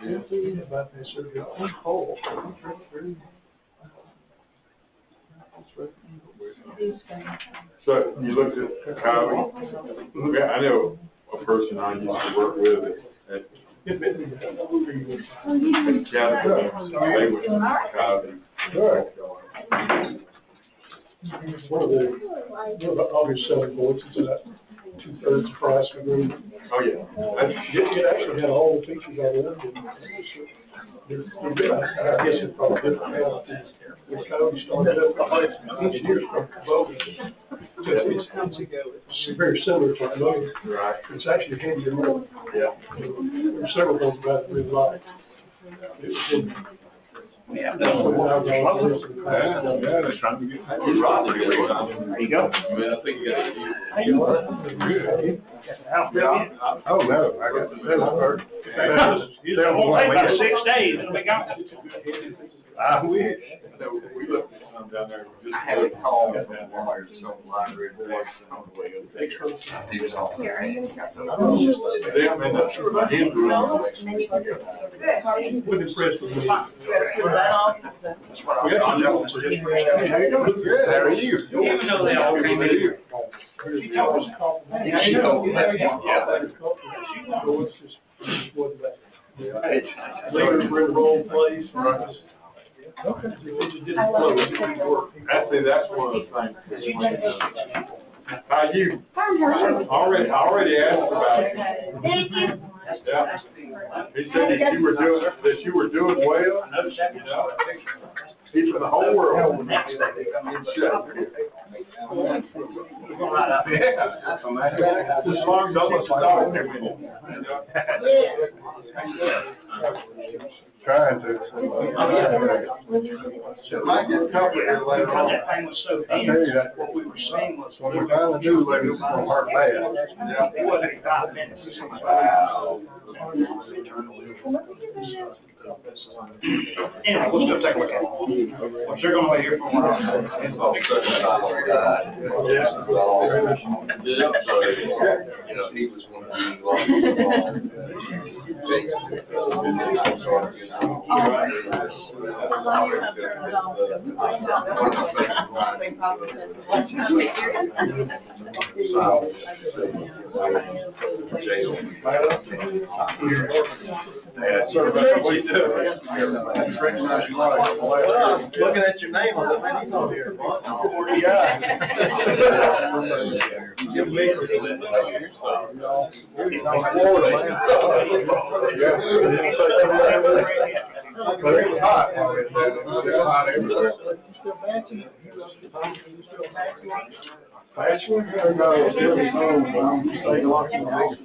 empty, but they should be on hold. So you looked at Kyle. Yeah, I know a person I used to work with at Canada. They were Kyle. One of the obvious selling points is that 2/3 price agreement. Oh, yeah. It actually had all the features I wanted. I guess it's probably different now. The code started up, engineers from BOC. It's very similar to BOC. Right. It's actually handier more. Yeah. There's several things about it we like. Yeah. Yeah, they're trying to get. There you go. I mean, I think you got Oh, no, I got the middle part. It won't take about 6 days, it'll be gone. I wish. We looked at some down there. I had a call from one of our library boys on the way over there. He was off. Yeah, man, not sure about him. What impressed with me. How are you? Even though they all came in. She told us. Yeah, she told me. Leaders were in the wrong place. Okay. Actually, that's one of the things. How you? I already asked about it. Thank you. Yeah. He said that you were doing well, you know. He's for the whole world. As long as almost started there with him. Trying to. Might get covered here later on. That thing was so I tell you that. what we were saying was. What we're trying to do, ladies, is gonna hurt bad. It wasn't 5 minutes. Wow. Anyway, we'll still take a look at it. Well, you're gonna wait here for a while. You know, he was one of Looking at your name on it, man, he's on here. But it was hot. It was hot everywhere. Bachelor? No, still home, but I'm staying locked in the house.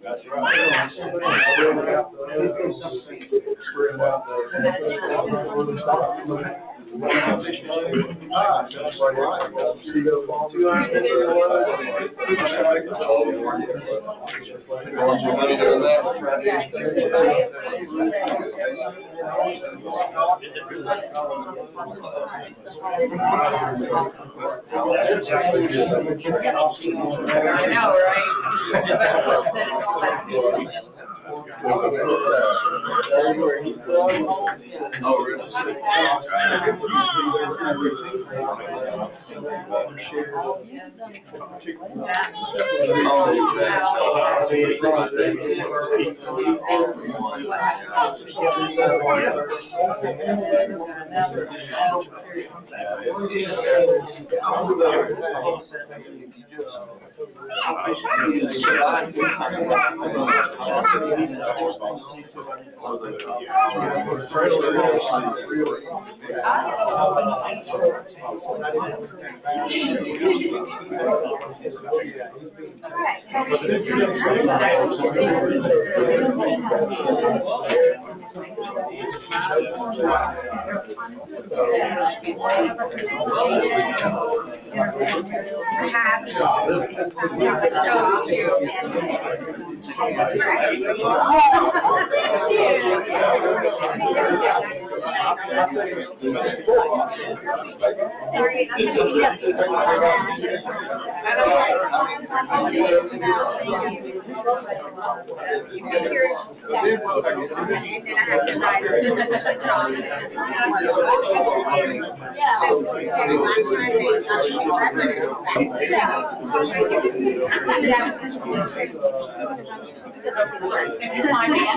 That's right.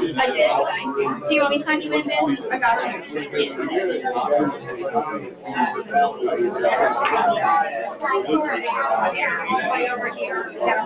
I did. Do you want me to sign you in, Ben? I got you. Way over here. I'd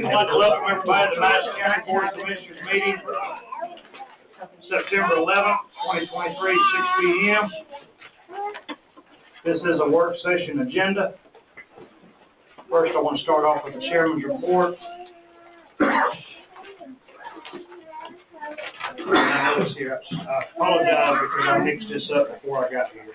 like to welcome everybody to the Madison County Board of Commissioners meeting, September 11th, 2023, 6 p.m. This is a work session agenda. First, I want to start off with the chairman's report. I apologize because I mixed this up before I got here.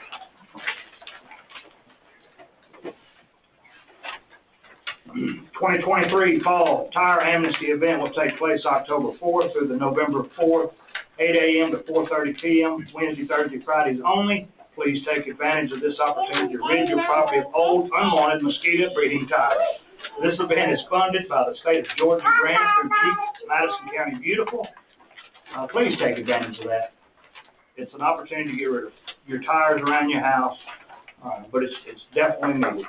'23 Fall Tire Amnesty event will take place October 4th through the November 4th, 8 a.m. to 4:30 p.m., Wednesday, Thursday, Fridays only. Please take advantage of this opportunity to rid your property of old, unwanted mosquito breeding tires. This event is funded by the state of Georgia grant through Keep Madison County Beautiful. Please take advantage of that. It's an opportunity to get rid of your tires around your house, but it's definitely needed.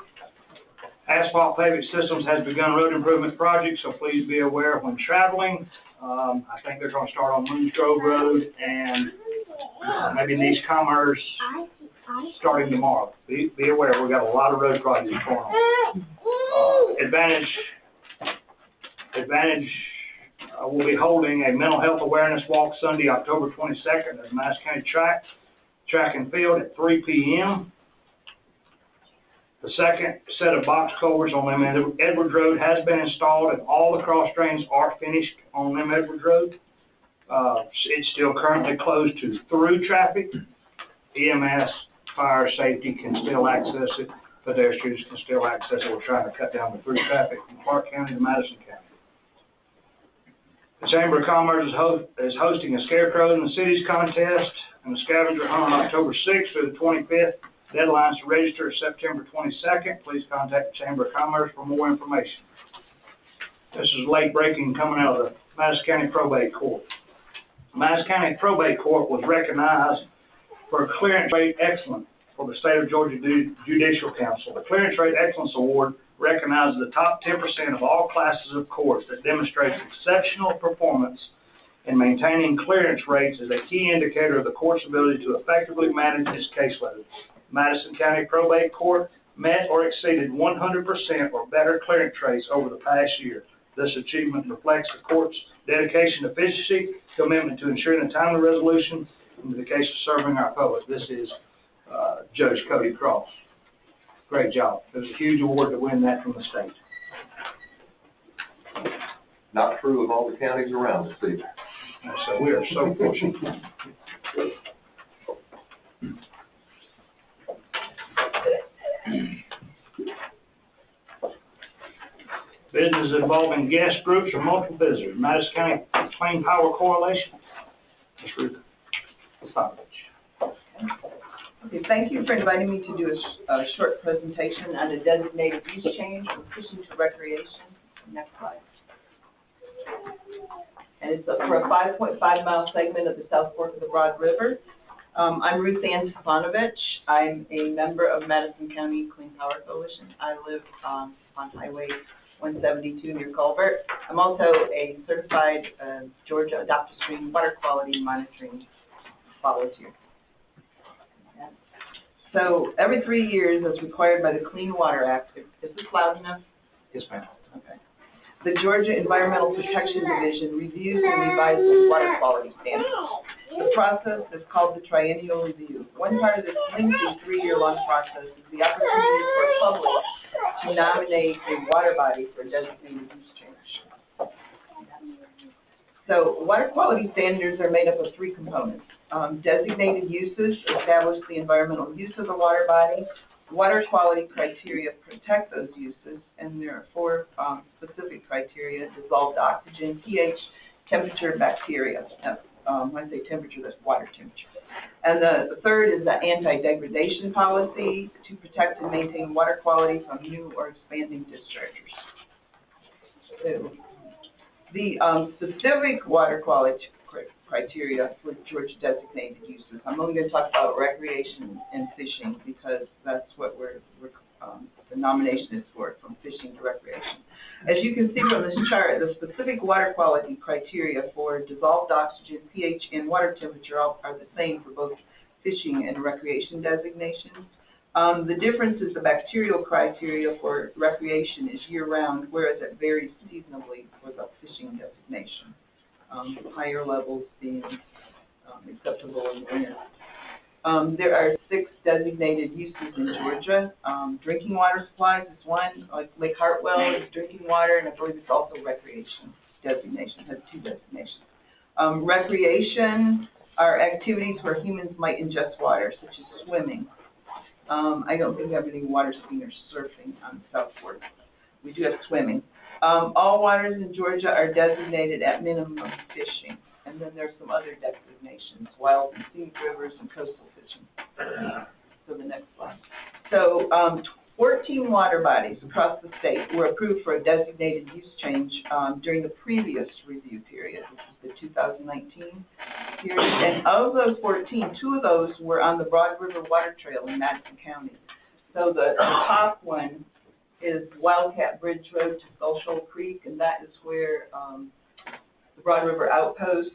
Asphalt Paving Systems has begun road improvement projects, so please be aware when traveling. I think they're going to start on Moose Grove Road and maybe in East Commerce starting tomorrow. Be aware, we've got a lot of road projects going on. Advantage will be holding a mental health awareness walk Sunday, October 22nd at the Madison County Track and Field at 3 p.m. The second set of box culverts on Lim Edwards Road has been installed, and all the cross drains are finished on Lim Edwards Road. It's still currently closed to through traffic. EMS, fire, safety can still access it. Pedestrians can still access it. We're trying to cut down the through traffic from Clark County to Madison County. The Chamber of Commerce is hosting a Scarecrow in the Cities contest and the scavenger hunt on October 6th through the 25th. Deadlines to register is September 22nd. Please contact the Chamber of Commerce for more information. This is late breaking coming out of the Madison County Probate Court. The Madison County Probate Court was recognized for clearance rate excellence for the State of Georgia Judicial Council. The Clearance Rate Excellence Award recognizes the top 10% of all classes of courts that demonstrates exceptional performance in maintaining clearance rates as a key indicator of the court's ability to effectively manage its caseload. Madison County Probate Court met or exceeded 100% or better clearance rates over the past year. This achievement reflects the court's dedication to efficiency, commitment to ensuring a timely resolution in the case of serving our public. This is Judge Cody Cross. Great job. It was a huge award to win that from the state. Not true of all the counties around us, either. So we are so fortunate. Business involving guest groups or multiple visitors. Madison County Clean Power Coalition. Ms. Ruth Stockbridge. Okay, thank you for inviting me to do a short presentation on a designated use change from fishing to recreation. Next slide. And it's for a 5.5-mile segment of the South Fork of the Broad River. I'm Ruth Ann Stefanovich. I'm a member of Madison County Clean Power Coalition. I live on Highway 172 near Culvert. I'm also a certified Georgia Adopt a Stream water quality monitoring volunteer. So every 3 years, as required by the Clean Water Act, is this loud enough? Yes, ma'am. Okay. The Georgia Environmental Protection Division reviews and revises water quality standards. The process is called the triennial review. One part of this lengthy 3-year-long process is the opportunity for the public to nominate a water body for a designated use change. So water quality standards are made up of 3 components. Designated uses establish the environmental use of the water body. Water quality criteria protect those uses, and there are 4 specific criteria: dissolved oxygen, pH, temperature, bacteria. When I say temperature, that's water temperature. And the third is the anti-degradation policy to protect and maintain water quality from new or expanding dischargers. So, the specific water quality criteria for Georgia designated uses. I'm only going to talk about recreation and fishing because that's what the nomination is for, from fishing to recreation. As you can see from this chart, the specific water quality criteria for dissolved oxygen, pH, and water temperature are the same for both fishing and recreation designations. The difference is the bacterial criteria for recreation is year-round, whereas it varies seasonally for the fishing designation. Higher levels being acceptable in the winter. There are 6 designated uses in Georgia. Drinking water supplies is one, like Lake Hartwell is drinking water, and I believe it's also recreation designation, has 2 designations. Recreation are activities where humans might ingest water, such as swimming. I don't think we have any water skiing or surfing on South Fork. We do have swimming. All waters in Georgia are designated at minimum fishing, and then there's some other designations, wild and scenic rivers and coastal fishing. So the next slide. So 14 water bodies across the state were approved for a designated use change during the previous review period, which is the 2019 period. And of those 14, 2 of those were on the Broad River Water Trail in Madison County. So the top one is Wildcat Bridge Road to Skull Shoal Creek, and that is where the Broad River Outpost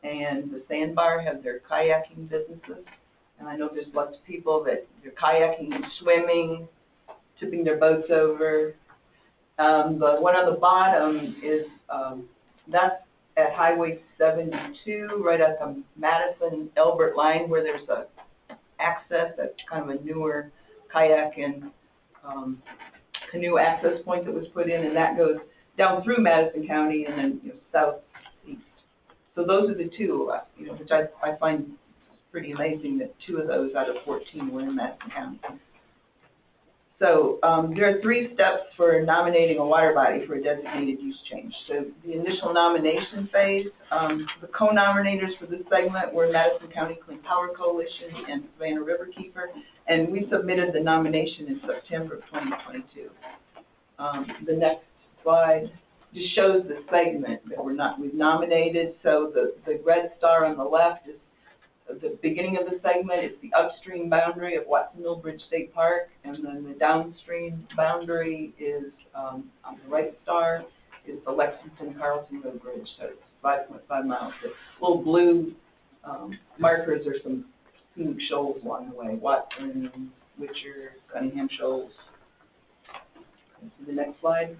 and the Sandbar have their kayaking businesses. And I know there's lots of people that they're kayaking and swimming, tipping their boats over. The one on the bottom is, that's at Highway 72, right at the Madison-Elbert line, where there's a access, that's kind of a newer kayak and canoe access point that was put in, and that goes down through Madison County and then southeast. So those are the 2, which I find pretty amazing that 2 of those out of 14 were in Madison County. So there are 3 steps for nominating a water body for a designated use change. So the initial nomination phase, the co-nominators for this segment were Madison County Clean Power Coalition and Savannah Riverkeeper, and we submitted the nomination in September of 2022. The next slide just shows the segment that we've nominated. So the red star on the left is the beginning of the segment is the upstream boundary of Watson Mill Bridge State Park, and then the downstream boundary is, on the right star, is the Lexington-Carlton Road Bridge, so it's 5.5 miles. The little blue markers are some scenic shoals along the way, Watson, Witcher, Cunningham Shoals. To the next slide.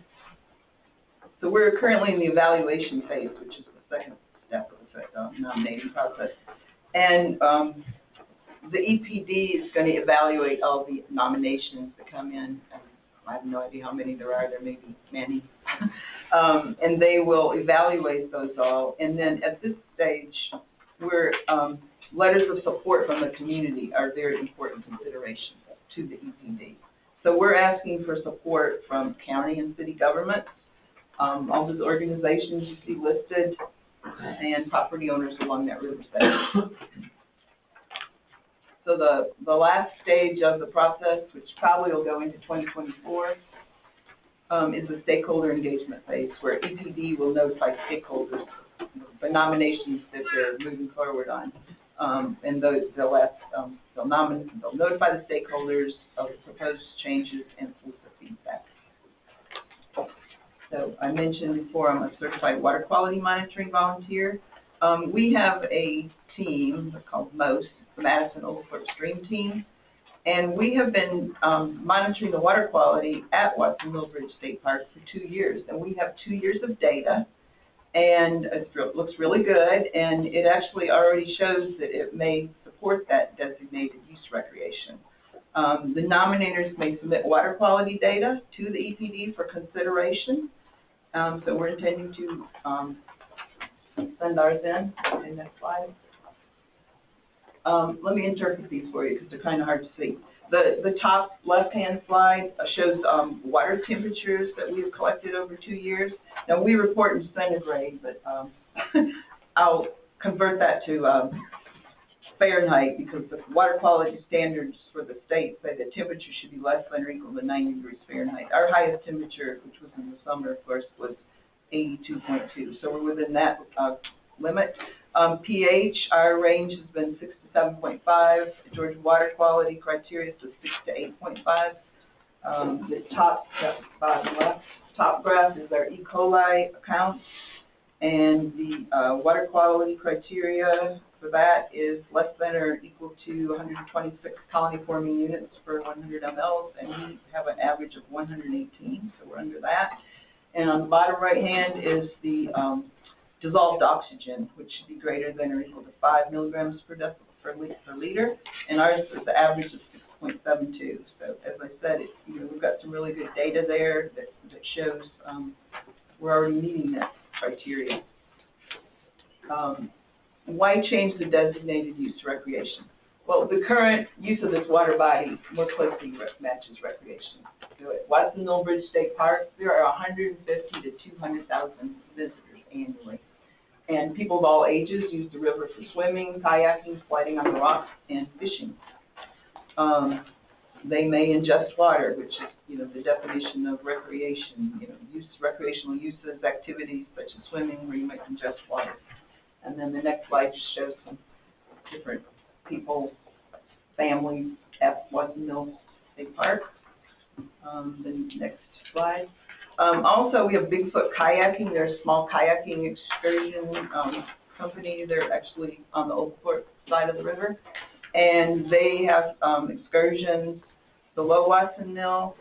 So we're currently in the evaluation phase, which is the second step of the nominating process. And the EPD is going to evaluate all the nominations that come in. I have no idea how many there are. There may be many. And they will evaluate those all. And then at this stage, we're letters of support from the community are very important consideration to the EPD. So we're asking for support from county and city governments, all those organizations you see listed, and property owners along that riverside. So the last stage of the process, which probably will go into 2024, is the stakeholder engagement phase, where EPD will notify stakeholders the nominations that they're moving forward on. And they'll notify the stakeholders of the proposed changes and solicit feedback. So I mentioned before, I'm a certified water quality monitoring volunteer. We have a team called MOST, the Madison Overflow Stream Team, and we have been monitoring the water quality at Watson Mill Bridge State Park for 2 years, and we have 2 years of data. And it looks really good, and it actually already shows that it may support that designated use recreation. The nominators may submit water quality data to the EPD for consideration. So we're intending to send ours in. Okay, next slide. Let me interpret these for you because they're kind of hard to see. The top left-hand slide shows water temperatures that we have collected over 2 years. Now, we report in centigrade, but I'll convert that to Fahrenheit because the water quality standards for the state say that temperature should be less than or equal to 90 degrees Fahrenheit. Our highest temperature, which was in the summer, of course, was 82.2. So we're within that limit. pH, our range has been 6 to 7.5. Georgia water quality criteria is 6 to 8.5. The top graph is our E. coli count, and the water quality criteria for that is less than or equal to 126 colony forming units per 100 mLs, and we have an average of 118, so we're under that. And on the bottom right hand is the dissolved oxygen, which should be greater than or equal to 5 milligrams per decibel per liter, and ours is the average of 6.72. So as I said, we've got some really good data there that shows we're already meeting that criteria. Why change the designated use to recreation? Well, the current use of this water body more closely matches recreation. So at Watson Mill Bridge State Park, there are 150 to 200,000 visitors annually. And people of all ages use the river for swimming, kayaking, sliding on the rocks, and fishing. They may ingest water, which is, the definition of recreation. Recreational uses, activities such as swimming, where you might ingest water. And then the next slide just shows some different people, families at Watson Mill State Park. The next slide. Also, we have Bigfoot Kayaking. They're a small kayaking excursion company. They're actually on the Oak Fork side of the river. And they have excursions below Watson Mill,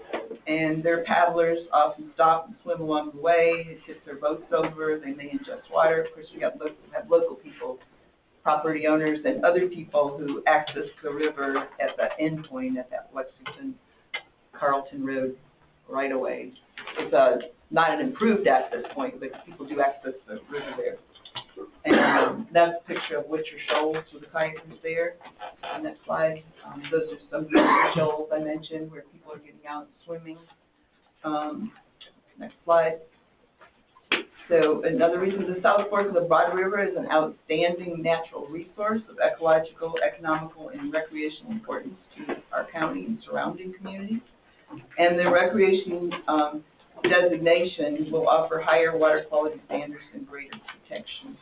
and their paddlers often stop and swim along the way, tip their boats over. They may ingest water. Of course, we have local people, property owners, and other people who access the river at the end point at that Lexington-Carlton Road right-of-way. It's not an improved access point, but people do access the river there. And that's a picture of Witcher Shoals with the kayakers there. On that slide, those are some of the shoals I mentioned where people are getting out and swimming. Next slide. So another reason, the South Fork of the Broad River is an outstanding natural resource of ecological, economical, and recreational importance to our county and surrounding communities. And the recreation designation will offer higher water quality standards and greater protection.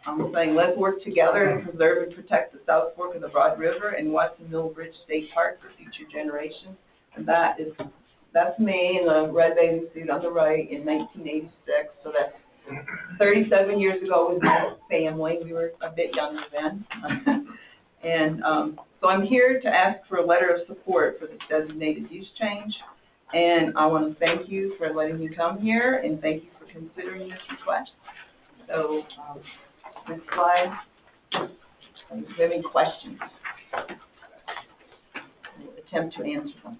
On the saying, let's work together to preserve and protect the South Fork of the Broad River and Watson Mill Bridge State Park for future generations. And that's me in a red bathing suit on the right in 1986. So that's 37 years ago with my family. We were a bit younger then. And so I'm here to ask for a letter of support for this designated use change. And I want to thank you for letting me come here, and thank you for considering this request. So, next slide. Do you have any questions? I'll attempt to answer them.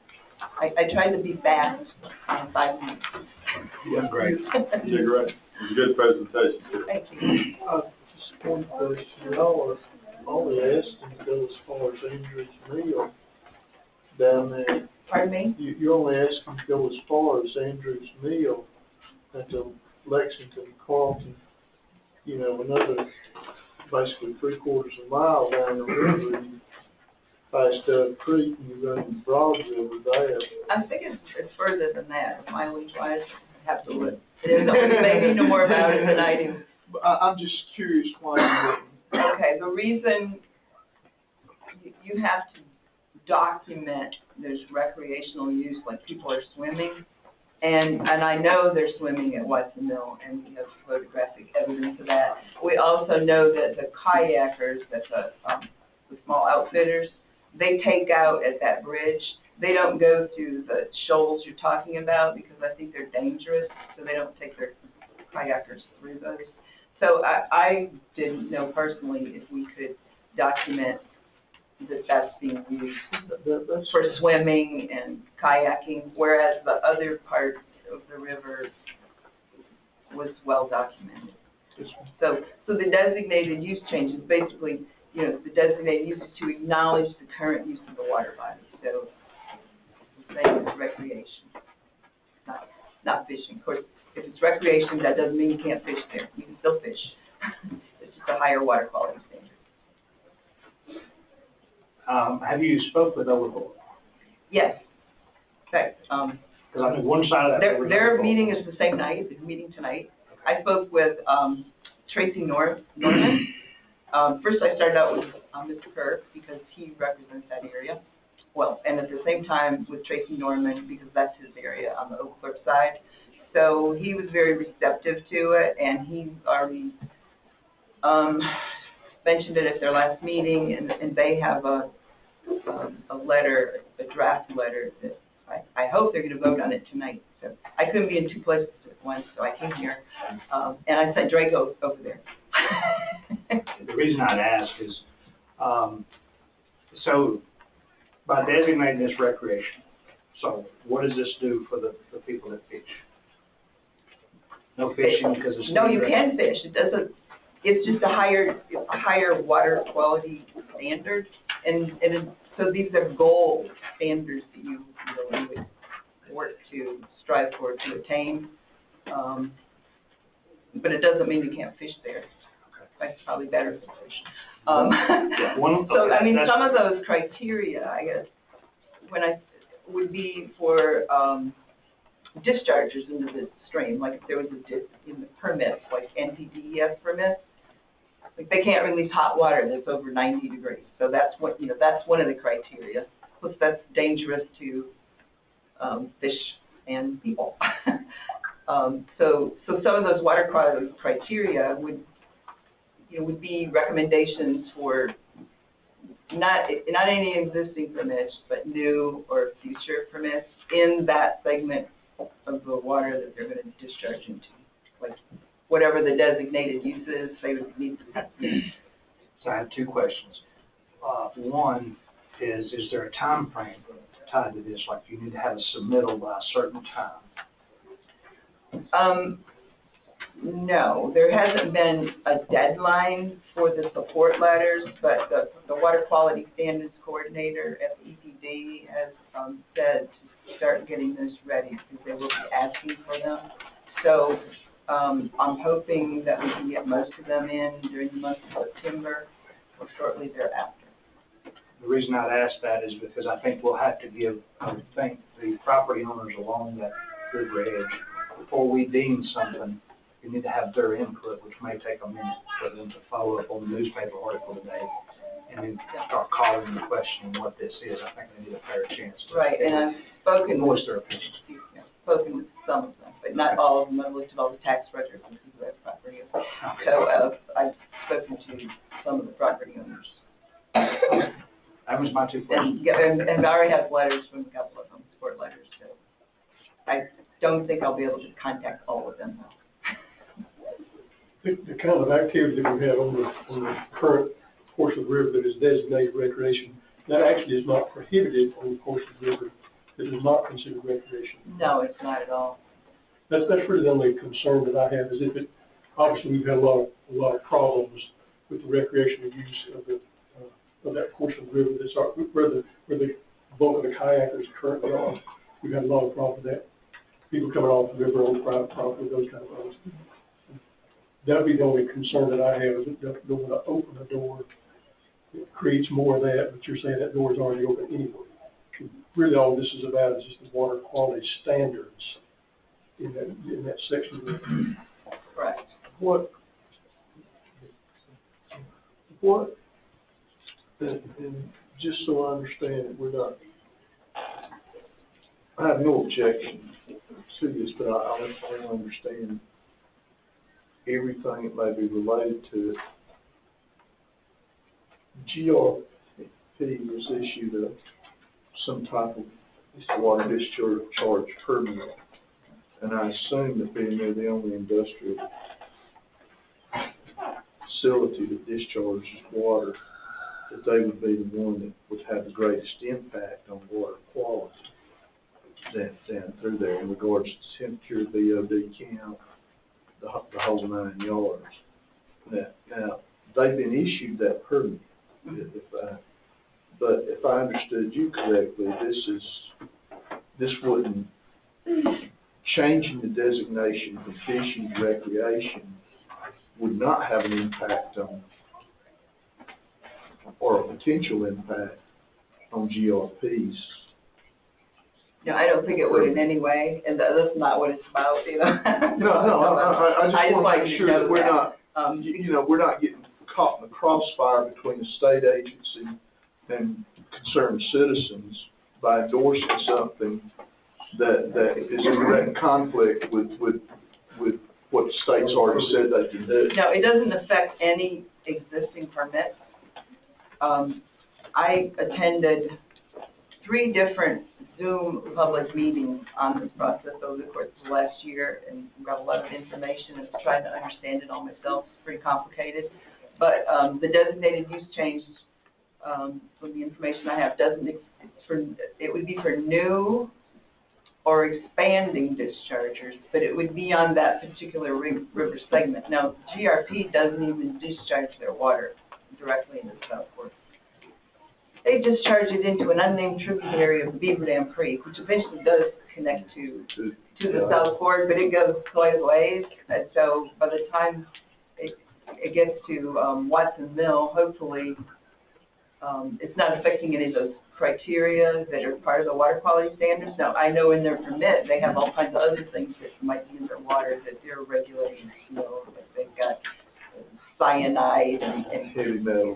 I tried to be fast in 5 minutes. Yeah, great. You did great. It was a good presentation, too. Thank you. Just one question, y'all are only asking to go as far as Andrews Mill down there. Pardon me? You're only asking to go as far as Andrews Mill into Lexington, Carlton, you know, another basically 3/4 of a mile down the river, you past Dove Creek, and you run the Broad River there. I think it's further than that, mileage-wise. I have to look. It is, maybe know more about it than I do. I'm just curious why you wouldn't. Okay, the reason you have to document there's recreational use, like people are swimming, and I know they're swimming at Watson Mill, and we have photographic evidence of that. We also know that the kayakers, that's the small outfitters, they take out at that bridge. They don't go through the shoals you're talking about because I think they're dangerous, so they don't take their kayakers through those. So I didn't know personally if we could document that that's being used for swimming and kayaking, whereas the other part of the river was well documented. So the designated use change is basically, you know, the designated use is to acknowledge the current use of the water body. So the same as recreation, not fishing. Of course, if it's recreation, that doesn't mean you can't fish there. You can still fish. It's just a higher water quality standard. Have you spoke with Overboard? Yes. In fact, Because I think one side of that. their meeting is the same night, the meeting tonight. I spoke with Tracy Norman. First I started out with Mr. Kirk because he represents that area. Well, and at the same time with Tracy Norman because that's his area on the Oak Cliff side. So he was very receptive to it, and he already mentioned it at their last meeting, and they have a letter, a draft letter that I hope they're going to vote on it tonight. So I couldn't be in two places at once, so I came here, and I sent Draco over there. The reason I'd ask is, so by designating this recreation, so what does this do for the people that fish? No fishing because it's. No, you can fish. It doesn't. It's just a higher water quality standard, and so these are goal standards that you would work to strive for to attain. But it doesn't mean you can't fish there. That's probably better to fish. So I mean, some of those criteria, I guess, would be for discharges into the stream, like if there was in the permits, like NPDES permits, like they can't release hot water that's over 90 degrees. So that's what, that's one of the criteria. Plus that's dangerous to fish and people. So some of those water quality criteria would be recommendations for not any existing permits, but new or future permits in that segment of the water that they're going to discharge into, like whatever the designated use is, they would need to have. So I have two questions. One is there a time frame tied to this? Like you need to have a submittal by a certain time? No, there hasn't been a deadline for the support letters, but the Water Quality Standards Coordinator at the EPD has said to start getting this ready because they will be asking for them. So I'm hoping that we can get most of them in during the month of September or shortly thereafter. The reason I'd ask that is because I think we'll have to give, the property owners along that river edge, before we deem something you need to have their input, which may take a minute for them to follow up on the newspaper article today, and then start calling and questioning what this is. I think they need a fair chance to. Right, and I've spoken voice with, their opinion. spoken with some of them, but not all of them. I've looked at all the tax records and people who have property. So, I've spoken to some of the property owners. That was my 2 questions. And I already have letters from a couple of them, support letters, so I don't think I'll be able to contact all of them. The kind of activity that we have on the current portion of the river that is designated recreation, that actually is not prohibited on the portion of the river that is not considered recreation. No, it's not at all. That's really the only concern that I have, is if it, obviously, we've had a lot of problems with the recreational use of that portion of the river that's where the bulk of the kayakers currently are. We've had a lot of problems with that. People coming off the river on private property, those kind of things. That'd be the only concern that I have, is that don't want to open a door. It creates more of that, but you're saying that door is already open anyway. Really, all this is about is just the water quality standards in that section of the river. Correct. And just so I understand it, I have no objection to this, but I don't understand everything that may be related to it. GRP was issued some type of water discharge permit, and I assume that being they're the only industrial facility that discharges water, that they would be the one that would have the greatest impact on water quality down through there in regards to temperature, BOD count, the whole 9 yards. Now, they've been issued that permit, but if I understood you correctly, this wouldn't, changing the designation from fishing to recreation would not have an impact on, or a potential impact on GRPs. No, I don't think it would in any way, and that's not what it's about, you know. I just want to make sure that we're not. not, we're not getting caught in the crossfire between the state agency and concerned citizens by endorsing something that is in direct conflict with what the state's already said they can do. No, it doesn't affect any existing permits. I attended 3 different Zoom public meetings on this process over the course of the last year, and got a lot of information and tried to understand it all myself. It's pretty complicated, but the designated use change, from the information I have, it would be for new or expanding dischargers, but it would be on that particular river segment. Now, GRP doesn't even discharge their water directly into the South Fork. They discharge it into an unnamed tributary of the Beaver Dam Creek, which eventually does connect to the South Fork, but it goes quite a ways. And so by the time it gets to Watson Mill, hopefully it's not affecting any of those criteria that are part of the water quality standards. Now, I know in their permit they have all kinds of other things that might be in their water that they're regulating. You know, like they've got cyanide and Heavy metal.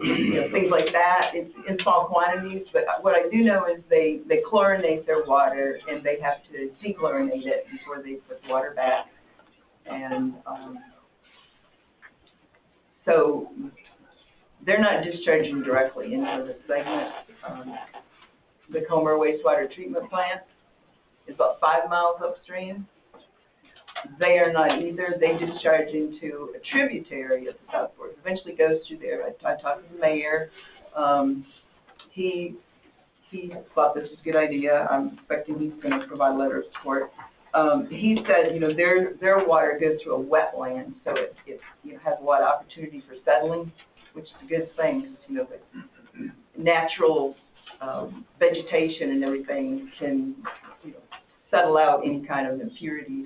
things like that. It's in small quantities, but what I do know is they chlorinate their water, and they have to dechlorinate it before they put water back. And so they're not discharging directly into the segment. The Comer wastewater treatment plant is about 5 miles upstream. They are not either. They discharge into a tributary of the South Fork. Eventually goes through there. I talked to the mayor. He thought this was a good idea. I'm expecting he's going to provide a letter of support. He said, you know, their water goes through a wetland, so it has a lot of opportunity for settling, which is a good thing. You know, the natural vegetation and everything can, settle out any kind of impurities.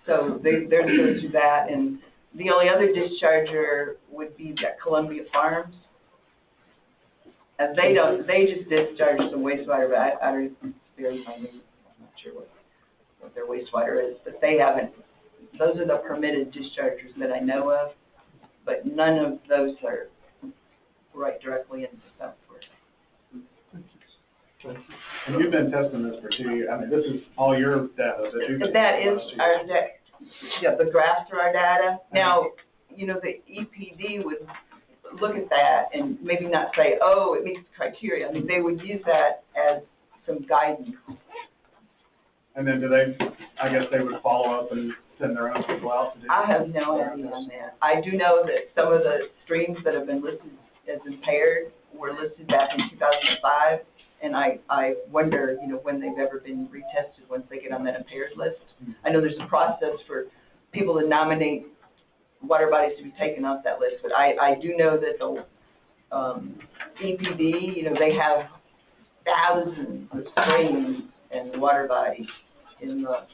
So they're going to go through that, and the only other discharger would be at Columbia Farms. And they just discharge some wastewater, but I don't verify me. I'm not sure what their wastewater is, but they haven't those are the permitted dischargers that I know of, but none of those are right directly into Southport. And you've been testing this for 2 years. I mean, this is all your data that you've been. That is testing our, yeah, the graphs are our data. Now, you know, the EPD would look at that and maybe not say, oh, it meets the criteria. I mean, they would use that as some guidance. And then do they, I guess they would follow up and send their own people out to do? I have no idea on that. I do know that some of the streams that have been listed as impaired were listed back in 2005, and I wonder, you know, when they've ever been retested once they get on that impaired list. I know there's a process for people to nominate water bodies to be taken off that list, but I do know that the EPD, you know, they have thousands of streams and water bodies in the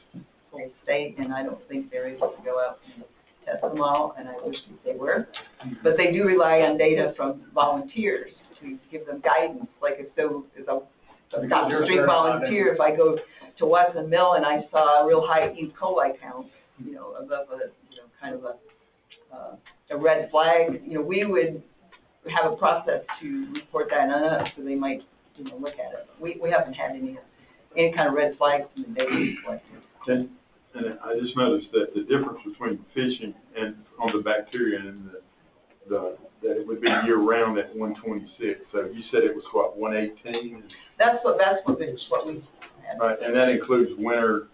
whole state, and I don't think they're able to go out and test them all, and I wish that they were. But they do rely on data from volunteers to give them guidance. Like if a downstream volunteer, if I go to Watson Mill and I saw a real high E. coli count, you know, above a, you know, kind of a red flag, you know, we would have a process to report that on us, so they might, you know, look at it. We haven't had any kind of red flags in the data we've collected. And I just noticed that the difference between fishing and on the bacteria and that it would be year round at 126. So you said it was what, 118? That's what we had. Right, and that includes winter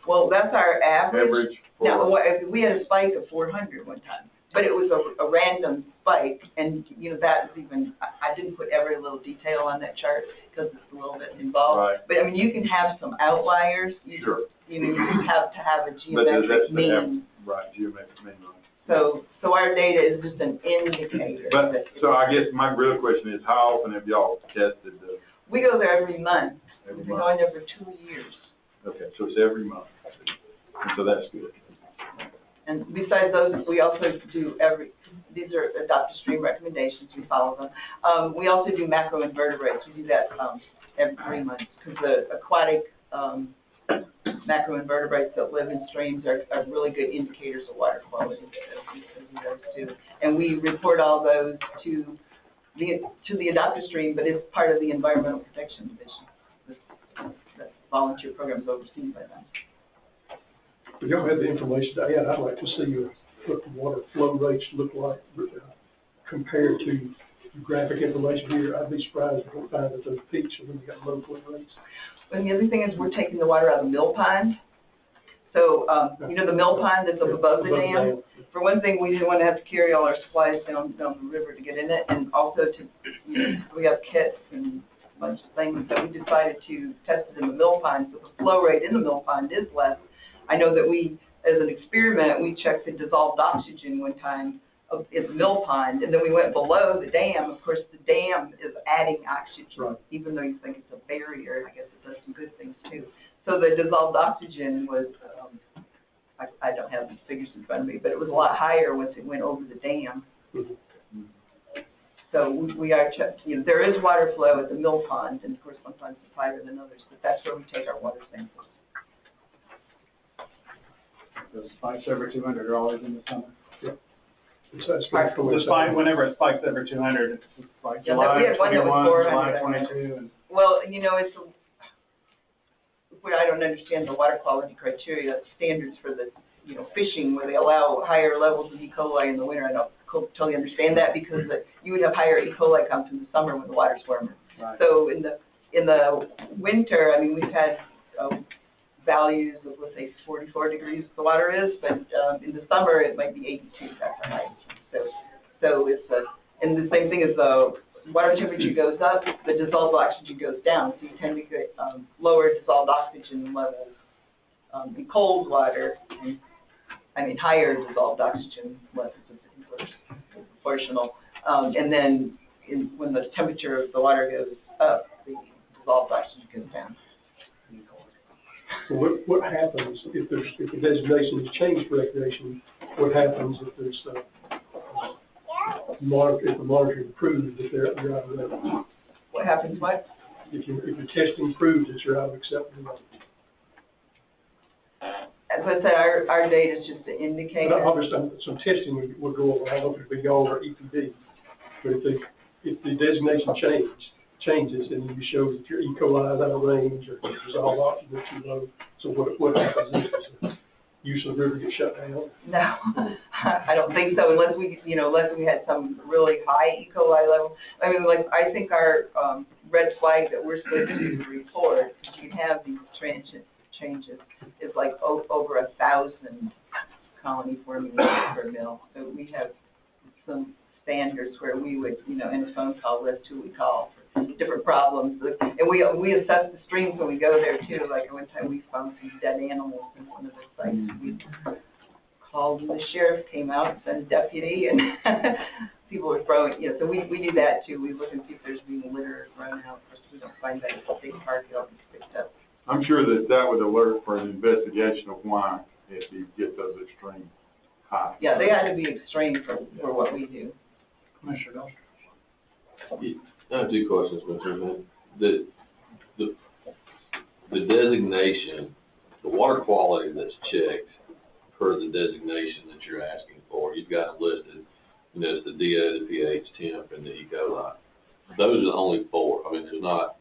Well, that's our average. for. Now, we had a spike of 400 one time, but it was a random spike, and you know that was even. I didn't put every little detail on that chart because it's a little bit involved. Right. But I mean, you can have some outliers. Sure. You know, you have to have a geometric mean. Right, geometric mean. So our data is just an indicator. But, so I guess my real question is, how often have y'all tested the? We go there every month. Every We've been month. going there for 2 years. Okay, so it's every month. And so that's good. And besides those, we also do these are adopted stream recommendations, we follow them. We also do macroinvertebrates, we do that every 3 months, because the aquatic macroinvertebrates that live in streams are really good indicators of water quality, as those too. And we report all those to the adopted stream, but it's part of the Environmental Protection Division. The volunteer program is overseen by them. If y'all have the information I had, I'd like to see what the water flow rates look like compared to the graphic information here. I'd be surprised if we find that those peaks are really got low flow rates. And the other thing is we're taking the water out of the mill pond. So, you know, the mill pond that's up above the dam. For one thing, we didn't want to have to carry all our supplies down the river to get in it, and also we have kits and a bunch of things, so we decided to test it in the mill pond, so the flow rate in the mill pond is less. I know that we, as an experiment, we checked the dissolved oxygen one time in the mill pond, and then we went below the dam. Of course, the dam is adding oxygen, right. Even though you think it's a barrier. I guess it does some good things too. So the dissolved oxygen was, I don't have these figures in front of me, but it was a lot higher once it went over the dam. Mm-hmm. So we are, you know, there is water flow at the mill pond, and of course sometimes it's higher than others, but that's where we take our water samples. The spikes every 200 are always in the summer. Yep. Whenever it spikes every 200, it's like Yeah, July we had one that 21, was 400. July 22, and Well, you know, it's where I don't understand the water quality criteria standards for the, you know, fishing, where they allow higher levels of E. coli in the winter. I don't totally understand that, because you would have higher E. coli counts in the summer when the water's warmer. right. So in the winter, I mean, we've had values of, let's say, 44 degrees the water is, but in the summer it might be 82. That's a high. So it's and the same thing as the water temperature goes up, the dissolved oxygen goes down, so you tend to get lower dissolved oxygen levels in cold water, and I mean higher dissolved oxygen levels is proportional, and then when the temperature of the water goes up, the dissolved oxygen goes down. So what happens if the designation is changed for recreation? What happens if there's if the monitoring proves that you're out of limit? What happens? What? If your testing proves that you're out of acceptable limit? I said, our data is just to indicate. And obviously, some testing would go over, I don't know if it'd be all or EPD, but if the designation changes, and you show that your E. coli is out of range, or dissolved oxygen is too low, so what happens is the use of the river gets shut down? No, I don't think so, unless we had some really high E. coli level. I mean, like, I think our, red flag that we're supposed to report, because you have these changes, is like over 1,000 colony forming units per mil. So we have some standards where we would, in a phone call list, who we call for different problems. And we assess the streams when we go there too. Like one time we found some dead animals in one of the sites. We called and the sheriff came out and sent a deputy, and people were throwing, so we do that too. We look and see if there's being litter run out. Of course, we don't find that at the state park. It all gets picked up. I'm sure that would alert for an investigation of why, if you get those extreme high. Yeah, they had to be extreme for what we do. Commissioner Doster. I have two questions, Mr. Chairman. The designation, the water quality that's checked per the designation that you're asking for, you've got it listed, it's the DO, the pH, temp, and the E. coli. Those are the only four. I mean, you're not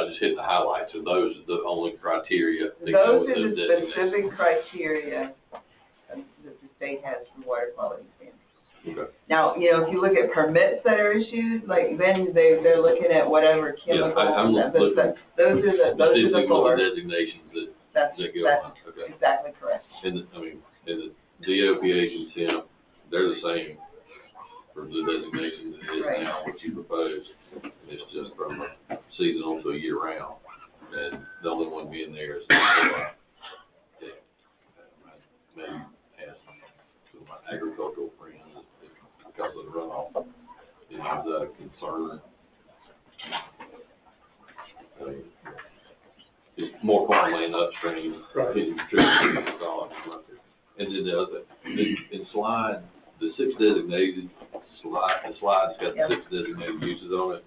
just hitting the highlights, so those are the only criteria. Those are the specific criteria that the state has for water quality standards. Okay. Now, if you look at permits that are issued, like then they're looking at whatever chemical. Yeah, those are the four. Designations that go on. Okay. Exactly correct. And the DO, pH, and temp, they're the same for the designation that is Right. now what you proposed. It's just from seasonal to year round, and the only one being there is the maybe ask some of my agricultural friends because of the runoff. Is that a concern? I mean, it's more farmland upstream. Right. And then the other, in slide, the six designated slide, the slide's got Yep. 6 designated uses on it.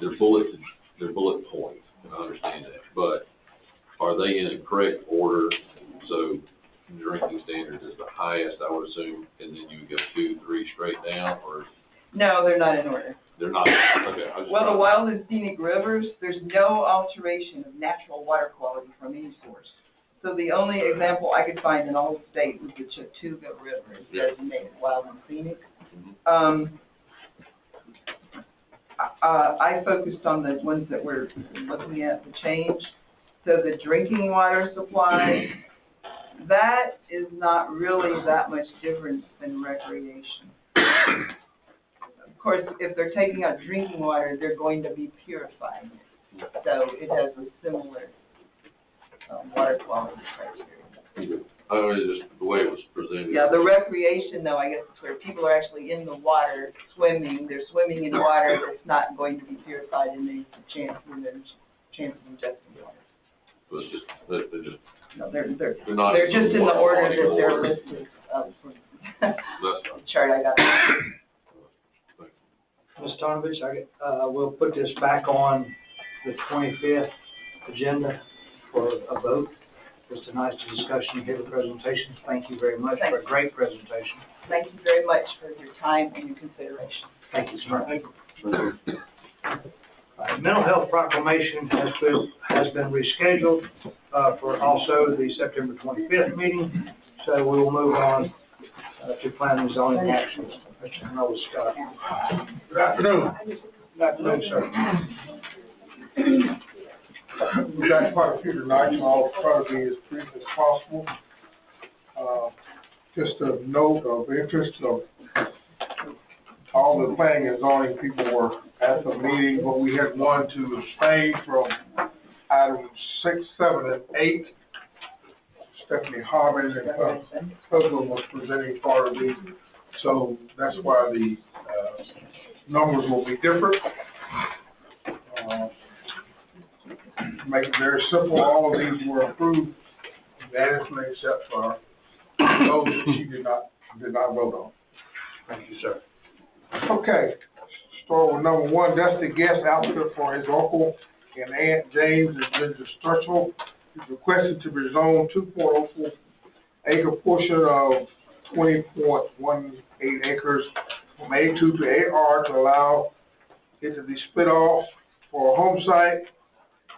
They're bullet points, I understand that, but are they in a correct order? So drinking standards is the highest, I would assume, and then you would go 2, 3 straight down, or No, they're not in order. they're not? Okay. Well, the wild and scenic rivers, there's no alteration of natural water quality from any source. So the only example I could find in all the state was the Chattooga River, is designated wild and scenic. I focused on the ones that we're looking at, the change. So the drinking water supply, that is not really that much different than recreation. Of course, if they're taking out drinking water, they're going to be purified. So it has a similar water quality criteria. Oh, it's just the way it was presented. Yeah, the recreation though, I guess it's where people are actually in the water swimming. They're swimming in water that's not going to be purified, and there's a chance of ingesting water. So it's just, they're just. No, they're not just in the order that they're listed. For That's the chart I got. Ms. Tonovich, we'll put this back on the 25th agenda for a vote. Just a nice discussion, hear the presentation. Thank you very much for a great presentation. Thank you very much for your time and your consideration. Thank you, sir. Mental health proclamation has been rescheduled for also the September 25th meeting. So we will move on to planning and zoning actions. Mr. Noel Scott. Good afternoon. Good afternoon, sir. We've got quite a few tonight, so I'll try to be as brief as possible. Just a note of interest of all the planning and zoning people were at the meeting, but we had one to abstain from items 6, 7, and 8. Stephanie Harvin and her husband was presenting part of these, so that's why the numbers will be different. Make it very simple, all of these were approved, unanimously except for those that she did not vote on. Thank you, sir. Okay, start with number 1, that's the guest outfit for his uncle and aunt James and Ginger Sturchell is requested to rezone 2.04 acre portion of 20.18 acres from A2 to AR to allow it to be split off for a home site,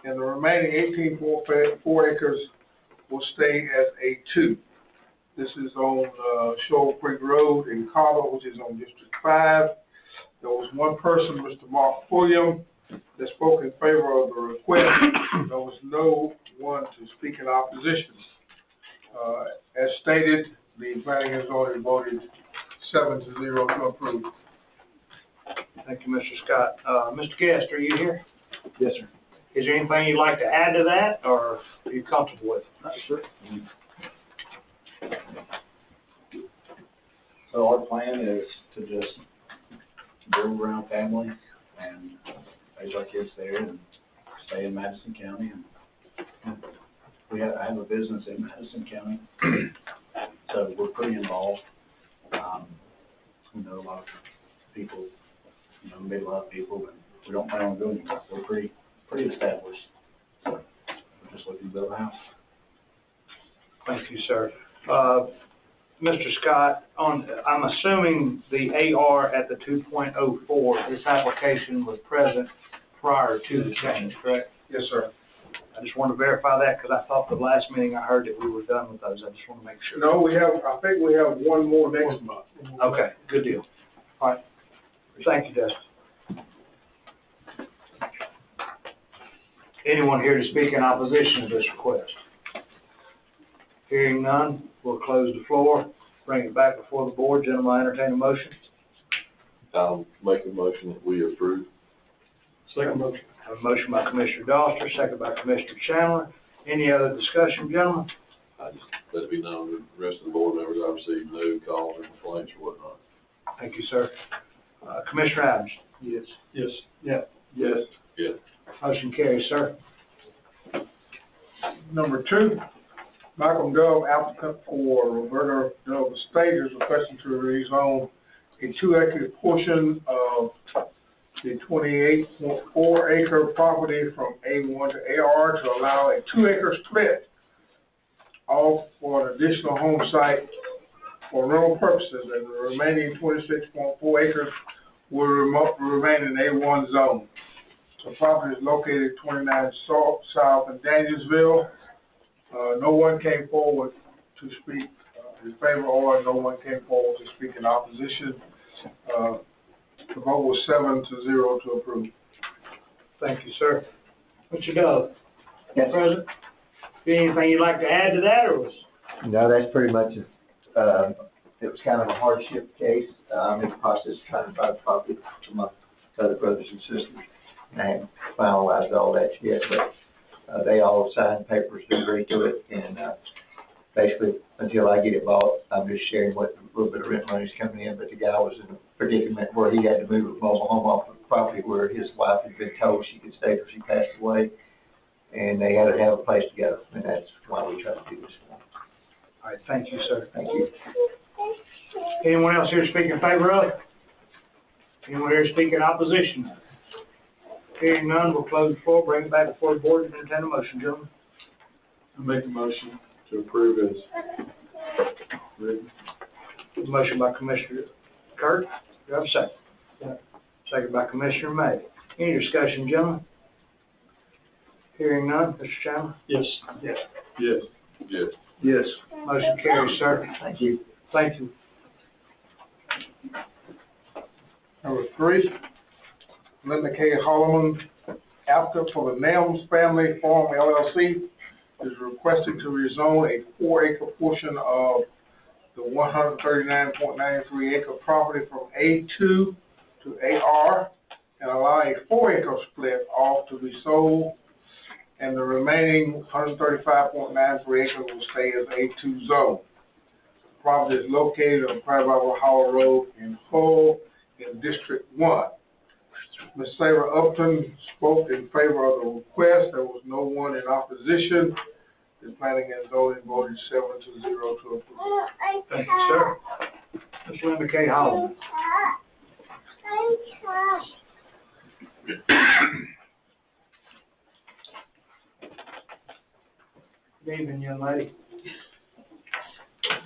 and the remaining 18.4 acres will stay as A2. This is on Shoal Creek Road in Cabo, which is on District 5. There was one person, Mr. Mark Pulliam, that spoke in favor of the request. There was no one to speak in opposition. As stated, the planning has already voted 7-0 to approve. Thank you, Mr. Scott. Mr. Guest, are you here? Yes, sir. Is there anything you'd like to add to that, or are you comfortable with it? Sure. So our plan is to just build around family and raise our kids there and stay in Madison County. And I have a business in Madison County, so we're pretty involved. We know a lot of people, meet a lot of people, and we don't plan on doing anything. We're pretty established. So we're just looking to build a house. Thank you, sir. Mr. Scott, I'm assuming the AR at the 2.04, this application was present prior to the change, correct? Yes, sir. I just want to verify that because I thought the last meeting I heard that we were done with those. I just want to make sure. No, I think we have one more next month. Okay, good deal. All right. Thank you, Dustin. Anyone here to speak in opposition to this request? Hearing none, we'll close the floor, bring it back before the board. Gentlemen, I entertain a motion. I'll make a motion that we approve. Second motion. I have a motion by Commissioner Doster, second by Commissioner Chandler. Any other discussion, gentlemen? I just let it be known that the rest of the board members, I received no calls or complaints or whatnot. Thank you, sir. Commissioner Adams? Yes. Yes. Yeah. Yes. Yeah. Motion carries, sir. Number 2, Malcolm Dove, applicant for Roberta Dove Estate, is requesting to rezone a 2-acre portion of the 28.4 acre property from A1 to AR to allow a 2-acre split off for an additional home site for rental purposes, and the remaining 26.4 acres will remain in A1 zone. The property is located 29 South in Danielsville. No one came forward to speak in favor, or no one came forward to speak in opposition. The vote was 7-0 to approve. Thank you, sir. Mr. Dove? Yes. President? Anything you'd like to add to that, or was? No, that's pretty much it. It was kind of a hardship case. I'm in the process of trying to buy the property for my other brothers and sisters. And I haven't finalized all that yet, but they all signed papers to agree to it. And basically, until I get it bought, I'm just sharing what little bit of rent money is coming in. But the guy was in a predicament where he had to move a mobile home off of the property where his wife had been told she could stay till she passed away. And they had to have a place to go. And that's why we tried to do this. All right, thank you, sir. Thank you. Anyone else here to speak in favor of it? Anyone here to speak in opposition? Hearing none, we'll close the floor, bring it back before the board, and entertain a motion, gentlemen. I make a motion to approve as written. Motion by Commissioner Kurt. Do you have a second? Yeah. Second by Commissioner May. Any discussion, gentlemen? Hearing none, Mr. Chandler? Yes. Yes. Yes. Yes. Yes. Motion carries, sir. Thank you. Thank you. Number 3, Linda K. Holloman, applicant for the Nelms Family Farm LLC, is requesting to rezone a 4-acre portion of the 139.93 acre property from A2 to AR and allow a 4-acre split off to be sold, and the remaining 135.93 acres will stay as A2 zone. The property is located on Private Howell Road in Hull in District 1. Ms. Sarah Upton spoke in favor of the request. There was no one in opposition. The planning and zoning voted 7-0 to approve. Thank you, sir. Ms. Linda K. Holloman.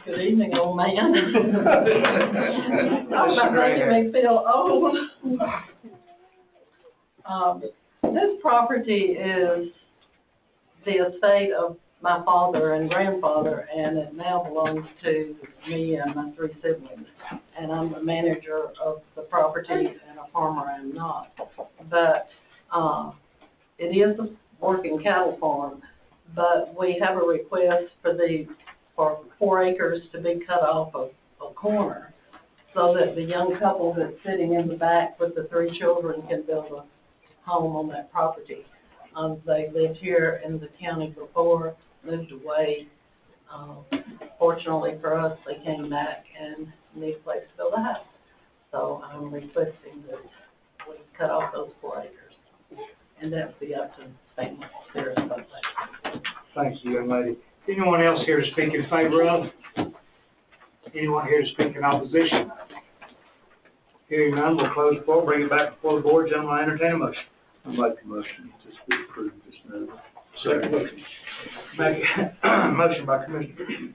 Good evening, old man. Talk about making me feel old. This property is the estate of my father and grandfather, and it now belongs to me and my 3 siblings. And I'm the manager of the property, and a farmer I'm not. But it is a working cattle farm, but we have a request for 4 acres to be cut off of a corner, so that the young couple that's sitting in the back with the 3 children can build a home on that property. They lived here in the county before, moved away. Fortunately for us, they came back and need a place to build a house. So I'm requesting that we cut off those 4 acres. And that's the Upton family. There is about that. Thank you, young lady. Anyone else here to speak in favor of? Anyone here to speak in opposition? Hearing none, we'll close the floor, bring it back before the board. Gentlemen, I entertain a motion. I'd like the motion to approve this matter. Second motion. Motion by Commissioner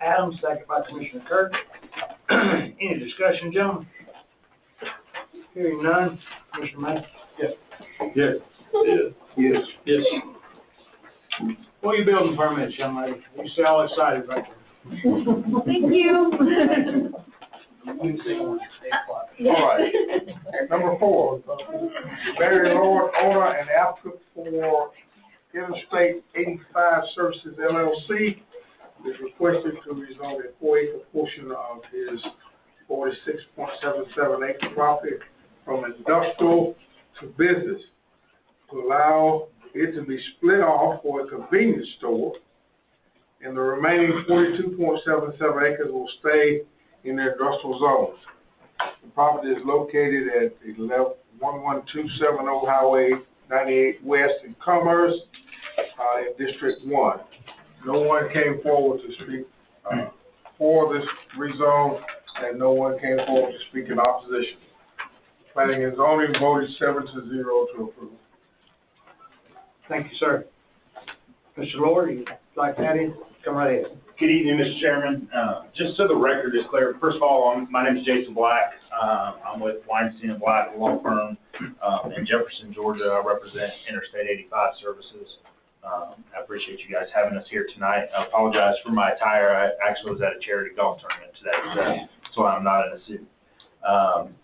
Adams, second by Commissioner Kirk. Any discussion, gentlemen? Hearing none, Commissioner May? Yes. Yes. Yes. Yes. Yes. What are you building permits, young lady? You see all excited right there. Thank you. All right. Number 4, Barry Lord, owner and applicant for Interstate 85 Services LLC, is requested to rezone a 4-acre portion of his 46.77 acre property from industrial to business, to allow it to be split off for a convenience store, and the remaining 42.77 acres will stay in the industrial zones. The property is located at 11270 Highway 98 West in Commerce, in District 1. No one came forward to speak for this rezone, and no one came forward to speak in opposition. Planning and zoning voted 7-0 to approve. Thank you, sir. Mr. Lord, you'd like to add in? Come right ahead. Good evening, Mr. Chairman. Just so the record is clear, first of all, my name is Jason Black. I'm with Weinstein & Black, a law firm in Jefferson, Georgia. I represent Interstate 85 Services. I appreciate you guys having us here tonight. I apologize for my attire. I actually was at a charity golf tournament today, so that's why I'm not in a suit.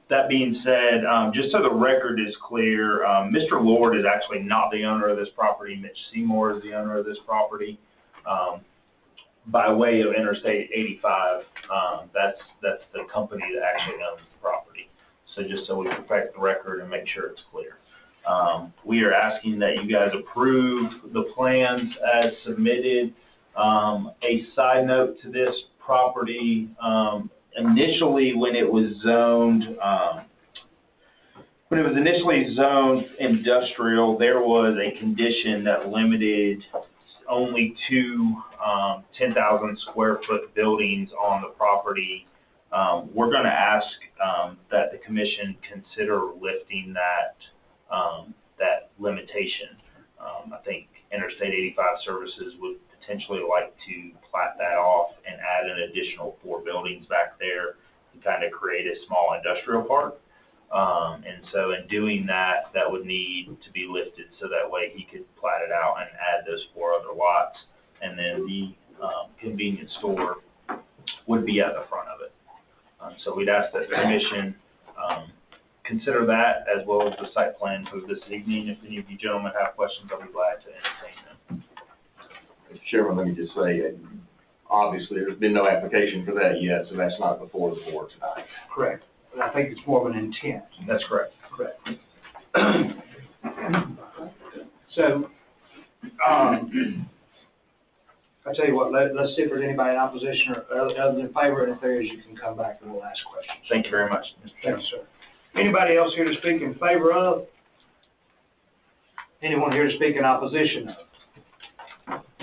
That being said, just so the record is clear, Mr. Lord is actually not the owner of this property. Mitch Seymour is the owner of this property. By way of Interstate 85, that's the company that actually owns the property. So just so we perfect the record and make sure it's clear. We are asking that you guys approve the plans as submitted. A side note to this property, initially when it was zoned, industrial, there was a condition that limited only 2 10,000 square foot buildings on the property. We're going to ask that the commission consider lifting that limitation. I think Interstate 85 Services would potentially like to plat that off and add an additional 4 buildings back there to kind of create a small industrial park. And so in doing that, that would need to be lifted so that way he could plat it out and add those 4 other lots. And then the convenience store would be at the front of it. So we'd ask that the commission consider that as well as the site plan for this evening. If any of you gentlemen have questions, I'll be glad to entertain them. Mr. Chairman, let me just say, obviously, there's been no application for that yet, so that's not before the board tonight. Correct. But I think it's more of an intent. That's correct. Correct. So, I tell you what, let's see if there's anybody in opposition or other than favor, and if there is, you can come back and we'll ask questions. Thank you very much, Mr. Chairman. Thank you, sir. Anybody else here to speak in favor of? Anyone here to speak in opposition of?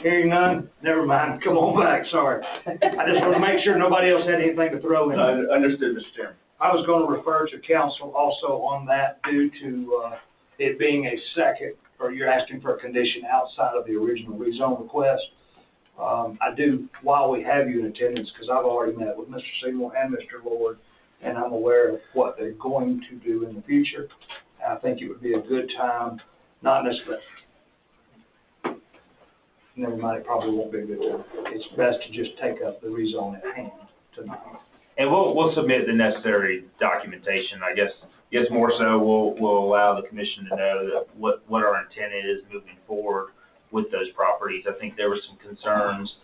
Hearing none, never mind, come on back, sorry. I just want to make sure nobody else had anything to throw in. Understood, Mr. Chairman. I was going to refer to council also on that due to it being a second, or you're asking for a condition outside of the original rezone request. I do, while we have you in attendance, because I've already met with Mr. Seymour and Mr. Lord, and I'm aware of what they're going to do in the future. I think it would be a good time, not necessarily, never mind, it probably won't be a good time. It's best to just take up the rezone at hand tonight. And we'll submit the necessary documentation, I guess more so we'll allow the commission to know that what our intent is moving forward with those properties. I think there were some concerns,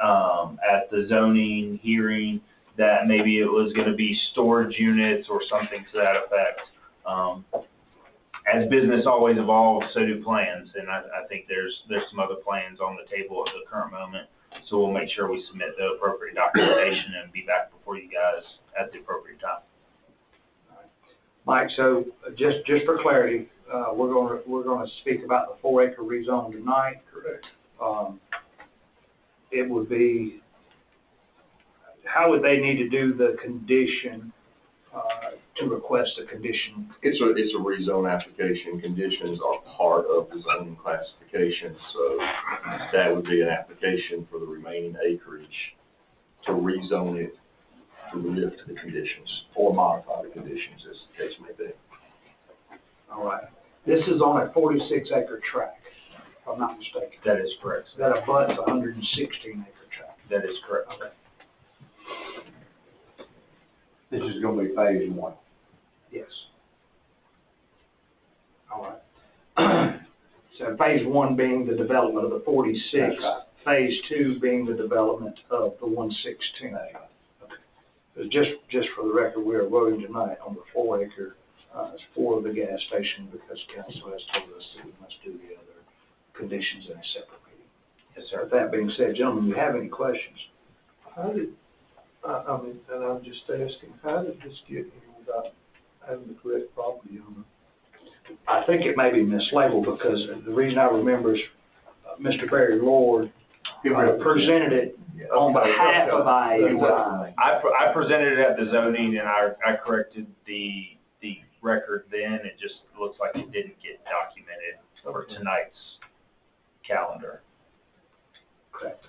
at the zoning hearing that maybe it was gonna be storage units or something to that effect. As business always evolves, so do plans, and I think there's some other plans on the table at the current moment. So we'll make sure we submit the appropriate documentation and be back before you guys at the appropriate time. Mike, so just for clarity, we're gonna speak about the 4-acre rezone tonight. Correct. It would be, how would they need to do the condition, to request a condition? It's a rezone application. Conditions are part of the zoning classification, so that would be an application for the remaining acreage to rezone it, to lift the conditions or modify the conditions as the case may be. All right. This is on a 46-acre tract, if I'm not mistaken. That is correct. That abuts a 116-acre tract. That is correct. Okay. This is gonna be phase 1. Yes. All right. So phase 1 being the development of the 46. That's right. Phase 2 being the development of the 116. That's right. Okay. Just for the record, we are voting tonight on the 4-acre, for the gas station, because council has told us that we must do the other conditions in a separate meeting. Yes, sir. With that being said, gentlemen, do you have any questions? How did, I mean, and I'm just asking, how did this get here without having the correct property owner? I think it may be mislabeled, because the reason I remember is Mr. Barry Lord presented it on behalf of IAI. I presented it at the zoning and I corrected the record then. It just looks like it didn't get documented for tonight's calendar. Correct.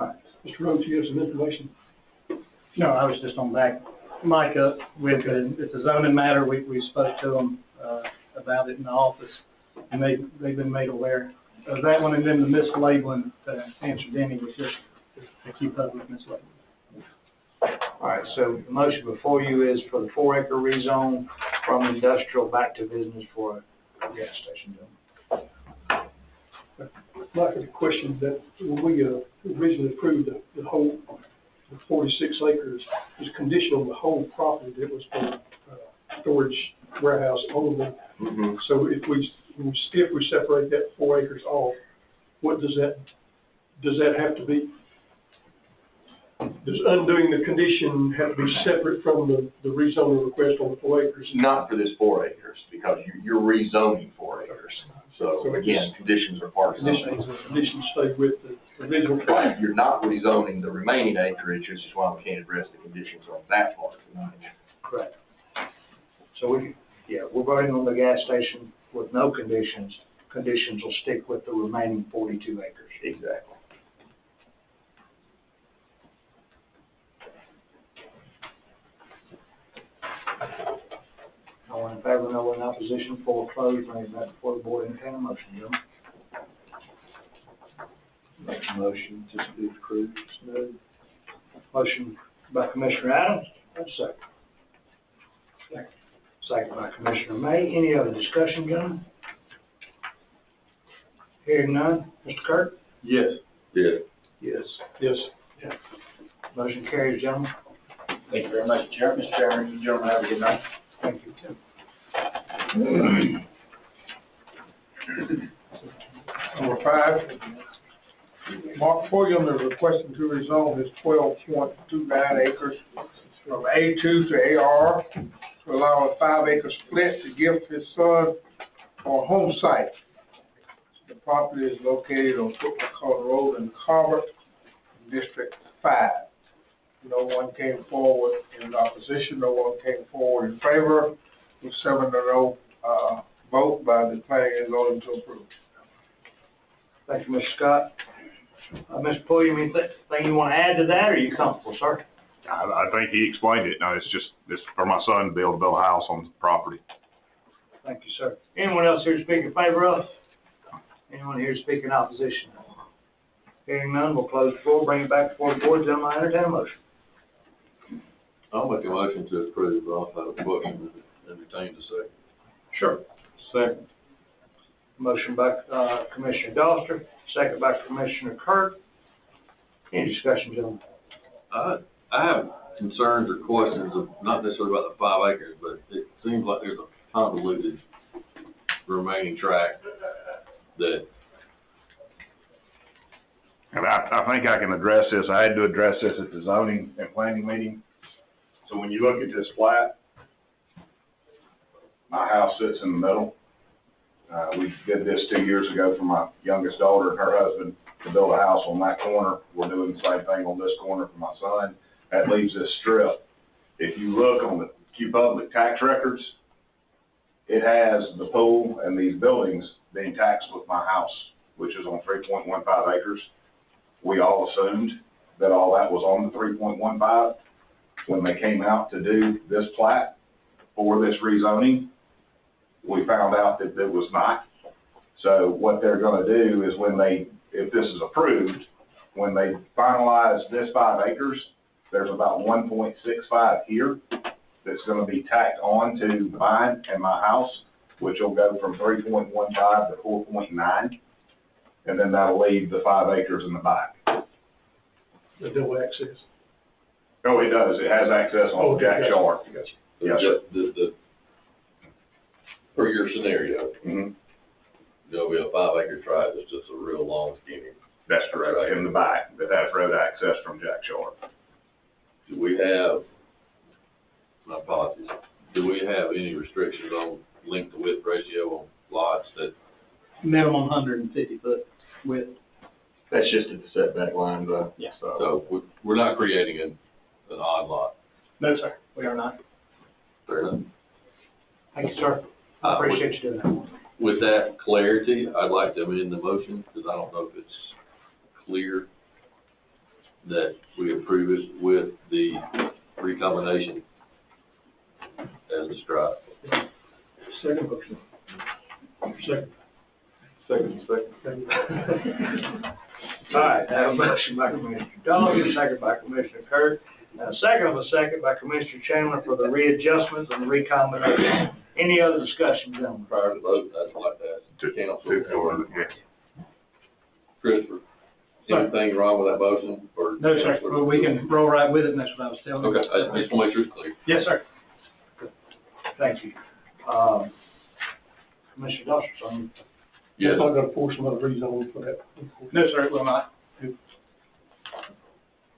Mr. Rhodes, you have some information? No, I was just on back, Mike, it's a zoning matter, we spoke to them, about it in the office, and they've been made aware of that one, and then the mislabeling, answer Denny was just to keep up with mislabeling. All right, so the motion before you is for the 4-acre rezone from industrial back to business for a gas station. Mike, a question that when we originally approved the whole, the 46 acres, was conditional on the whole property that was for storage warehouse only. Mm-hmm. So if we separate that 4 acres off, what does that have to be? Does undoing the condition have to be separate from the rezoning request on the 4 acres? Not for this 4 acres, because you're rezoning 4 acres. So again, conditions are part of the zoning. Conditions stay with the original. Right, you're not rezoning the remaining acreage, which is why we can't address the conditions on that part tonight. Correct. So we're voting on the gas station with no conditions. Conditions will stick with the remaining 42 acres. Exactly. No one in favor, no one in opposition, for closed, bring it back before the board, entertain a motion, gentlemen. Make a motion, just be approved, no. Motion by Commissioner Adams, that's second. Second by Commissioner May. Any other discussion, gentlemen? Hearing none. Mr. Kirk? Yes. Yes. Yes. Yes. Motion carries, gentlemen. Thank you very much, Chairman. Mr. Chairman, you gentlemen have a good night. Thank you, Tim. Number 5, Mark Pulliam is requesting to rezone his 12.29 acres from A2 to AR to allow a 5-acre split to gift his son on home site. The property is located on Football Road in Carver, District 5. No one came forward in opposition, no one came forward in favor, with 7-0 vote by the planning and zoning to approve. Thank you, Mr. Scott. Mr. Pulliam, anything you want to add to that, or are you comfortable, sir? I think he explained it. No, it's for my son to be able to build a house on the property. Thank you, sir. Anyone else here to speak in favor of? Anyone here to speak in opposition? Hearing none, we'll close the floor, bring it back before the board, gentlemen, I entertain a motion. I'll make a motion to approve off of the motion and entertain the second. Sure. Second. Motion by, Commissioner Doster, second by Commissioner Kirk. Any discussion, gentlemen? I have concerns or questions of, not necessarily about the 5 acres, but it seems like there's a convoluted remaining tract that. And I think I can address this. I had to address this at the zoning and planning meeting. So when you look at this plat, my house sits in the middle. We did this 2 years ago for my youngest daughter and her husband to build a house on that corner. We're doing the same thing on this corner for my son. That leaves this strip. If you look on the Q Public tax records, it has the pool and these buildings being taxed with my house, which is on 3.15 acres. We all assumed that all that was on the 3.15. When they came out to do this plat for this rezoning, we found out that it was not. So what they're gonna do is if this is approved, when they finalize this 5 acres, there's about 1.65 here that's gonna be tacked on to mine and my house, which will go from 3.15 to 4.9. And then that'll leave the 5 acres in the back. The double access. Oh, it does. It has access on Jack's yard. Yes, sir. For your scenario, Mm-hmm. there'll be a 5 acre tract that's just a real long skinny. That's correct, in the back, that has road access from Jack's yard. Do we have, my apologies, do we have any restrictions on length to width ratio on lots that? Minimum 150 foot width. That's just at the setback line, though. Yeah. So we're not creating an odd lot. No, sir, we are not. Fair enough. Thank you, sir. I appreciate you doing that. With that clarity, I'd like to amend the motion, because I don't know if it's clear that we approve it with the recombination as described. Second motion. Second. Second. All right, I have a motion by Commissioner Donovan, second by Commissioner Kirk, and a second by Commissioner Chandler for the readjustments and the recombination. Any other discussion, gentlemen? Prior to the vote, I'd like to ask the council. Yeah. Christopher, anything wrong with that motion? Or No, sir, well, we can roll right with it, and that's what I was telling you. Okay, I just want to make sure it's clear. Yes, sir. Thank you. Commissioner Doster, something? Yes. It's not gonna force them to rezone for that. No, sir, it will not.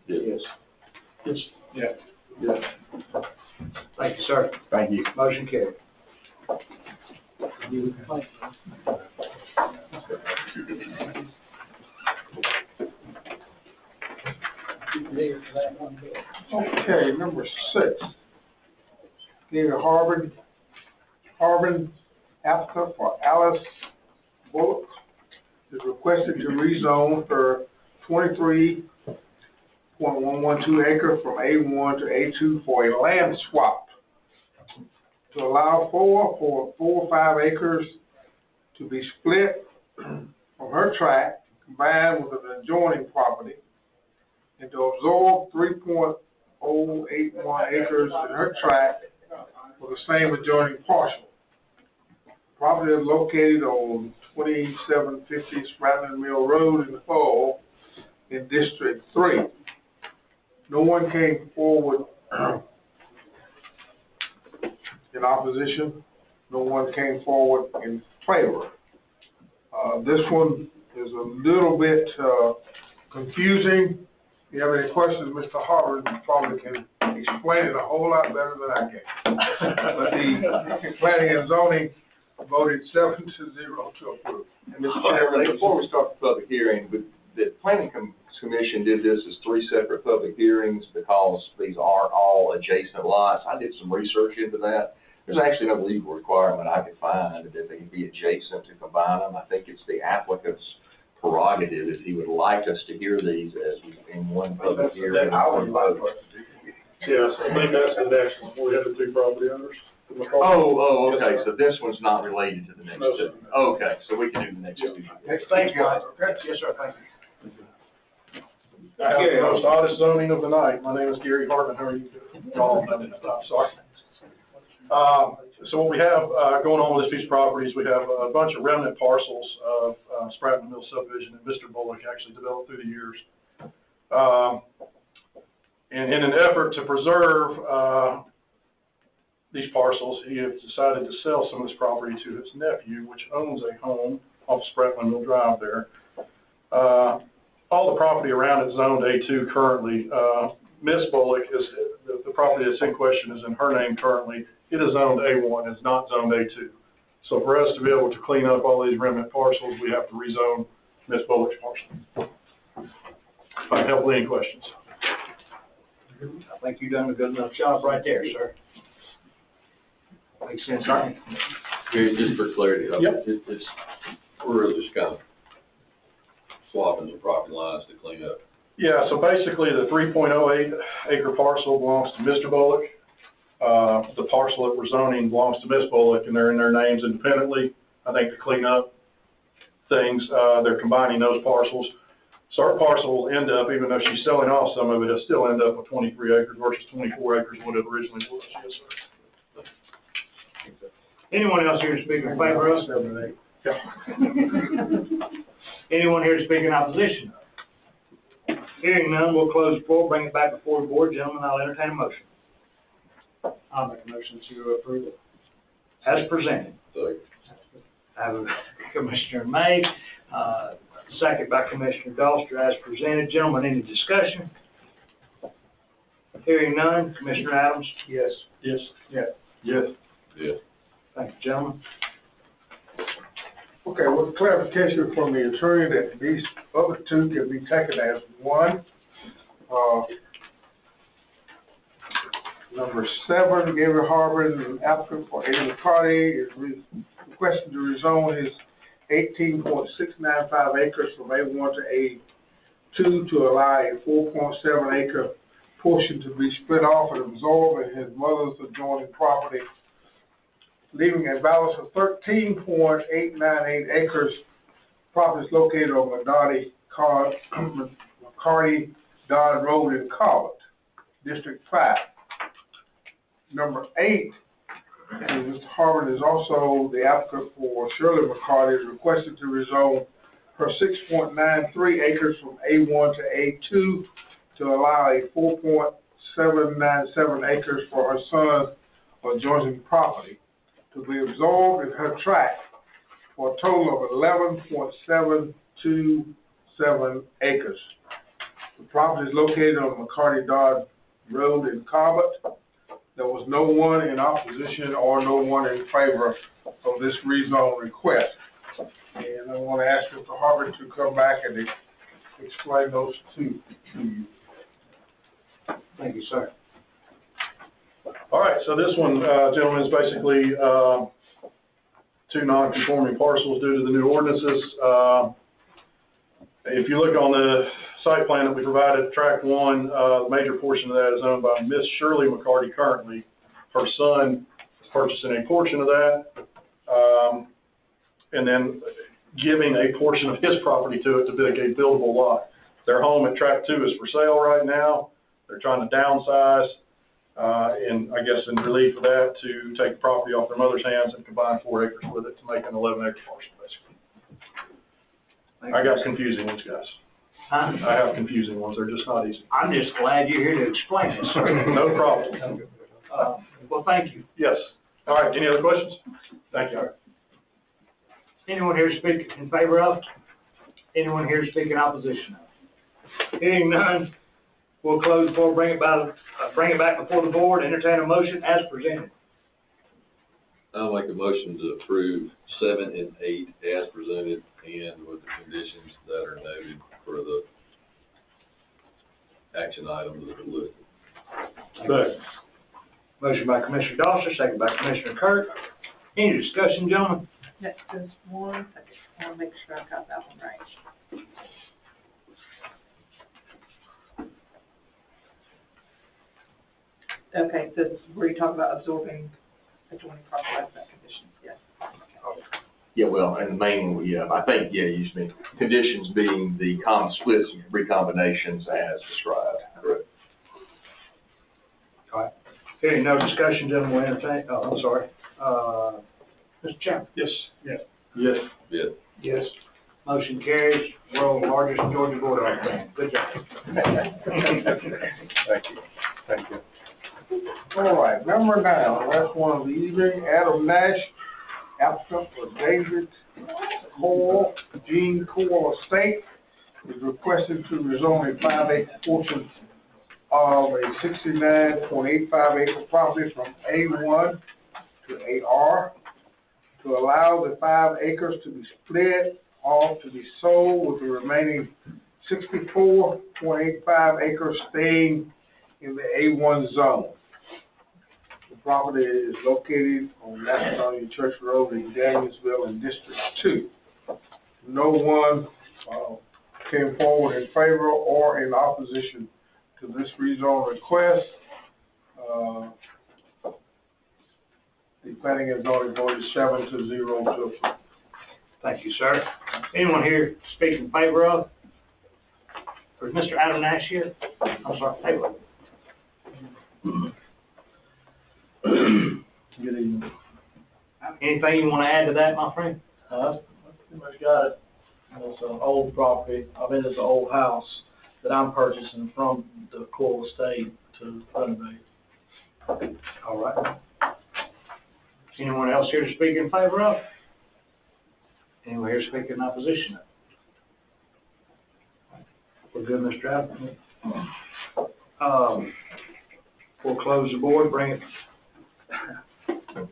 Yes. Yes. Yeah. Thank you, sir. Thank you. Motion carried. Okay, number 6. Need a Harbin applicant for Alice Bullock is requested to rezone for 23.112 acre from A1 to A2 for a land swap to allow 4 or 5 acres to be split from her tract, combined with an adjoining property, and to absorb 3.081 acres in her tract for the same adjoining parcel. Property is located on 2750 Spratman Mill Road in the Fall in District 3. No one came forward in opposition. No one came forward in favor. This one is a little bit confusing. If you have any questions, Mr. Harvard probably can explain it a whole lot better than I can. But the planning and zoning voted 7-0 to approve. And Mr. Chairman, before we start the public hearing, the planning commission did this as 3 separate public hearings because these are all adjacent lots. I did some research into that. There's actually no legal requirement I could find that they can be adjacent to combine them. I think it's the applicant's prerogative, if he would like us to hear these as in one public hearing. I would like for us to do. Yes, I think that's the next one, we have the two property owners. Oh, okay, so this one's not related to the next No, two. sir. Okay, so we can do the next two. Thank you, yes, sir, thank you. I have the most oddest zoning of the night. My name is Gary Hartman. How are you doing? I'm sorry. So what we have, going on with this piece of property is we have a bunch of remnant parcels of, Spratman Mill subdivision that Mr. Bullock actually developed through the years. And in an effort to preserve, these parcels, he has decided to sell some of this property to his nephew, which owns a home off Spratman Mill Drive there. All the property around it is zoned A2 currently. Miss Bullock is, the property that's in question is in her name currently. It is zoned A1, it's not zoned A2. So for us to be able to clean up all these remnant parcels, we have to rezone Miss Bullock's parcel. If I can help with any questions. I think you've done a good enough job right there, sir. Makes sense, right? Gary, just for clarity, Yep. it's, we're really just kind of swapping the property lines to clean up. Yeah, so basically the 3.08 acre parcel belongs to Mr. Bullock. The parcel that we're zoning belongs to Miss Bullock, and they're in their names independently. I think to clean up things, they're combining those parcels. So our parcel will end up, even though she's selling off some of it, it'll still end up with 23 acres versus 24 acres, what it originally was. Yes, sir. Anyone else here to speak in favor of? Anyone here to speak in opposition? Hearing none, we'll close the floor, bring it back before the board. Gentlemen, I'll entertain a motion. I'll make a motion to approve it. As presented. So, I have a Commissioner May, second by Commissioner Doster, as presented. Gentlemen, any discussion? Hearing none, Commissioner Adams? Yes. Yes. Yes. Yes. yeah. Thank you, gentlemen. Okay, with clarification from the attorney that these other two can be taken as one. Number 7, Gary Harvard, an applicant for Ada McCarty, is requesting to rezone his 18.695 acres from A1 to A2 to allow a 4.7 acre portion to be split off and absorbed in his mother's adjoining property, leaving a balance of 13.898 acres. Property is located on McCarty Dodd Road in Cobbett, District 5. Number 8, and Mr. Harvard is also the applicant for Shirley McCarty, is requested to rezone her 6.93 acres from A1 to A2 to allow a 4.797 acres for her son's adjoining property to be absorbed in her tract for a total of 11.727 acres. The property is located on McCarty Dodd Road in Cobbett. There was no one in opposition or no one in favor of this rezone request. And I want to ask Mr. Harvard to come back and explain those two to you. Thank you, sir. All right, so this one, gentlemen, is basically two non-conforming parcels due to the new ordinances. If you look on the site plan that we provided, tract 1, the major portion of that is owned by Miss Shirley McCarty currently. Her son is purchasing a portion of that, and then giving a portion of his property to it to be a buildable lot. Their home at tract 2 is for sale right now. They're trying to downsize, and I guess in relief of that, to take the property off their mother's hands and combine 4 acres with it to make an 11-acre parcel, basically. I got confusing ones, guys. Huh? I have confusing ones. They're just not easy. I'm just glad you're here to explain this, sir. No problem. Well, thank you. Yes. All right, any other questions? Thank you. Anyone here to speak in favor of? Anyone here to speak in opposition of? Hearing none, we'll close the floor, bring it back before the board, entertain a motion as presented. I'll make a motion to approve 7 and 8 as presented and with the conditions that are noted for the action items that are listed. Good. Motion by Commissioner Doster, second by Commissioner Kirk. Any discussion, gentlemen? Just one second, I want to make sure I got that one right. Okay, so it's where you talk about absorbing adjoining property lifestyle conditions, yes. Yeah, well, and the main one, yeah, I think, yeah, you mean conditions being the splits and recombinations as described. Correct. All right. Hearing no discussion, gentlemen, will entertain, oh, I'm sorry. Mr. Chairman? Yes. Yes. Yes. Yes. Motion carries. World's largest Georgia Board of Ed. Good job. Thank you. All right, number 9, last one of the evening, Adam Nash, applicant for David Cole, Gene Cole Estate, is requested to rezone a 5-acre portion of a 69.85 acre property from A1 to AR to allow the 5 acres to be split off to be sold, with the remaining 64.85 acres staying in the A1 zone. The property is located on Madison Church Road in Danielsville in District 2. No one came forward in favor or in opposition to this rezone request. The planning and zoning voted 7-0 to approve. Thank you, sir. Anyone here speak in favor of? Or is Mr. Adam Nash here? I'm sorry, table. Good evening. Anything you want to add to that, my friend? I pretty much got it. It's an old property. I mean, it's an old house that I'm purchasing from the Coyle Estate to renovate. All right. Anyone else here to speak in favor of? Anyone here speak in opposition? We're good, Mr. Adam? We'll close the board, bring it,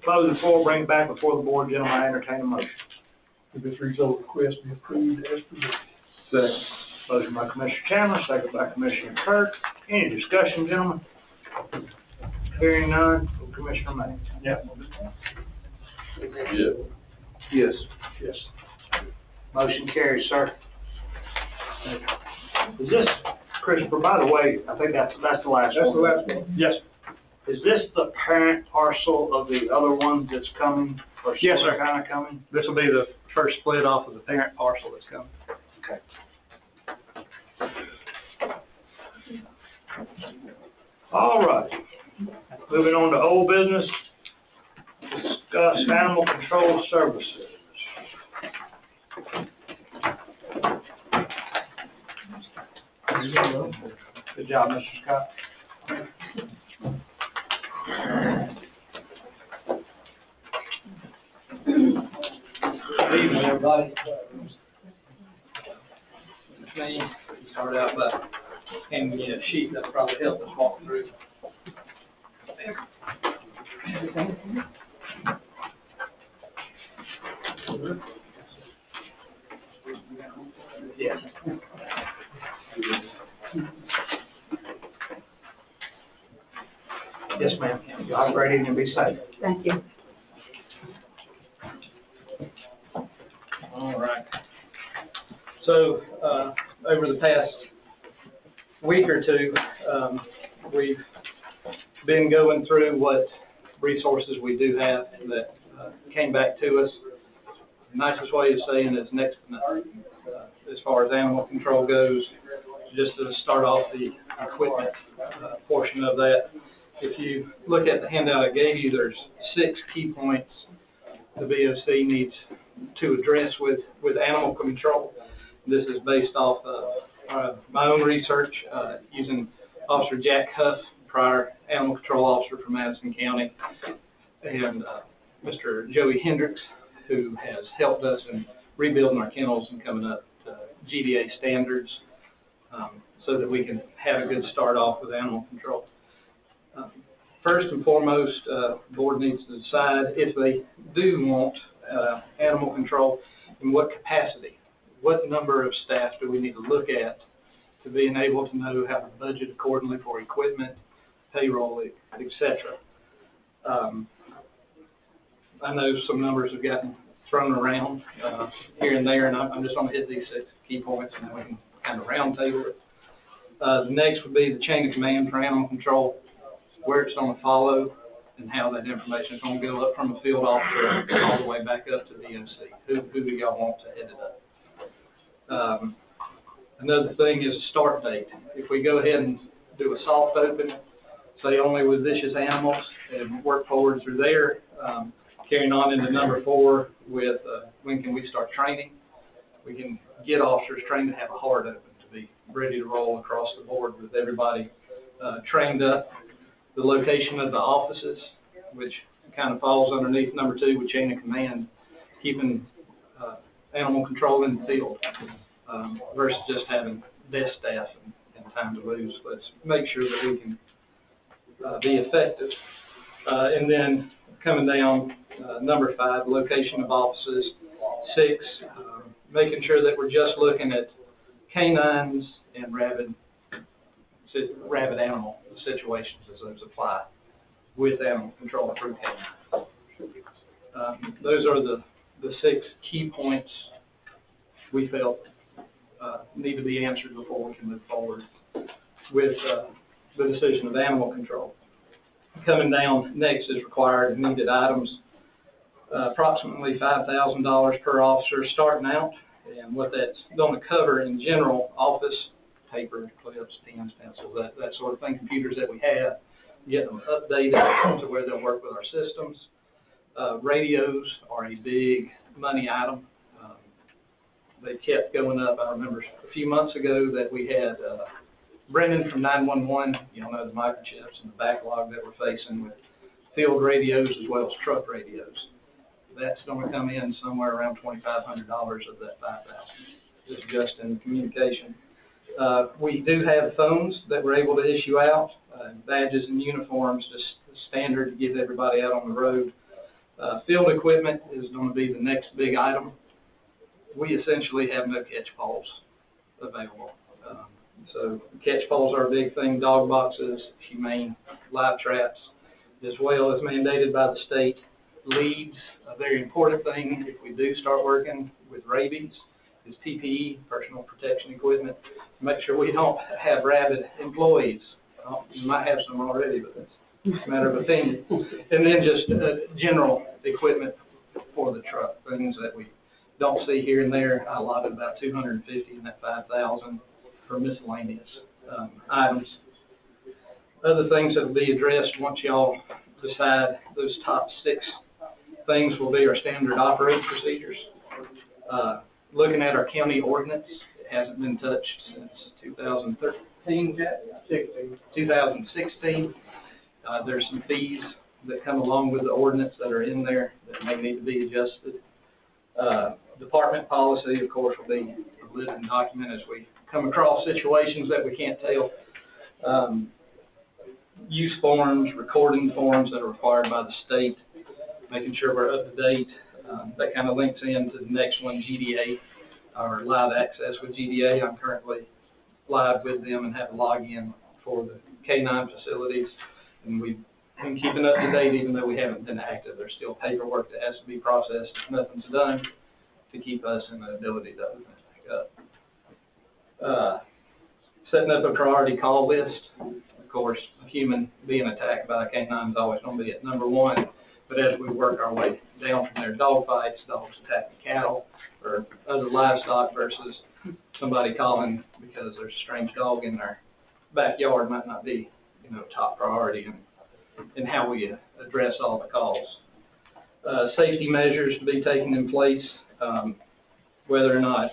close the floor, bring it back before the board, gentlemen, I entertain a motion. If this rezone request be approved as presented. Second. Motion by Commissioner Chandler, second by Commissioner Kirk. Any discussion, gentlemen? Hearing none, Commissioner May. Yeah. Yeah. Yes. Yes. Motion carries, sir. Is this, Christopher, by the way, I think that's the last one. That's the last one. Yes. Is this the parent parcel of the other one that's coming? Or Yes, sir. kind of coming? This will be the first split off of the parent parcel that's coming. Okay. All right. Moving on to old business. Discuss animal control services. Good job, Mr. Scott. Good evening, everybody. Me, start out by handing me a sheet that'll probably help us walk through. Yes. Yes, ma'am. You have a great evening and be safe. Thank you. All right. So, over the past week or two, we've been going through what resources we do have that came back to us. The nicest way of saying it's next to nothing. As far as animal control goes, just to start off the equipment portion of that. If you look at the handout I gave you, there's 6 key points the BOC needs to address with animal control. This is based off my own research using Officer Jack Huff, prior animal control officer for Madison County, and Mr. Joey Hendricks, who has helped us in rebuilding our kennels and coming up to GDA standards so that we can have a good start off with animal control. First and foremost, the board needs to decide if they do want animal control, in what capacity. What number of staff do we need to look at to being able to know how to budget accordingly for equipment, payroll, etc. I know some numbers have gotten thrown around here and there, and I'm just going to hit these 6 key points, and then we can kind of round table it. The next would be the chain of command for animal control. where it's gonna follow, and how that information is gonna go up from a field officer all the way back up to BOC. Who do y'all want to head it up? Another thing is start date. If we go ahead and do a soft open, say only with vicious animals, and work forward through there, carrying on into number 4 with when can we start training, we can get officers trained to have a hard open, to be ready to roll across the board with everybody trained up. The location of the offices, which kind of falls underneath number 2 with chain of command, keeping animal control in the field versus just having desk staff and time to lose. Let's make sure that we can be effective. And then coming down, number 5, location of offices. 6, making sure that we're just looking at canines and rabid animal situations as those apply with animal control through canines. Those are the 6 key points we felt need to be answered before we can move forward with the decision of animal control. Coming down next is required and needed items. Approximately $5,000 per officer starting out, and what that's going to cover in general: office, paper, clips, pens, pencils, that sort of thing, computers that we have, get them updated to where they'll work with our systems. Radios are a big money item. They kept going up. I remember a few months ago that we had Brendan from 911, you know the microchips and the backlog that we're facing with field radios as well as truck radios. That's going to come in somewhere around $2,500 of that $5,000. It's just in communication. We do have phones that we're able to issue out, badges and uniforms, just standard to get everybody out on the road. Field equipment is going to be the next big item. We essentially have no catch poles available. So catch poles are a big thing, dog boxes, humane live traps, as well as mandated by the state. Leads, a very important thing if we do start working with rabies, is PPE, personal protection equipment. Make sure we don't have rabid employees. You might have some already, but that's a matter of opinion. And then just general equipment for the truck, things that we don't see here and there. I allotted about 250 in that 5,000 for miscellaneous items. Other things that will be addressed once y'all decide those top 6 things will be our standard operating procedures. Looking at our county ordinance, it hasn't been touched since 2013, 2016. There's some fees that come along with the ordinance that are in there that may need to be adjusted. Department policy, of course, will be a living document as we come across situations that we can't tell. Use forms, recording forms that are required by the state, making sure we're up to date. That kind of links into the next one, GDA, or live access with GDA. I'm currently live with them and have a login for the K9 facilities, and we've been keeping up to date even though we haven't been active. There's still paperwork that has to be processed. Nothing's done to keep us in the ability to open it back up. Setting up a priority call list. Of course, a human being attacked by a K9 is always going to be at number 1. But as we work our way down from there, dog fights, dogs attacking cattle, or other livestock versus somebody calling because there's a strange dog in their backyard might not be, top priority in how we address all the calls. Safety measures to be taken in place, whether or not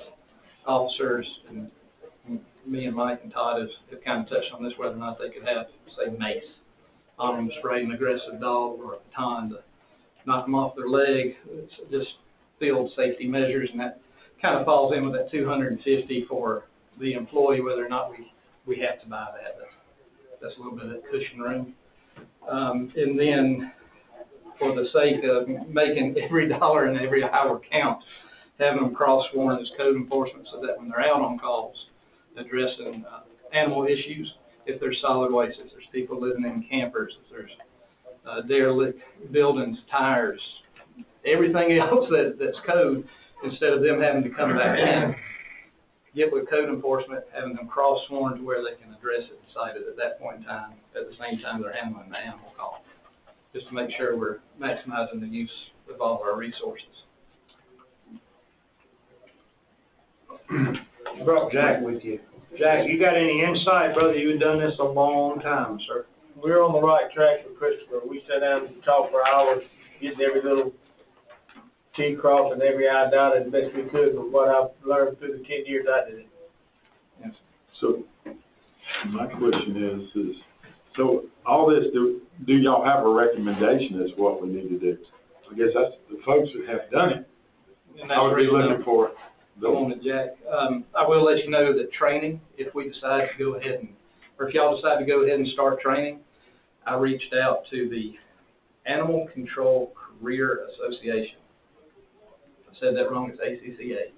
officers, and me and Mike and Todd have kind of touched on this, whether or not they could have, say, mace on them, spray an aggressive dog or a baton to knock them off their leg. It's just field safety measures, and that kind of falls in with that $250 for the employee, whether or not we have to buy that. That's a little bit of cushion room. And then for the sake of making every dollar and every hour count, having them cross-sworn as code enforcement so that when they're out on calls, addressing animal issues, if there's solid waste, if there's people living in campers, if there's derelict buildings, tires, everything else that's code, instead of them having to come back in, get with code enforcement, having them cross-sworn to where they can address it and cite it at that point in time, at the same time they're handling the animal call, just to make sure we're maximizing the use of all of our resources. You brought Jack with you. Jack, you got any insight, brother? You've done this a long time, sir. We're on the right track with Christopher. We sat down and talked for hours, getting every little T crossed and every I dotted as best we could with what I've learned through the 10 years I did it. Yes. So, my question is, so all this, do y'all have a recommendation as to what we need to do? I guess that's the folks that have done it. And that's I would be the reason looking for it. Go on it, Jack. I will let you know that training, if we decide to go ahead and, or if y'all decide to go ahead and start training, I reached out to the Animal Control Career Association. I said that wrong, it's ACCA.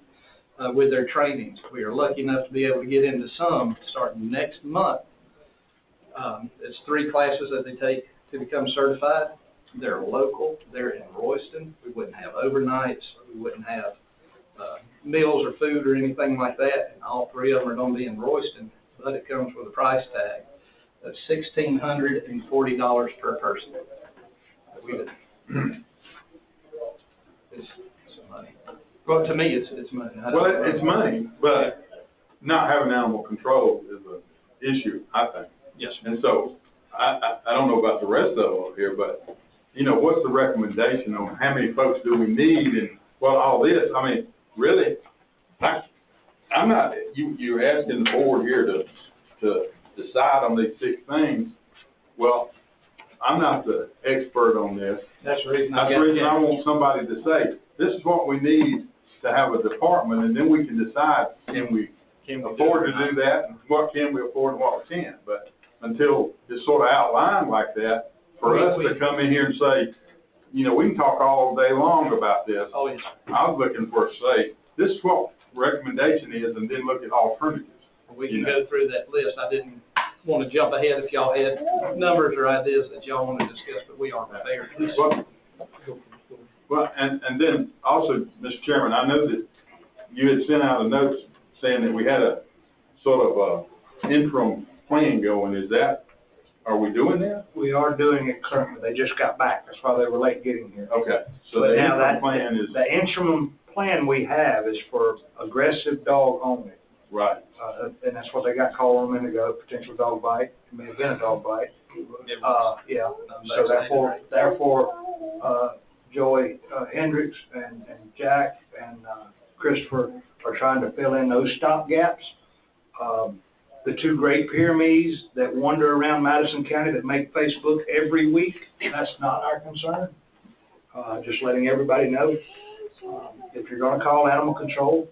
With their trainings, we are lucky enough to be able to get into some starting next month. It's 3 classes that they take to become certified. They're local, they're in Royston. We wouldn't have overnights, we wouldn't have meals or food or anything like that, and all 3 of them are going to be in Royston, but it comes with a price tag of $1,640 per person. It's some money. Well, to me, it's money. Well, it's money, but not having animal control is an issue, I think. Yes. And so, I don't know about the rest of them up here, but, you know, what's the recommendation on how many folks do we need and, well, all this, I mean, really, I'm not, you're asking the board here to decide on these 6 things. Well, I'm not the expert on this. That's the reason I want somebody to say, this is what we need to have a department, and then we can decide, can we afford to do that, and what can we afford and what we can't. But until it's sort of outlined like that, for us to come in here and say, you know, we can talk all day long about this. Oh, yes. I was looking for, say, this is what recommendation is, and then look at alternatives. We can go through that list. I didn't want to jump ahead if y'all had numbers or ideas that y'all want to discuss, but we are prepared. Well, and then also, Mr. Chairman, I know that you had sent out a note saying that we had a sort of a interim plan going. Are we doing that? We are doing it currently. They just got back. That's why they were late getting here. Okay. So But the now interim plan is. The interim plan we have is for aggressive dog only. Right. And that's what they got called a minute ago, potential dog bite. It may have been a dog bite. Yeah. So therefore, Joey Hendricks and Jack and Christopher are trying to fill in those stop gaps. The 2 great pyramies that wander around Madison County that make Facebook every week, that's not our concern. Just letting everybody know, if you're gonna call animal control,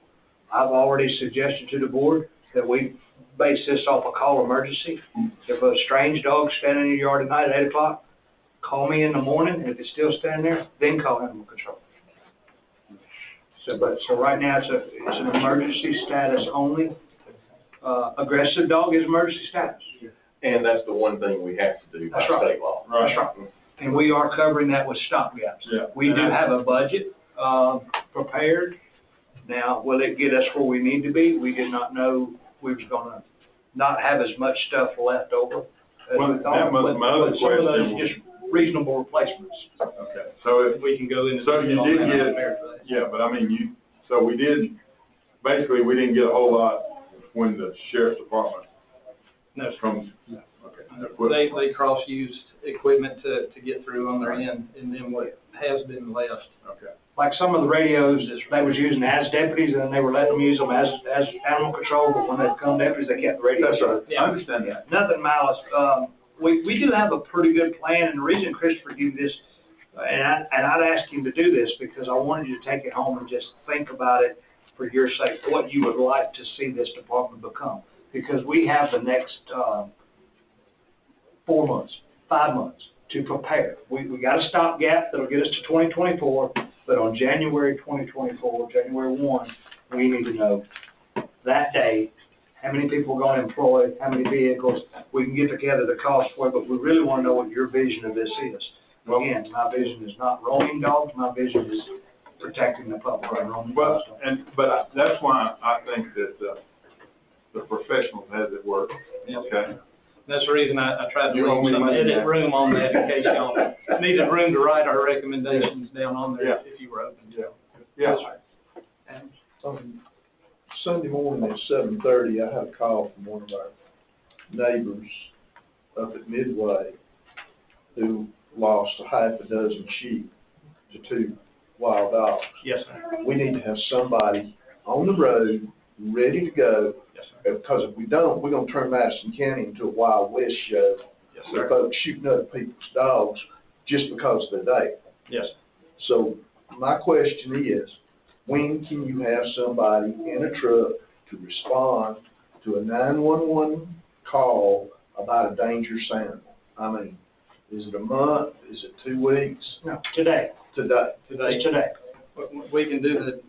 I've already suggested to the board that we base this off a call emergency. If a strange dog's standing in your yard at night at 8 o'clock, call me in the morning, and if it's still standing there, then call animal control. So right now, it's an emergency status only. Aggressive dog is emergency status. And that's the one thing we have to do by state law. That's right. And we are covering that with stopgaps. Yeah. We do have a budget, prepared. Now, will it get us where we need to be? We did not know we was gonna not have as much stuff left over as Well, we thought. that was my other But some of question. those just reasonable replacements. Okay. So if We can go into. So you did yeah, but I mean, so we didn't get a whole lot when the sheriff's department. No, From. They cross-used equipment to get through on their end, and then what has been left. Okay. Like some of the radios that they was using as deputies, and then they were letting them use them as animal control, but when they become deputies, they kept the radios. That's right. Yeah. I understand that. Nothing malice. We do have a pretty good plan, and the reason Christopher gave this, and I'd ask him to do this because I wanted you to take it home and just think about it for your sake, what you would like to see this department become. Because we have the next 4 months, 5 months to prepare. We got a stopgap that'll get us to 2024, but on January 2024, January 1, we need to know that day how many people we're going to employ, how many vehicles. We can get together the cost for it, but we really want to know what your vision of this is. Again, my vision is not roaming dogs. My vision is protecting the public from roaming dogs. But that's why I think that the professionals as it were, okay? That's the reason I tried to You owe leave me some money edit now. room on that in case y'all needed room to write our recommendations down on there if you were open to it. Yeah. And Sunday morning at 7:30, I had a call from one of our neighbors up at Midway who lost a half a dozen sheep to 2 wild dogs. Yes, sir. We need to have somebody on the road, ready to go, Yes, sir. because if we don't, we're gonna turn Madison County into a Wild West show. Yes, With sir. folks shooting other people's dogs just because they're there. Yes. So my question is, when can you have somebody in a truck to respond to a 911 call about a dangerous animal? I mean, is it a month? Is it 2 weeks? No, today. Today. It's today. we can do the,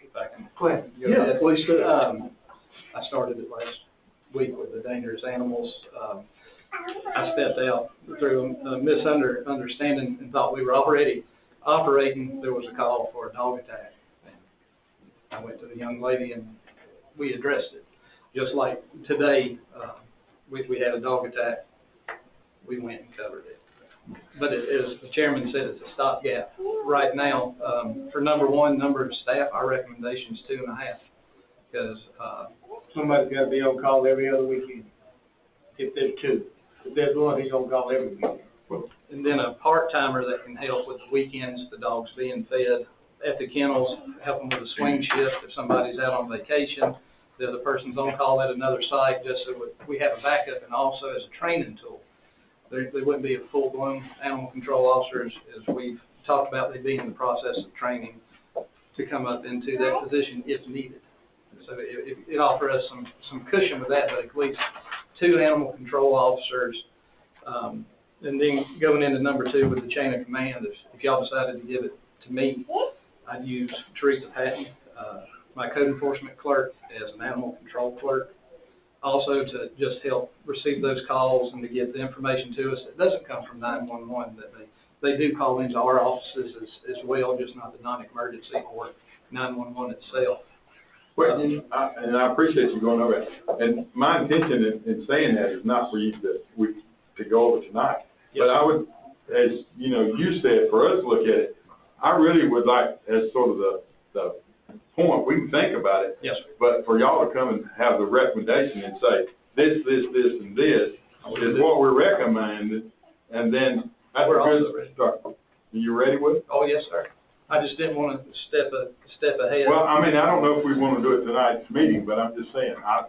if I can. Go ahead. Go ahead. Please do. I started it last week with the dangerous animals. I stepped out through a misunderstanding and thought we were already operating. There was a call for a dog attack. And I went to the young lady and we addressed it. Just like today, we had a dog attack. We went and covered it. But as the chairman said, it's a stopgap. Right now, for number of staff, our recommendation is 2.5. Because, Somebody's gotta be on call every other weekend, if there's 2. If there's 1, he's on call every weekend. and then a part-timer that can help with the weekends, the dogs being fed at the kennels, help them with a swing shift if somebody's out on vacation. The other person's on call at another site, just so we have a backup, and also as a training tool. There wouldn't be a full-blown animal control officer, as we've talked about. They'd be in the process of training to come up into that position if needed. So it offers us some cushion with that, but at least 2 animal control officers. And then going into number 2 with the chain of command, if y'all decided to give it to me, I'd use Teresa Patton, my code enforcement clerk, as an animal control clerk. Also to just help receive those calls and to get the information to us that doesn't come from 911, that they do call into our offices as well, just not the non-emergency or 911 itself. Well, and I appreciate you going over that. And my intention in saying that is not for you to go over tonight. But I would, as you said, for us to look at it, I really would like, as sort of the point, we can think about it. Yes, sir. But for y'all to come and have the recommendation and say, this, and this is what we're recommending, and then that's a good start. Are you ready with it? Oh, yes, sir. I just didn't want to step ahead. Well, I mean, I don't know if we want to do it tonight's meeting, but I'm just saying, I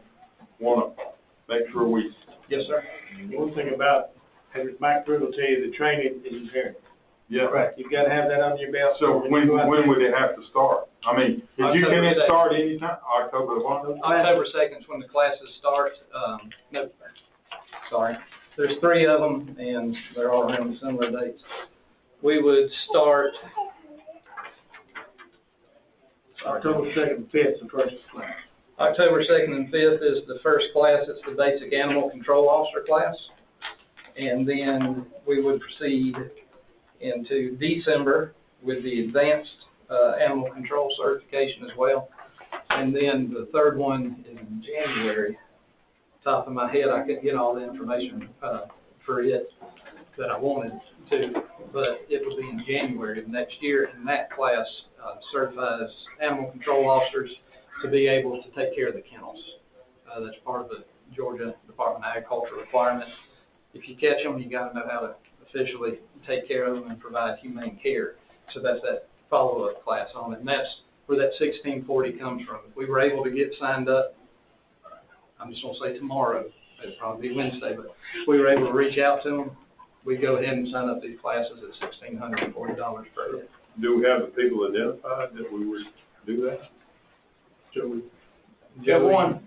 want to make sure we. Yes, sir. One thing about, as Mike Pruitt will tell you, the training is imperative. Yeah. Correct. You've got to have that under your belt. So when would it have to start? I mean, can it start anytime? October 1? October 2nd is when the classes start. No, sorry. There's 3 of them, and they're all around similar dates. We would start. October 2nd and 5th is the first class. October 2nd and 5th is the first class. It's the basic animal control officer class. And then we would proceed into December with the advanced animal control certification as well. And then the third one is in January. Top of my head, I couldn't get all the information for it that I wanted to, but it would be in January of next year. And that class certifies animal control officers to be able to take care of the kennels. That's part of the Georgia Department of Agriculture requirement. If you catch them, you got to know how to officially take care of them and provide humane care. So that's that follow-up class on it. And that's where that 1640 comes from. If we were able to get signed up, I'm just going to say tomorrow, it'll probably be Wednesday, but if we were able to reach out to them, we'd go ahead and sign up these classes at $1,640 per year. Do we have the people identified that we would do that? You got one.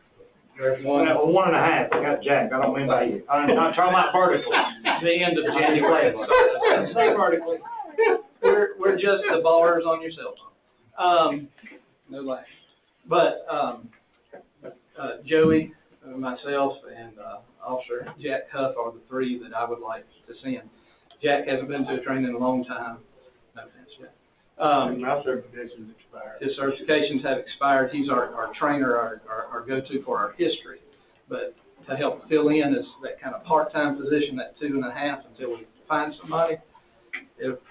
There's one. Well, 1.5. I got Jack. I don't mean by you. I'm not talking about vertically. The end of January. Say vertically. We're just the bars on your cell phone. No lag. But Joey, myself, and Officer Jack Huff are the 3 that I would like to send. Jack hasn't been to a training in a long time. No offense, Jack. My certification's expired. His certifications have expired. He's our trainer, our go-to for our history. But to help fill in is that kind of part-time position, that 2.5 until we find somebody. It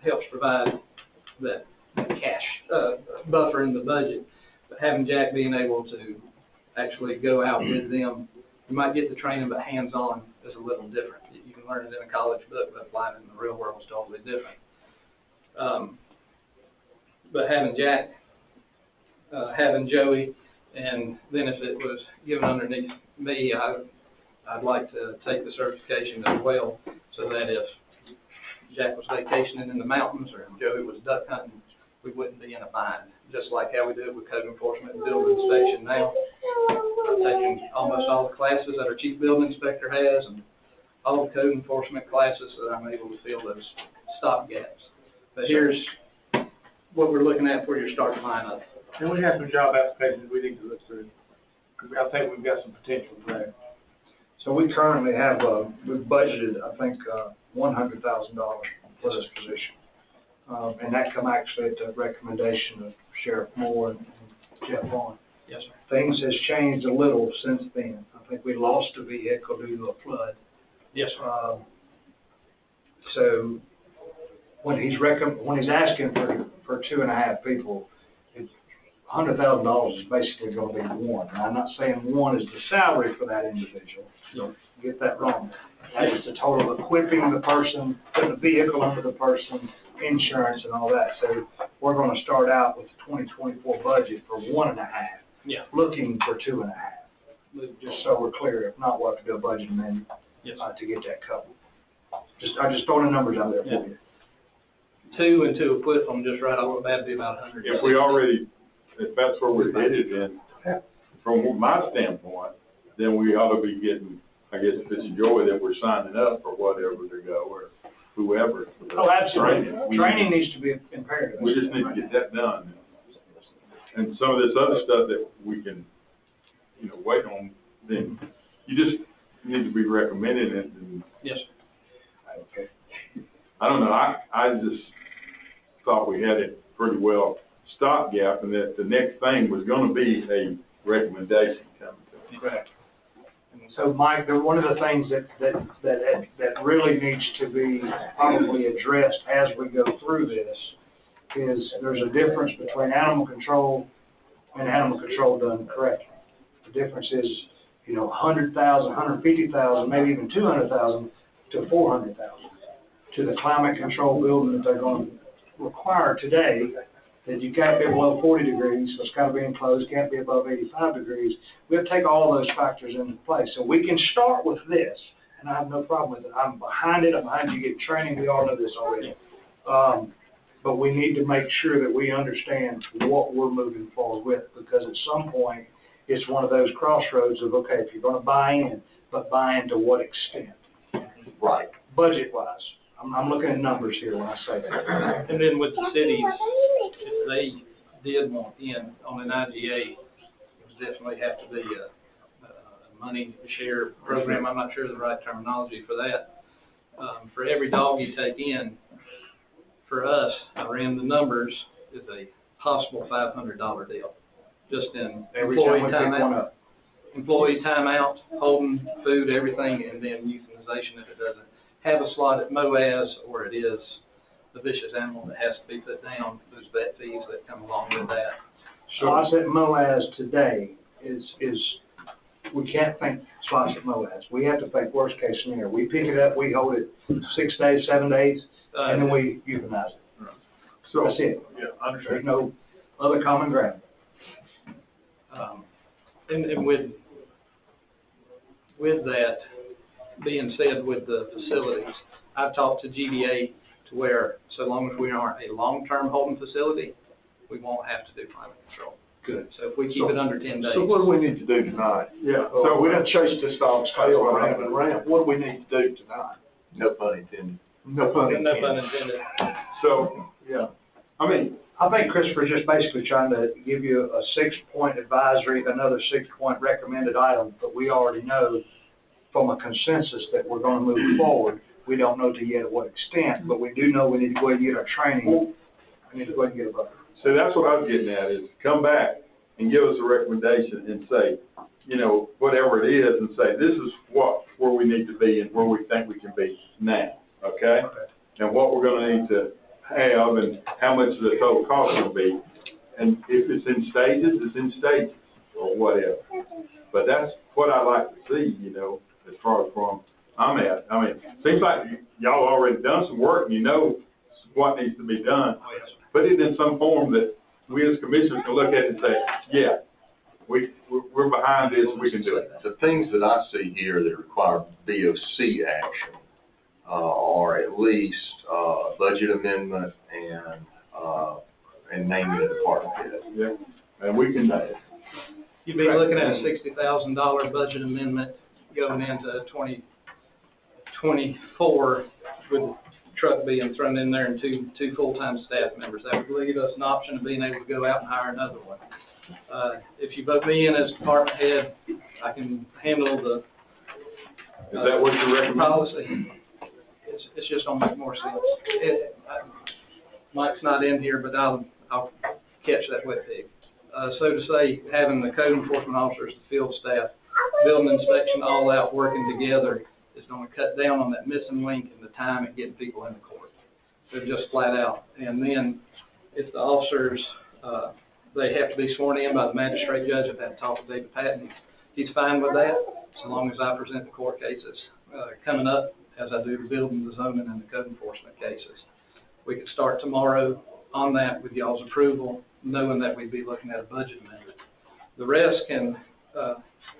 helps provide that cash buffer in the budget. But having Jack being able to actually go out with them, you might get the training, but hands-on is a little different. You can learn it in a college book, but applying it in the real world is totally different. But having Jack, having Joey, and then if it was given underneath me, I'd like to take the certification as well, so that if Jack was vacationing in the mountains or Joey was duck hunting, we wouldn't be in a bind, just like how we do it with code enforcement and building inspection now. I've taken almost all the classes that our chief building inspector has and all the code enforcement classes, so that I'm able to fill those stop gaps. But here's what we're looking at for your starting lineup. And we have some job applications we need to look through. I think we've got some potential there. So we currently have, we've budgeted, I think, $100,000 for this position. And that come actually at the recommendation of Sheriff Moore and Jeff Vaughn. Yes, sir. Things has changed a little since then. I think we lost a vehicle due to a flood. Yes, sir. So when he's asking for 2.5 people, $100,000 is basically going to be one. And I'm not saying one is the salary for that individual. Don't get that wrong. That is the total equipping the person, putting the vehicle under the person, insurance and all that. So we're going to start out with the 2024 budget for 1.5. Yeah. Looking for 2.5. Just so we're clear. If not, we'll have to do a budget amendment to get that covered. I just throwing the numbers out there for you. 2 and 2 equip them just right off the bat, be about 100. If that's where we're headed, then from my standpoint, then we ought to be getting, I guess if it's Joey that we're signing up or whatever to go, or whoever. Oh, absolutely. Training needs to be imperative. We just need to get that done. And some of this other stuff that we can, wait on, then you just need to be recommending it. And yes. Okay. I don't know, I just thought we had it pretty well stopgap, and that the next thing was gonna be a recommendation coming to us. Correct. So, Mike, one of the things that really needs to be probably addressed as we go through this is there's a difference between animal control and animal control done correctly. The difference is, $100,000, $150,000, maybe even $200,000 to $400,000 to the climate control building that they're going to require today. That you can't be below 40 degrees, so it's got to be enclosed, can't be above 85 degrees. We have to take all those factors into play. So we can start with this, and I have no problem with it. I'm behind it. I'm behind you getting training. We all know this already. But we need to make sure that we understand what we're moving forward with, because at some point, it's one of those crossroads of, okay, if you're going to buy in, but buy in to what extent? Right. Budget-wise. I'm looking at numbers here when I say that. And then with the cities, if they did want in on an IGA, it would definitely have to be a money share program. I'm not sure of the right terminology for that. For every dog you take in, for us, I ran the numbers, is a possible $500 deal. Just in employee timeout, holding food, everything, and then euthanization if it doesn't have a slot at MOAS, or it is the vicious animal that has to be put down, those vet fees that come along with that. Slots at MOAS today is we can't think slots at MOAS. We have to think worst case scenario. We pick it up, we hold it 6 days, 7 days, and then we euthanize it. Right. So that's it. Yeah, I understand. There's no other common ground. And with that being said, with the facilities, I've talked to GDA to where so long as we aren't a long-term holding facility, we won't have to do climate control. Good. So if we keep it under 10 days. So what do we need to do tonight? Yeah, so we done chased this dog's tail around and around. What do we need to do tonight? No pun intended. No pun No intended. pun intended. So, Yeah. I think Christopher's just basically trying to give you a 6-point advisory, another 6-point recommended item, but we already know from a consensus that we're going to move forward. We don't know to yet at what extent, but we do know we need to go ahead and get our training We need to go ahead and get a vote. So that's what I was getting at, is come back and give us a recommendation and say, you know, whatever it is, and say, this is where we need to be and where we think we can be now, okay? And what we're gonna need to have and how much the total cost will be. And if it's in stages, it's in stages, or whatever. But that's what I like to see, you know, as far as from I'm at. I mean, seems like y'all already done some work and you know what needs to be done. Put it in some form that we as commissioners can look at and say, yeah, we're behind this, we can do it. The things that I see here that require BOC action are at least budget amendment and naming a department head. Yeah, and we can. You'd be looking at a $60,000 budget amendment going into 2024 with the truck being thrown in there and two full-time staff members. That would leave us an option of being able to go out and hire another one. If you vote me in as department head, I can handle the Is that what you recommend? policy. It's just gonna make more sense. Mike's not in here, but I'll catch that wet pig. So to say, having the code enforcement officers, the field staff, building inspection all out working together is gonna cut down on that missing link in the time and getting people in the court. They're just flat out. And then if the officers, they have to be sworn in by the magistrate judge. I've had to talk with David Patton. He's fine with that, so long as I present the court cases coming up, as I do the building, the zoning, and the code enforcement cases. We could start tomorrow on that with y'all's approval, knowing that we'd be looking at a budget amendment. The rest can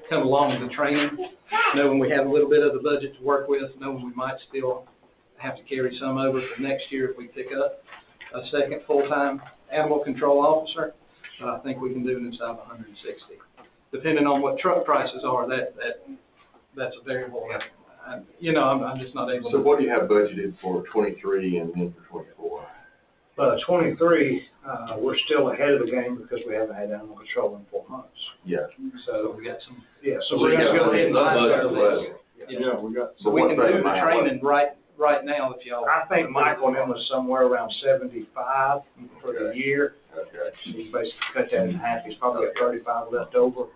come along with the training, knowing we have a little bit of the budget to work with, knowing we might still have to carry some over for next year if we pick up a second full-time animal control officer. I think we can do it inside of 160. Depending on what truck prices are, that's a variable. You know, I'm just not able to. So what do you have budgeted for 23 and then for 24? 23, we're still ahead of the game because we haven't had animal control in 4 months. Yeah. So we got some. Yeah, so we're gonna go ahead and Yeah, we got. So we can do the training right now if y'all. I think Michael and him was somewhere around 75 for the year. Okay. He basically cut that in half. He's probably got 35 left over,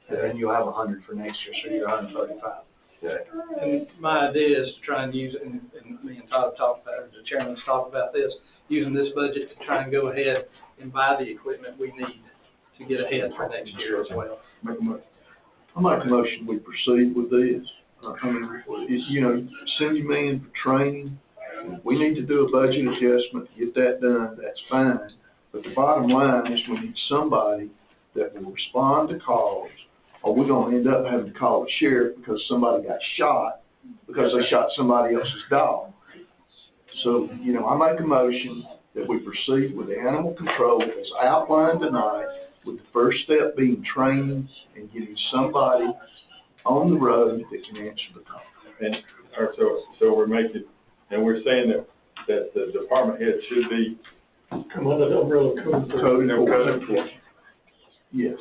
and then you'll have 100 for next year, so you're 135. Okay. And my idea is to try and use it, and me and Todd talked about it, the chairman's talked about this, using this budget to try and go ahead and buy the equipment we need to get ahead for next year as well. I make a motion, we proceed with this. I mean, you know, send your man for training. We need to do a budget adjustment to get that done, that's fine. But the bottom line is we need somebody that will respond to calls, or we're gonna end up having to call the sheriff because somebody got shot, because they shot somebody else's dog. So, you know, I make a motion that we proceed with the animal control as outlined tonight, with the first step being training and getting somebody on the road that can answer the call. And, or so we're making, and we're saying that the department head should be. Come under the umbrella code enforcement. Yes,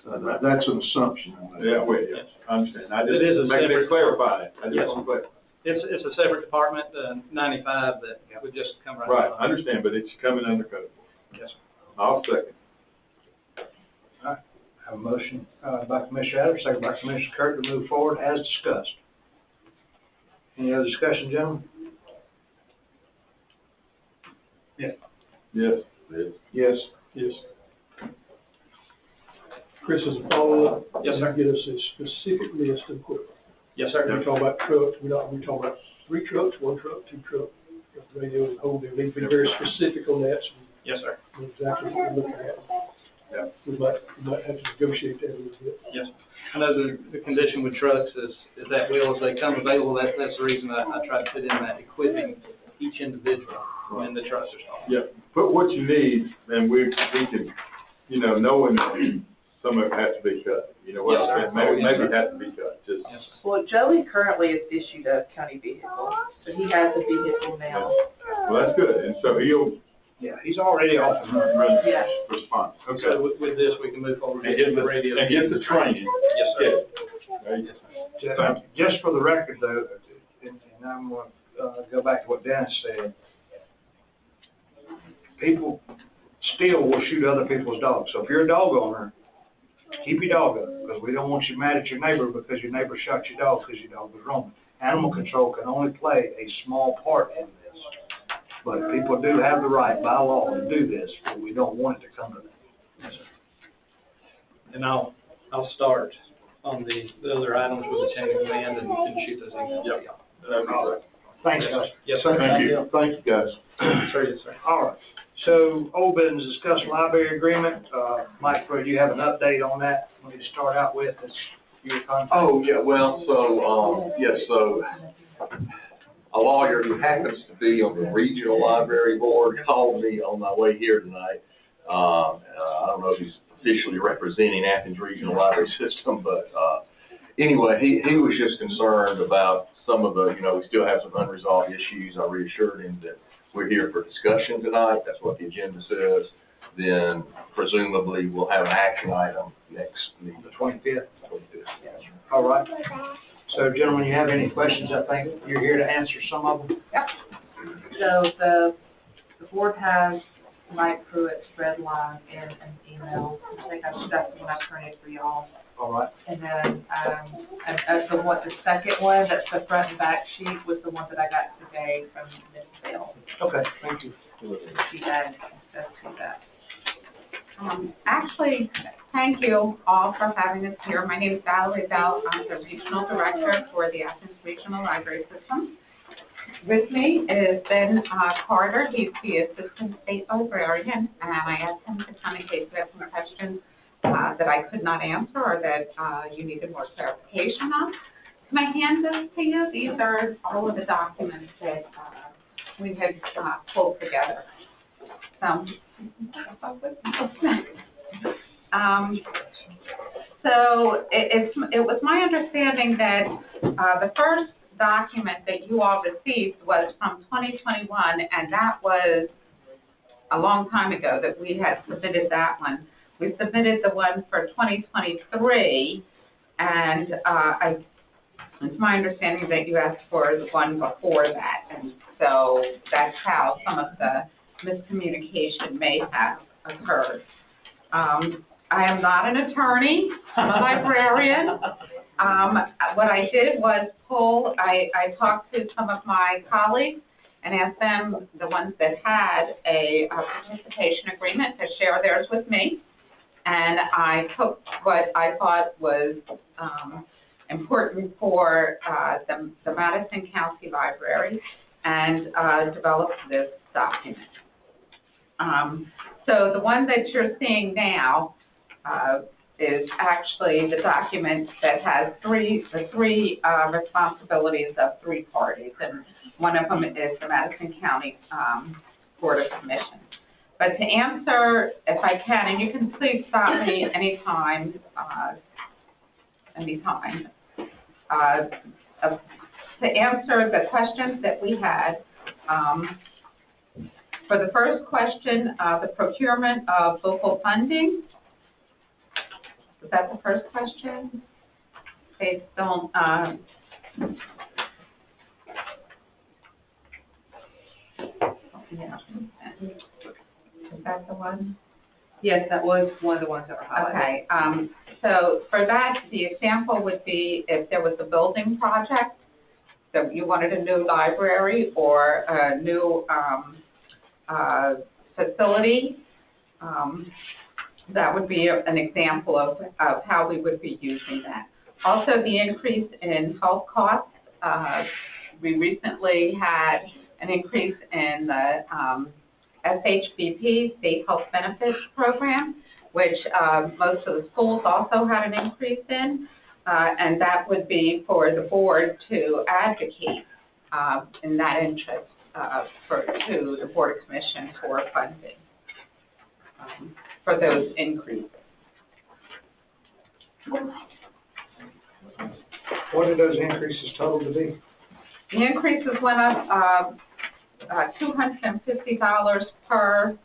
that's an assumption. Yeah, wait, yes, I understand. I just It is a make separate- it clarify it. I just Yes. want to clarify. It's a separate department, 95, that would just come right. Right, I understand, but it's coming under code. Yes, sir. I'll second. All right, have a motion by Commissioner Adams, second by Commissioner Kirk to move forward as discussed. Any other discussion, gentlemen? Yes. Yes. Yes. Chris, as a follow-up. Yes, sir. Get us a specific list of equipment. Yes, sir. We're talking about trucks, we're talking about 3 trucks, 1 truck, 2 trucks, radio and whole deal. We need to be very specific on that, so Yes, sir. we know exactly what we're looking at. Yeah. We might have to negotiate that a little bit. Yes. I know the condition with trucks is that will, as they come available, that's the reason I try to put in that equipping each individual when the trucks are stopped. Yeah, put what you need, and we can, you know, knowing that some of it has to be cut. You know what I'm saying? Maybe it has to be cut, just. Yes, sir. Well, Joey currently is issued a county vehicle, so he has a vehicle now. Well, that's good, and so Yeah, he's already off and running. Yeah. respond. So Okay. with this, we can move forward And with get the radio. and get the training. Yes, sir. Okay. Just for the record though, and I'm going to go back to what Dennis said. People still will shoot other people's dogs. So if you're a dog owner, keep your dog up, because we don't want you mad at your neighbor because your neighbor shot your dog because your dog was roaming. Animal control can only play a small part in this, but people do have the right by law to do this, but we don't want it to come to that. And I'll start on the other items with the chain of command and shoot those emails. Yep. That'd be great. Thanks, guys. Yes, sir. Thank you. Thank you, guys. Sir, yes, sir. All right, so old business, discuss library agreement. Mike, do you have an update on that? Let me start out with this, your contact. Oh, yeah, well, so, yes, so a lawyer who happens to be on the regional library board called me on my way here tonight. I don't know if he's officially representing Athens Regional Library System, but, anyway, he was just concerned about some of the, we still have some unresolved issues. I reassured him that we're here for discussion tonight. That's what the agenda says. Then presumably we'll have an action item next meeting. The 25th. All right. So gentlemen, you have any questions? I think you're here to answer some of them. Yep. So the board has Mike Pruitt's red line in an email. I think that's the one I printed for y'all. All right. And then, the second one, that's the front and back sheet, was the one that I got today from Ms. Bell. Okay, thank you. She added access to that. Actually, thank you all for having us here. My name is Valerie Bell. I'm the Regional Director for the Athens Regional Library System. With me is Ben Carter. He's the Assistant State Librarian, and I asked him to come in case you have some questions that I could not answer or that you needed more clarification on. Can I hand this to you? These are all of the documents that we had pulled together. So it was my understanding that the first document that you all received was from 2021, and that was a long time ago that we had submitted that one. We submitted the one for 2023, and it's my understanding that you asked for the one before that, and so that's how some of the miscommunication may have occurred. I am not an attorney, I'm a librarian. What I did was I talked to some of my colleagues and asked them, the ones that had a participation agreement, to share theirs with me. And I took what I thought was important for the Madison County Library and developed this document. So the one that you're seeing now is actually the document that has the three responsibilities of three parties, and one of them is the Madison County Board of Commissions. But to answer, if I can, and you can please stop me anytime, to answer the questions that we had. For the first question, the procurement of local funding. Was that the first question? Based on, yeah. Is that the one? Yes, that was one of the ones that were highlighted. Okay, so for that, the example would be if there was a building project, that you wanted a new library or a new facility, that would be an example of how we would be using that. Also, the increase in health costs. We recently had an increase in the SHBP, State Health Benefits Program, which most of the schools also had an increase in, and that would be for the board to advocate in that interest to the Board of Commission for funding for those increases. What did those increases total to be? The increases went up $250 per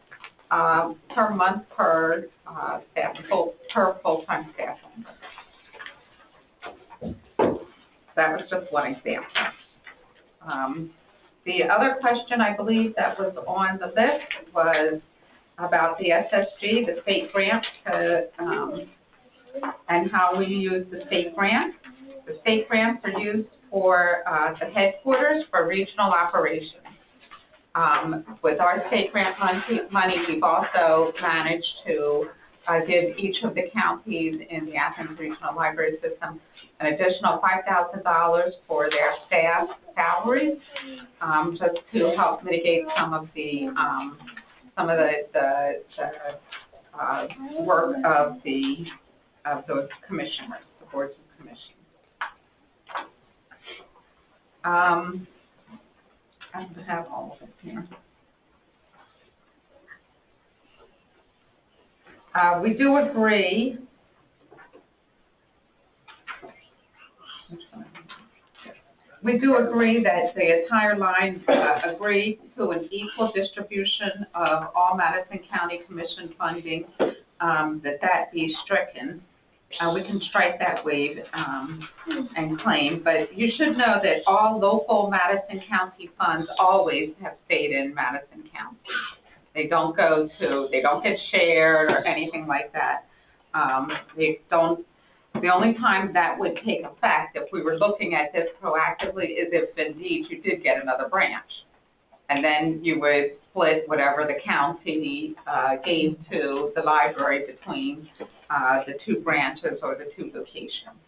month per staff, per full-time staff member. That was just one example. The other question I believe that was on the list was about the SSG, the state grant, and how we use the state grant. The state grants are used for the headquarters for regional operations. With our state grant money, we've also managed to give each of the counties in the Athens Regional Library System an additional $5,000 for their staff salaries, just to help mitigate some of the work of those commissioners, the boards of commissions. I don't have all of it here. We do agree. We do agree that the entire line agree to an equal distribution of all Madison County Commission funding, that be stricken. We can strike that waive and claim, but you should know that all local Madison County funds always have stayed in Madison County. They don't get shared or anything like that. The only time that would take effect, if we were looking at this proactively, is if indeed you did get another branch. And then you would split whatever the county gave to the library between the two branches or the two locations.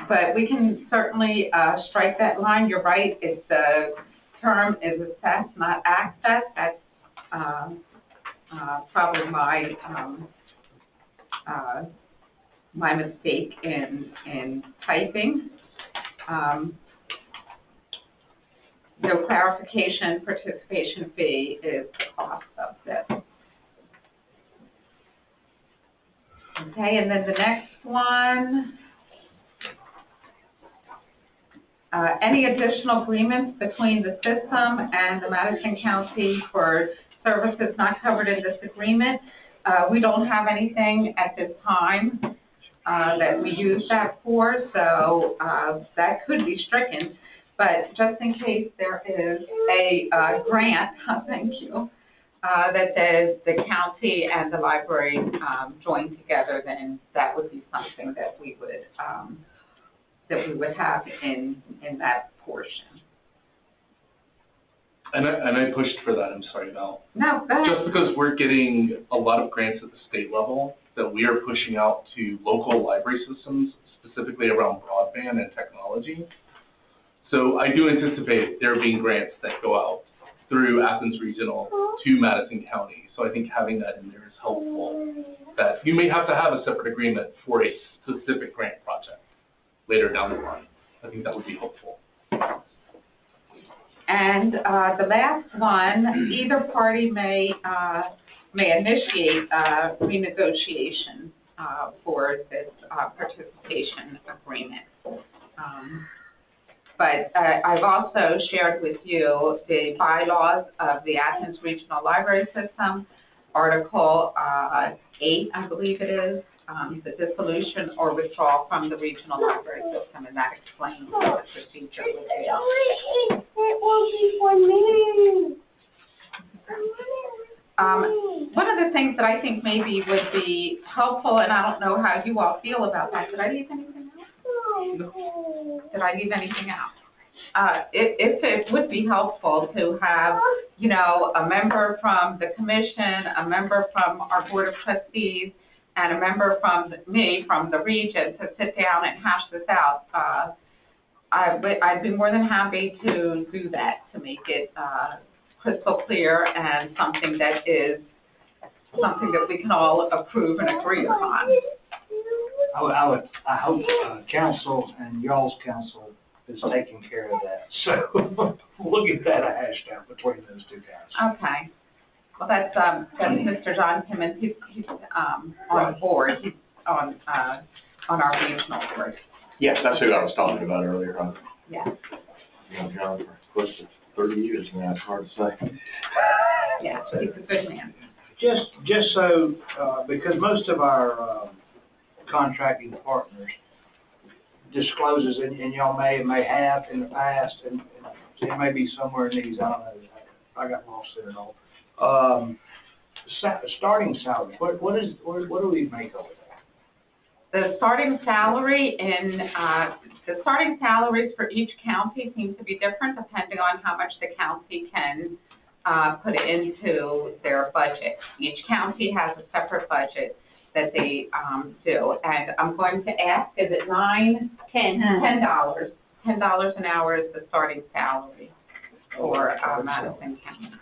But we can certainly strike that line. You're right, it's the term is assess, not access. That's probably my mistake in typing. The clarification participation fee is the cost of this. Okay, and then the next one. Any additional agreements between the system and the Madison County for services not covered in this agreement? We don't have anything at this time that we use that for, so that could be stricken. But just in case there is a grant, thank you, that says the county and the library join together, then that would be something that we would have in that portion. And I pushed for that, I'm sorry, Val. No, go ahead. Just because we're getting a lot of grants at the state level that we are pushing out to local library systems, specifically around broadband and technology. So I do anticipate there being grants that go out through Athens Regional to Madison County. So I think having that in there is helpful. That you may have to have a separate agreement for a specific grant project later down the line. I think that would be helpful. And the last one, either party may initiate renegotiation for this participation agreement. But I've also shared with you the bylaws of the Athens Regional Library System, Article 8, I believe it is, the dissolution or withdrawal from the regional library system, and that explains what the procedure would be. One of the things that I think maybe would be helpful, and I don't know how you all feel about that, did I leave anything out? Did I leave anything out? It would be helpful to have, you know, a member from the commission, a member from our board of trustees, and a member from me, from the region, to sit down and hash this out. I'd be more than happy to do that, to make it crystal clear and something that we can all approve and agree upon. I hope council and y'all's council is taking care of that. So we'll get that hashed out between those two guys. Okay. Well, that's Mr. John Timmons. He's on board. He's on our regional board. Yes, that's who I was talking about earlier. Yeah. You know, John, for close to 30 years now, it's hard to say. Yeah, he's a good man. Just so, because most of our contracting partners, discloses, and y'all may have in the past, and it may be somewhere in these, I don't know, I got lost there and all. Starting salary, what do we make over there? The starting salary the starting salaries for each county seem to be different depending on how much the county can put into their budget. Each county has a separate budget that they do. And I'm going to ask, is it $10? $10 an hour is the starting salary for Madison County.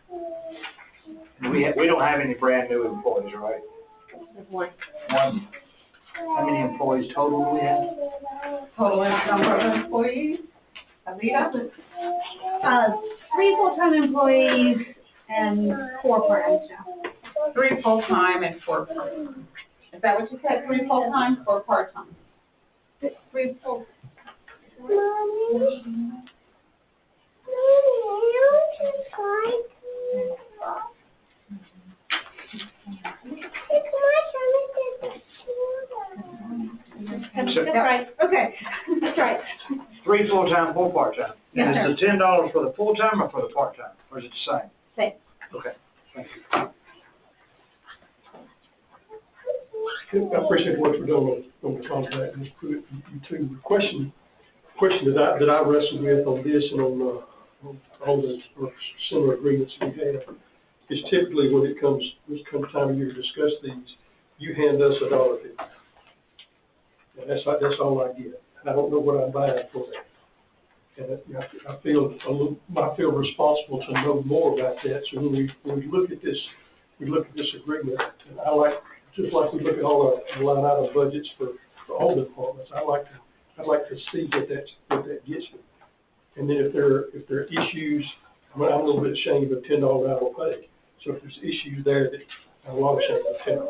We don't have any brand new employees, right? One. One. How many employees total do we have? Total number of employees? Alita? 3 full-time employees and 4 part-time staff. 3 full-time and 4 part-time. Is that what you said, 3 full-time, 4 part-time? 3 full. That's right, okay, that's right. 3 full-time, 4 part-time. Yes, And sir. is the $10 for the full-time or for the part-time, or is it the same? Same. Okay, thank you. I appreciate what you're doing on the contract, Ms. Pruitt, you too. The question that I wrestle with on this and on all the similar agreements we have is typically when it comes time of year to discuss these, you hand us a dollar figure. And that's all I get. I don't know what I'm buying for that. And I feel responsible to know more about that. So when we look at this agreement, and I like, just like we look at all our line item budgets for all departments, I'd like to see what that gets me. And then if there are issues, I'm a little bit ashamed of $10 an hour pay. So if there's issues there that I'm a lot ashamed of $10 an hour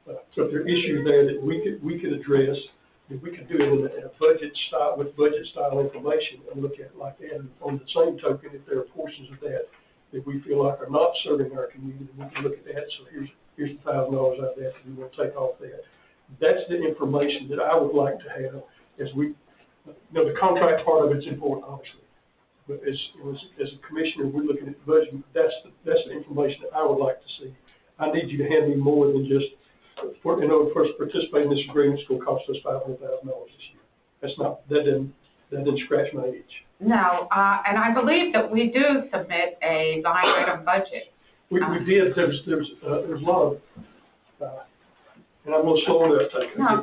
pay. So if there are issues there that we could address, if we could do it in a budget style with budget style information and look at it like that. And on the same token, if there are portions of that we feel like are not serving our community, we can look at that. So here's $1,000 out of that we want to take off that. That's the information that I would like to have as we, the contract part of it's important, obviously. But as a commissioner, we're looking at the budget. That's the information that I would like to see. I need you to hand me more than just, in order for us to participate in this agreement, it's going to cost us $500,000 this year. That didn't scratch my itch. No, and I believe that we do submit a line item budget. We did. There's a lot of, and I'm going to slow it up.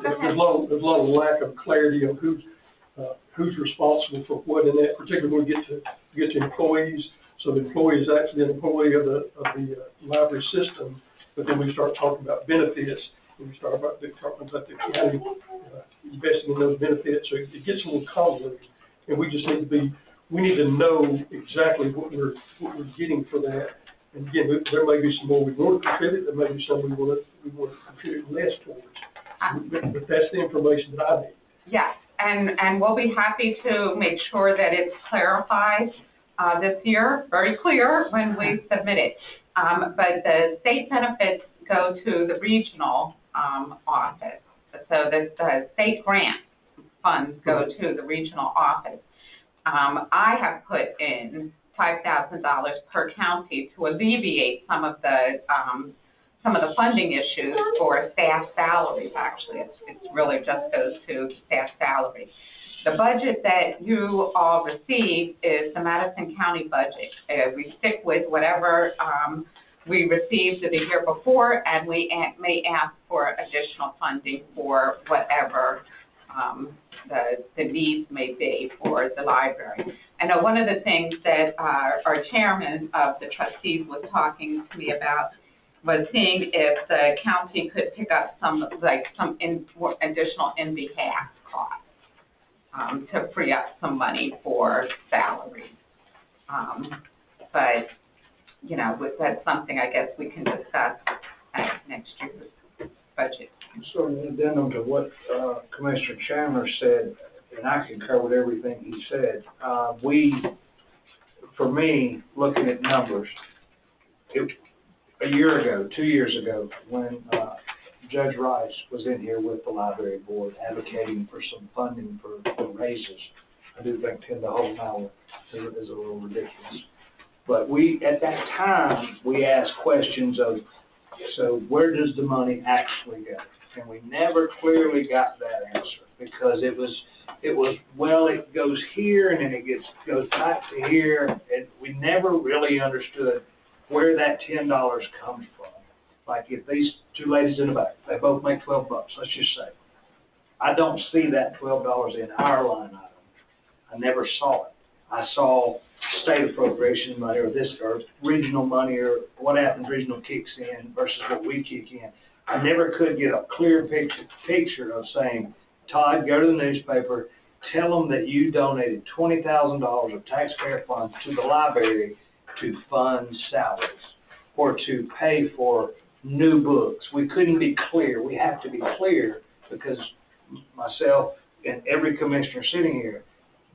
There's a lot of lack of clarity on who's responsible for what in that, particularly when we get to employees. So the employee is actually an employee of the library system, but then we start talking about benefits, and we start talking about the county investing in those benefits. So it gets a little convoluted, and we just need to know exactly what we're getting for that. And again, there may be some more we want to contribute, there may be some we want to contribute less towards. But that's the information that I need. Yes, and we'll be happy to make sure that it's clarified this year, very clear when we submit it. But the state benefits go to the regional office. So the state grant funds go to the regional office. I have put in $5,000 per county to alleviate some of the funding issues for staff salaries. Actually, it really just goes to staff salary. The budget that you all receive is the Madison County budget. We stick with whatever we received the year before, and we may ask for additional funding for whatever the needs may be for the library. I know one of the things that our chairman of the trustees was talking to me about was seeing if the county could pick up some additional in behalf costs to free up some money for salaries. But, that's something I guess we can discuss at next year's budget. So an addendum to what Commissioner Chandler said, and I concur with everything he said. For me, looking at numbers, a year ago, 2 years ago, when Judge Rice was in here with the library board advocating for some funding for raises. I do think $10 an hour is a little ridiculous. But at that time, we asked questions of, so where does the money actually go? And we never clearly got that answer, because it was, well, it goes here and then it goes back to here, and we never really understood where that $10 comes from. Like if these two ladies in the back, they both make $12, let's just say. I don't see that $12 in our line item. I never saw it. I saw state appropriation money or regional money, or what happens regional kicks in versus what we kick in. I never could get a clear picture of saying, Todd, go to the newspaper, tell them that you donated $20,000 of taxpayer funds to the library to fund salaries or to pay for new books. We couldn't be clear. We have to be clear, because myself and every commissioner sitting here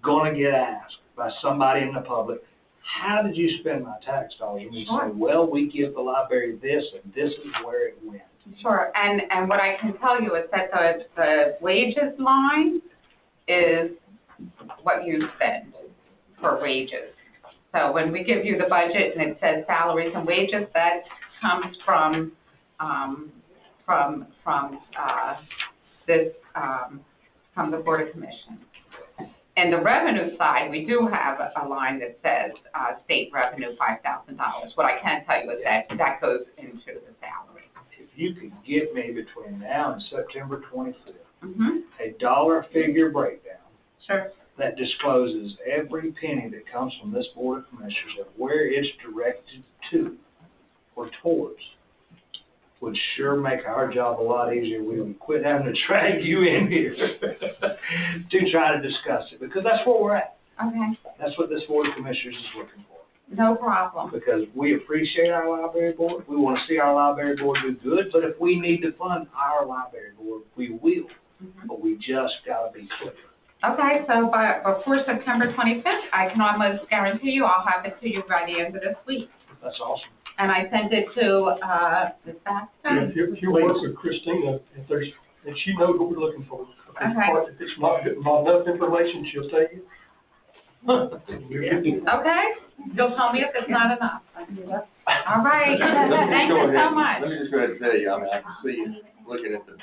going to get asked by somebody in the public, how did you spend my tax dollars? And we say, well, we give the library this, and this is where it went. Sure, and what I can tell you is that the wages line is what you spend for wages. So when we give you the budget and it says salaries and wages, that comes from the Board of Commissioners. And the revenue side, we do have a line that says state revenue $5,000. What I can tell you is that goes into the salary. If you could get me between now and September 25th, a dollar figure breakdown. Sure. That discloses every penny that comes from this Board of Commissioners and where it's directed to or towards, would sure make our job a lot easier. We would quit having to drag you in here to try to discuss it, because that's where we're at. Okay. That's what this Board of Commissioners is looking for. No problem. Because we appreciate our library board. We want to see our library board do good, but if we need to fund our library board, we will. But we just got to be clear. Okay, so before September 25th, I can almost guarantee you I'll have it to you by the end of this week. That's awesome. And I sent it to Ms. Baxter. If you work with Christina, and she knows what we're looking for. If it's not enough information, she'll tell you. Okay, you'll tell me if it's not enough. All right, thank you so much. Let me just go ahead and tell you, I mean, I can see, looking at the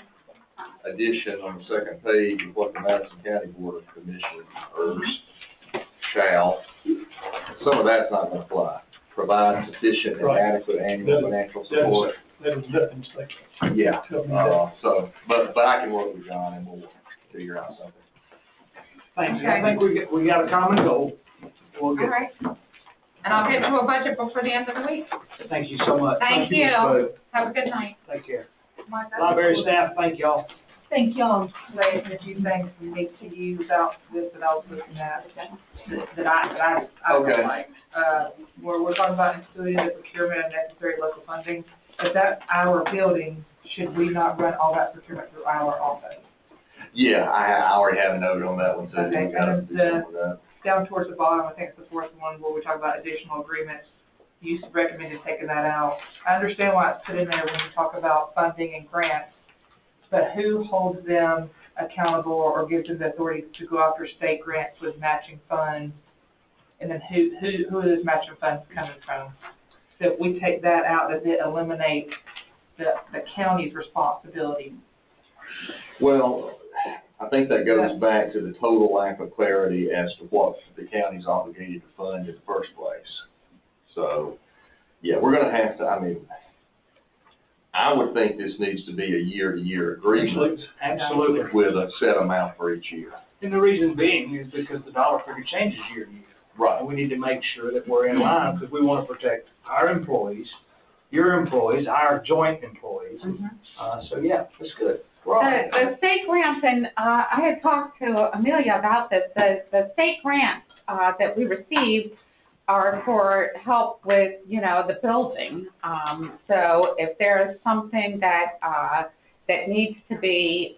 addition on the second page of what the Madison County Board of Commissioners shall, some of that's not gonna fly. Provide sufficient and adequate annual financial support. That is nothing to Yeah, so, but I can work with John and we'll figure out something. Thanks. I think we got a common goal. We'll get. All right. And I'll get to a budget before the end of the week. Thank you so much. Thank you. Have a good night. Take care. Library staff, thank y'all. Thank y'all. Ray, a few things unique to you about this that I was looking at, that I really like. We're talking about including the procurement of necessary local funding, but that's our building. Should we not run all that procurement through our office? Yeah, I already have a note on that one too. Okay, We gotta and do something with that. down towards the bottom, I think it's the fourth one where we talk about additional agreements. You recommended taking that out. I understand why it's put in there when you talk about funding and grants, but who holds them accountable or gives them the authority to go after state grants with matching funds? And then who are those matching funds coming from? So if we take that out, does it eliminate the county's responsibility? Well, I think that goes back to the total lack of clarity as to what the county's obligated to fund in the first place. So, yeah, we're gonna have to, I mean, I would think this needs to be a year-to-year agreement. Absolutely. With a set amount for each year. And the reason being is because the dollar figure changes year to year. Right. And we need to make sure that we're in line, because we want to protect our employees, your employees, our joint employees. So, yeah, that's good. The state grants, and I had talked to Amelia about this, the state grants that we received are for help with, the building. So if there's something that needs to be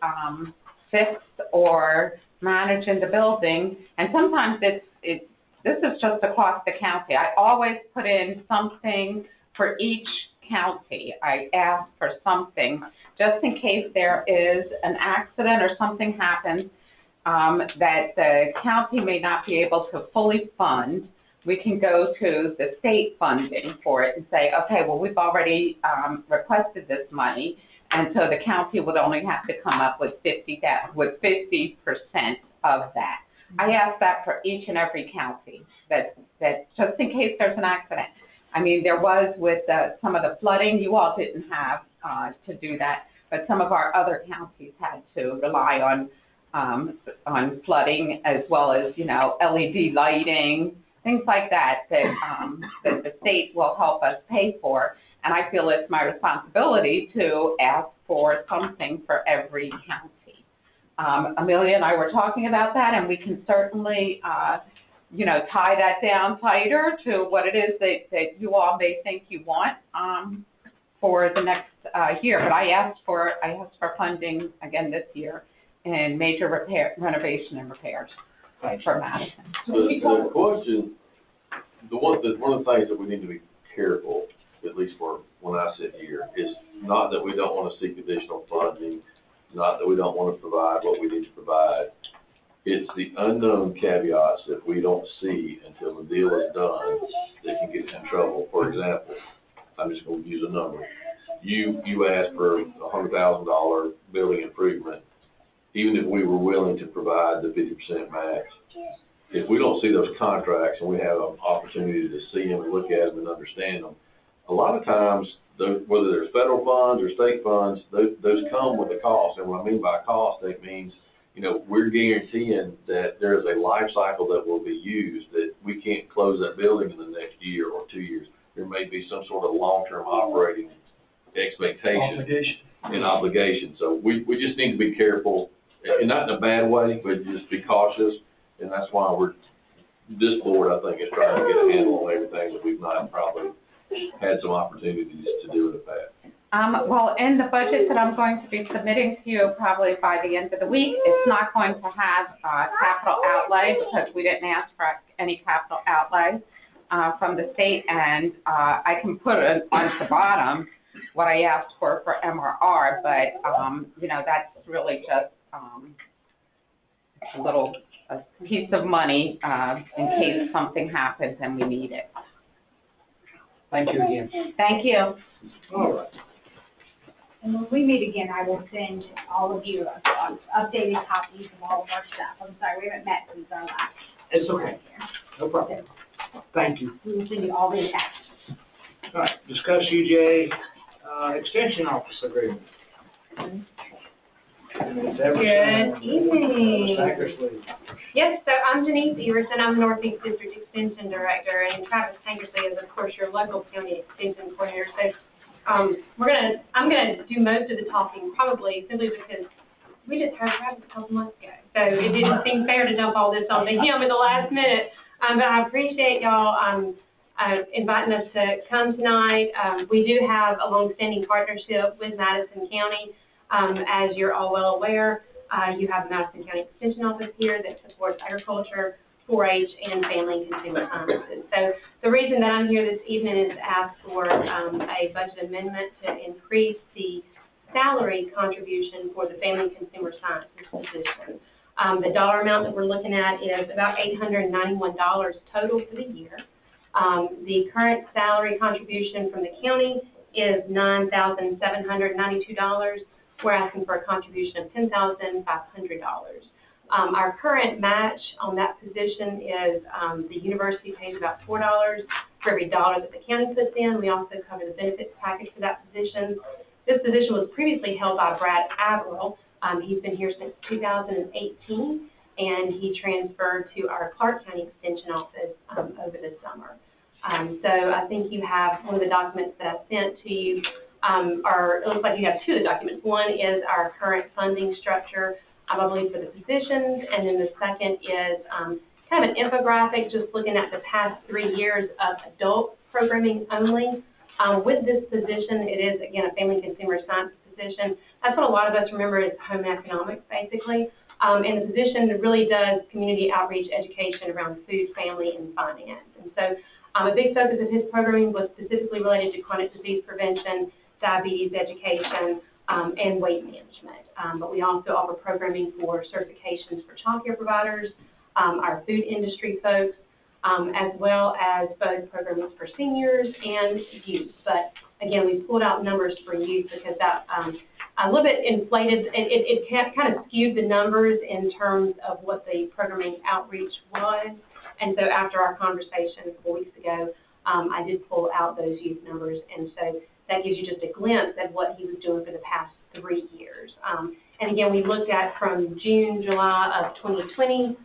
fixed or managed in the building, and sometimes this is just across the county. I always put in something for each county, I asked for something, just in case there is an accident or something happens, that the county may not be able to fully fund. We can go to the state funding for it and say, okay, well, we've already requested this money, and so the county would only have to come up with 50% of that. I ask that for each and every county, that just in case there's an accident. I mean, there was with some of the flooding, you all didn't have to do that, but some of our other counties had to rely on flooding, as well as, you know, LED lighting, things like that, that the state will help us pay for. And I feel it's my responsibility to ask for something for every county. Amelia and I were talking about that, and we can certainly, you know, tie that down tighter to what it is that you all may think you want for the next year. But I asked for funding again this year in major renovation and repairs for Madison. The question, one of the things that we need to be careful, at least for when I sit here, is not that we don't want to seek additional funding, not that we don't want to provide what we need to provide. It's the unknown caveats that we don't see until the deal is done that can get us in trouble. For example, I'm just going to use a number. You asked for a $100,000 building improvement, even if we were willing to provide the 50% match. If we don't see those contracts and we have an opportunity to see them and look at them and understand them, a lot of times, whether there's federal funds or state funds, those come with a cost. And what I mean by cost, that means, you know, we're guaranteeing that there is a life cycle that will be used, that we can't close that building in the next year or 2 years. There may be some sort of long-term operating expectation and obligation. So we just need to be careful, and not in a bad way, but just be cautious. And that's why this board, I think, is trying to get a handle on everything that we've not probably had some opportunities to do in the past. Well, in the budget that I'm going to be submitting to you probably by the end of the week, it's not going to have capital outlay, because we didn't ask for any capital outlay from the state, and I can put it on the bottom what I asked for MRR, but you know, that's really just a piece of money in case something happens and we need it. Thank you again. Thank you. All right. And when we meet again, I will send all of you updated copies of all of our stuff. I'm sorry, we haven't met since our last. It's okay. No problem. Thank you. We will send you all the attachments. All right, discuss UJ extension office agreement. Good evening. Yes, so I'm Denise Everson. I'm Northeast District Extension Director, and Travis Tankersley is, of course, your local county extension coordinator. So I'm gonna do most of the talking, probably simply because we just heard Travis a couple months ago. So it didn't seem fair to dump all this on to him at the last minute. But I appreciate y'all inviting us to come tonight. We do have a long-standing partnership with Madison County. As you're all well aware, you have the Madison County Extension Office here that supports agriculture, 4-H, and family and consumer sciences. So the reason that I'm here this evening is to ask for a budget amendment to increase the salary contribution for the family and consumer sciences position. The dollar amount that we're looking at is about $891 total for the year. The current salary contribution from the county is $9,792. We're asking for a contribution of $10,500. Our current match on that position is the university pays about $4 for every dollar that the county puts in. We also cover the benefits package for that position. This position was previously held by Brad Averill. He's been here since 2018, and he transferred to our Clark County Extension Office over the summer. So I think you have one of the documents that I sent to you. It looks like you have two of the documents. One is our current funding structure, I believe, for the positions, and then the second is kind of an infographic just looking at the past 3 years of adult programming only. With this position, it is, again, a family consumer science position. That's what a lot of us remember as home economics, basically. And the position really does community outreach education around food, family, and finance. And so A big focus of his programming was specifically related to chronic disease prevention, diabetes education, and weight management. But we also offer programming for certifications for childcare providers, our food industry folks, as well as both programming for seniors and youth. But again, we pulled out numbers for youth because that a little bit inflated, it kind of skewed the numbers in terms of what the programming outreach was. And so after our conversation 4 weeks ago, I did pull out those youth numbers. And so that gives you just a glimpse of what he was doing for the past 3 years. And again, we looked at from June, July of 2020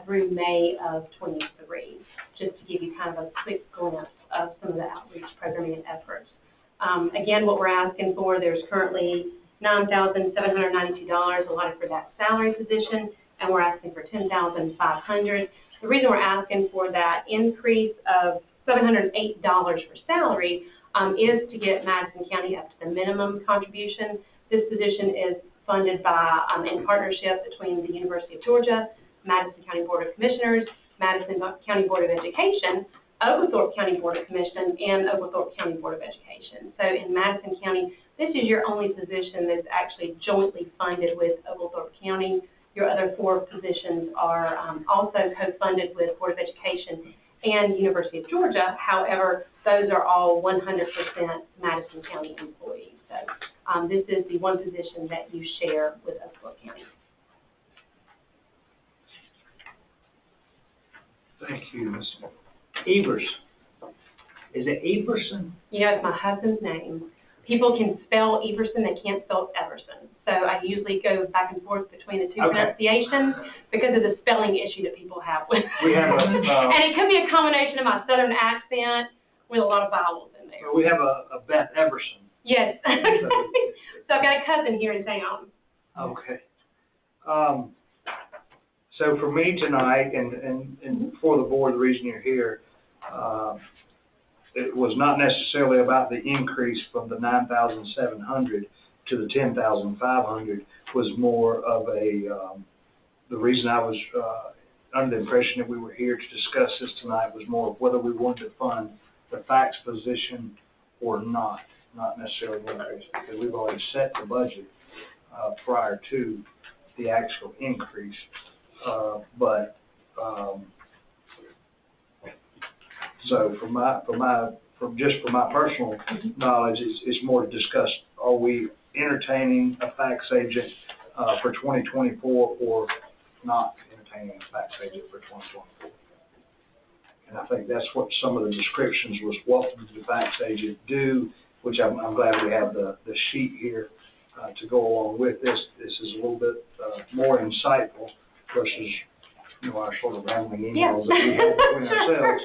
through May of 23, just to give you kind of a quick glimpse of some of the outreach programming and efforts. Again, what we're asking for, there's currently $9,792 allotted for that salary position, and we're asking for $10,500. The reason we're asking for that increase of $708 for salary is to get Madison County up to the minimum contribution. This position is funded by, in partnership between the University of Georgia, Madison County Board of Commissioners, Madison County Board of Education, Oglethorpe County Board of Commission, and Oglethorpe County Board of Education. So in Madison County, this is your only position that's actually jointly funded with Oglethorpe County. Your other 4 positions are also co-funded with Board of Education and University of Georgia. However, those are all 100% Madison County employees. So this is the one position that you share with Oglethorpe County. Thank you, Ms. Evers. Is it Everson? You know, it's my husband's name. People can spell Everson, they can't spell Everson. So I usually go back and forth between the two pronunciations because of the spelling issue that people have with We have a, and it could be a combination of my southern accent with a lot of vowels in there. we have a Beth Everson. Yes. So I've got a cousin here in town. Okay. So for me tonight, and for the board, the reason you're here, it was not necessarily about the increase from the 9,700 to the 10,500. Was more of a, the reason I was under the impression that we were here to discuss this tonight was more of whether we wanted to fund the fax position or not necessarily the increase, because we've already set the budget prior to the actual increase. So from my personal knowledge, it's more to discuss, are we entertaining a fax agent for 2024 or not entertaining a fax agent for 2024? And I think that's what some of the descriptions was, what does the fax agent do, which I'm glad we have the sheet here to go along with this. This is a little bit more insightful versus, our sort of rambling emails that we have between ourselves.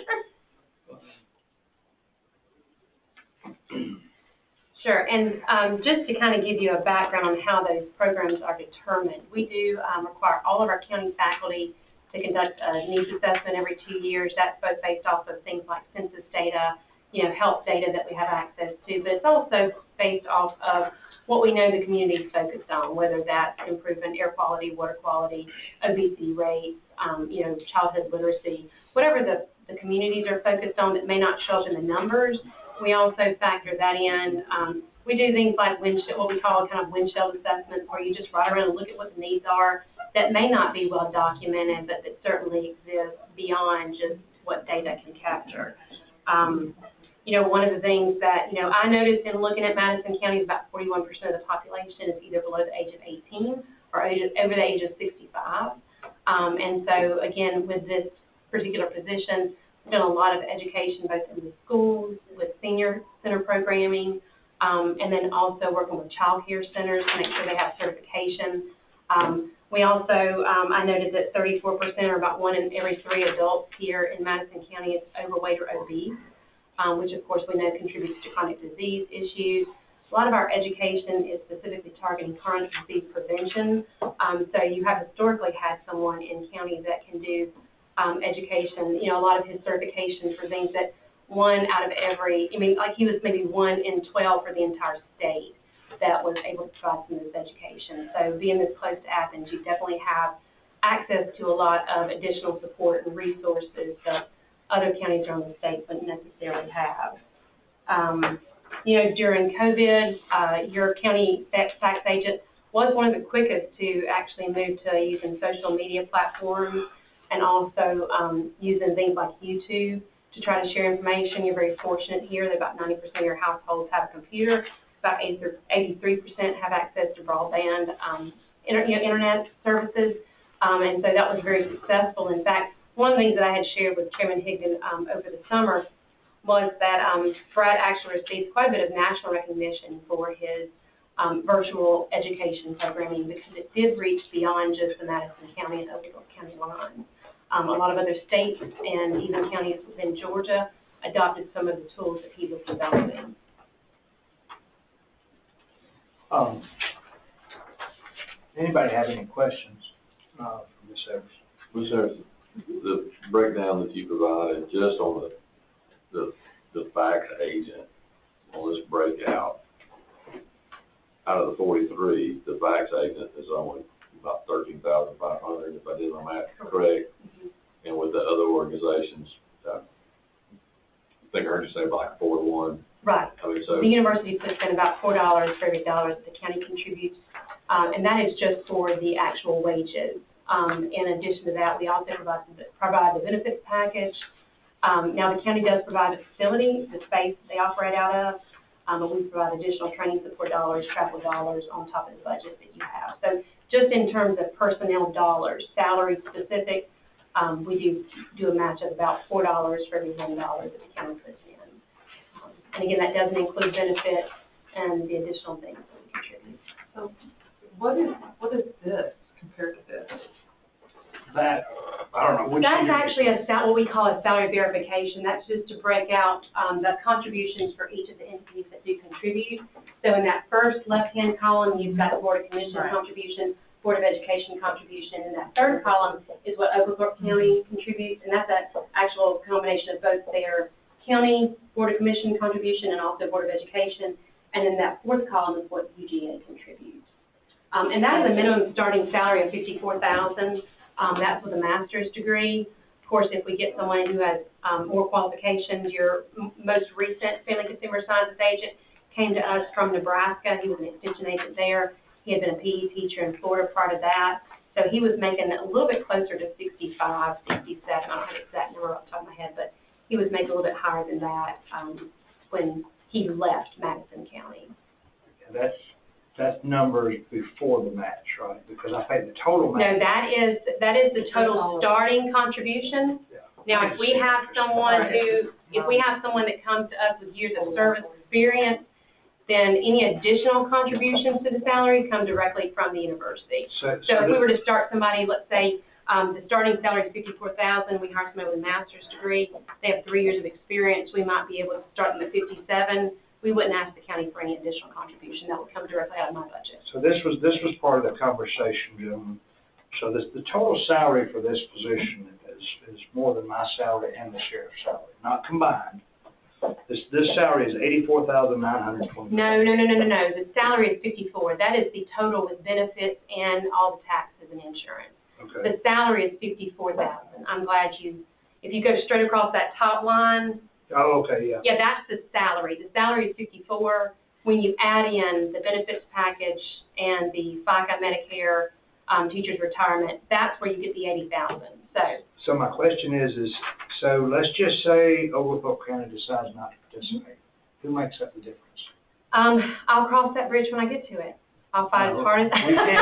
Sure, and just to kind of give you a background on how those programs are determined, we do require all of our county faculty to conduct a needs assessment every 2 years. That's both based off of things like census data, health data that we have access to, but it's also based off of what we know the community is focused on, whether that's improving air quality, water quality, obesity rates, childhood literacy, whatever the communities are focused on that may not show up in the numbers. We also factor that in. We do things like what we call kind of windshield assessments, where you just ride around and look at what the needs are that may not be well documented, but that certainly exist beyond just what data can capture. One of the things that, I noticed in looking at Madison County is about 41% of the population is either below the age of 18 or over the age of 65. And so, again, with this particular position, we've done a lot of education both in the schools with senior center programming, and then also working with child care centers to make sure they have certification. We also, I noted that 34%, or about 1 in every 3 adults here in Madison County, is overweight or obese, which of course we know contributes to chronic disease issues. A lot of our education is specifically targeting chronic disease prevention. So you have historically had someone in county that can do education, a lot of his certifications for things that 1 out of every, like he was maybe 1 in 12 for the entire state that was able to provide some of this education. So being this close to Athens, you definitely have access to a lot of additional support and resources. But other counties around the state wouldn't necessarily have. During COVID, your county tax agent was one of the quickest to actually move to using social media platforms and also using things like YouTube to try to share information. You're very fortunate here that about 90% of your households have a computer. About 83% have access to broadband internet services, and so that was very successful. In fact, one of the things that I had shared with Chairman Higdon over the summer was that Brad actually received quite a bit of national recognition for his virtual education programming because it did reach beyond just the Madison County and Oglethorpe County lines. A lot of other states and even counties within Georgia adopted some of the tools that he was developing. Anybody have any questions for Ms. Evers? Ms. Evers, the breakdown that you provided just on the fax agent on this breakout, out of the 43, the fax agent is only about 13,500, if I did my math correct. And with the other organizations, I think I heard you say like 4 to 1. Right. I mean, so the university puts in about $4 for every dollar that the county contributes, and that is just for the actual wages. In addition to that, we also provide the benefits package. Now, the county does provide a facility, the space that they operate out of, but we provide additional training support dollars, travel dollars on top of the budget that you have. So just in terms of personnel dollars, salary specific, we do a match of about $4 for every $1 that the county puts in. And again, that doesn't include benefits and the additional things that we contribute. So what is this compared to this? That, I don't know. That's actually what we call a salary verification. That's just to break out the contributions for each of the entities that do contribute. So in that first left-hand column, you've got the Board of Commissioners contribution, Board of Education contribution, and that third column is what Oglethorpe County contributes, and that's an actual combination of both their county Board of Commission contribution and also Board of Education, and then that fourth column is what UGA contributes. And that is a minimum starting salary of $54,000. That's with a master's degree. Of course, if we get someone who has more qualifications, your most recent Family Consumer Sciences agent came to us from Nebraska. He was an extension agent there. He had been a PE teacher in Florida prior to that. So he was making a little bit closer to 65, 67. I don't have the exact number off the top of my head, but he was making a little bit higher than that when he left Madison County. That's numbers before the match, right? Because I think the total match. No, that is the total starting contribution. Yeah. Now, if we have someone that comes to us with years of service experience, then any additional contributions to the salary come directly from the university. So if we were to start somebody, let's say, the starting salary is $54,000, we hire somebody with a master's degree, they have 3 years of experience, we might be able to start them at $57,000. We wouldn't ask the county for any additional contribution. That would come directly out of my budget. So this was part of the conversation, gentlemen. So the total salary for this position is more than my salary and the sheriff's salary, not combined. This salary is $84,920. No. The salary is $54,000. That is the total with benefits and all the taxes and insurance. Okay. The salary is $54,000. I'm glad if you go straight across that top line. Oh, okay, yeah. Yeah, that's the salary. The salary is $54,000. When you add in the benefits package and the FICA, Medicare, teacher's retirement, that's where you get the $80,000. So my question is so let's just say Oglethorpe County decides not to participate. Who makes up the difference? I'll cross that bridge when I get to it. I'll fight as hard as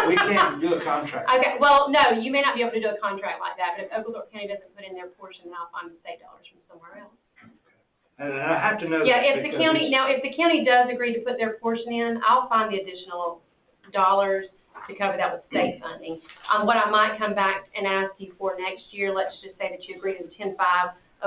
we can't do a contract. Okay, well, no, you may not be able to do a contract like that, but if Oglethorpe County doesn't put in their portion, then I'll find the state dollars from somewhere else. And I have to know Yeah, that if the county does agree to put their portion in, I'll find the additional dollars to cover that with state funding. What I might come back and ask you for next year, let's just say that you agree to the 10-5,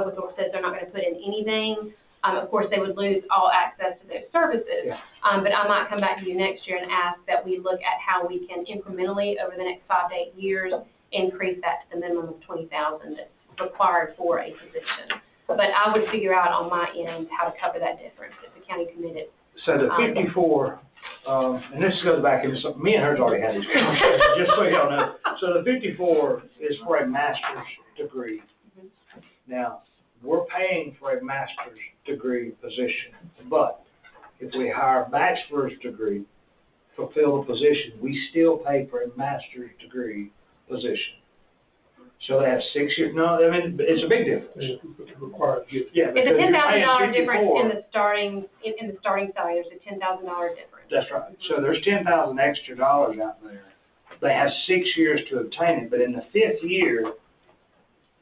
Oglethorpe says they're not going to put in anything. Of course, they would lose all access to those services. Yeah. But I might come back to you next year and ask that we look at how we can incrementally over the next 5 to 8 years increase that to the minimum of $20,000 that's required for a position. But I would figure out on my end how to cover that difference if the county committed. So the 54, and this goes back into something, me and her's already had these conversations, just so y'all know. So the 54 is for a master's degree. Mm-hmm. Now, we're paying for a master's degree position, but if we hire a bachelor's degree, fulfill the position, we still pay for a master's degree position. So they have 6 years, no, I mean, it's a big difference. Required. Yeah, It's because a you're $10,000 paying difference 54. in the starting salary, there's a $10,000 difference. That's right. So there's 10,000 extra dollars out there. They have 6 years to obtain it, but in the 5th year,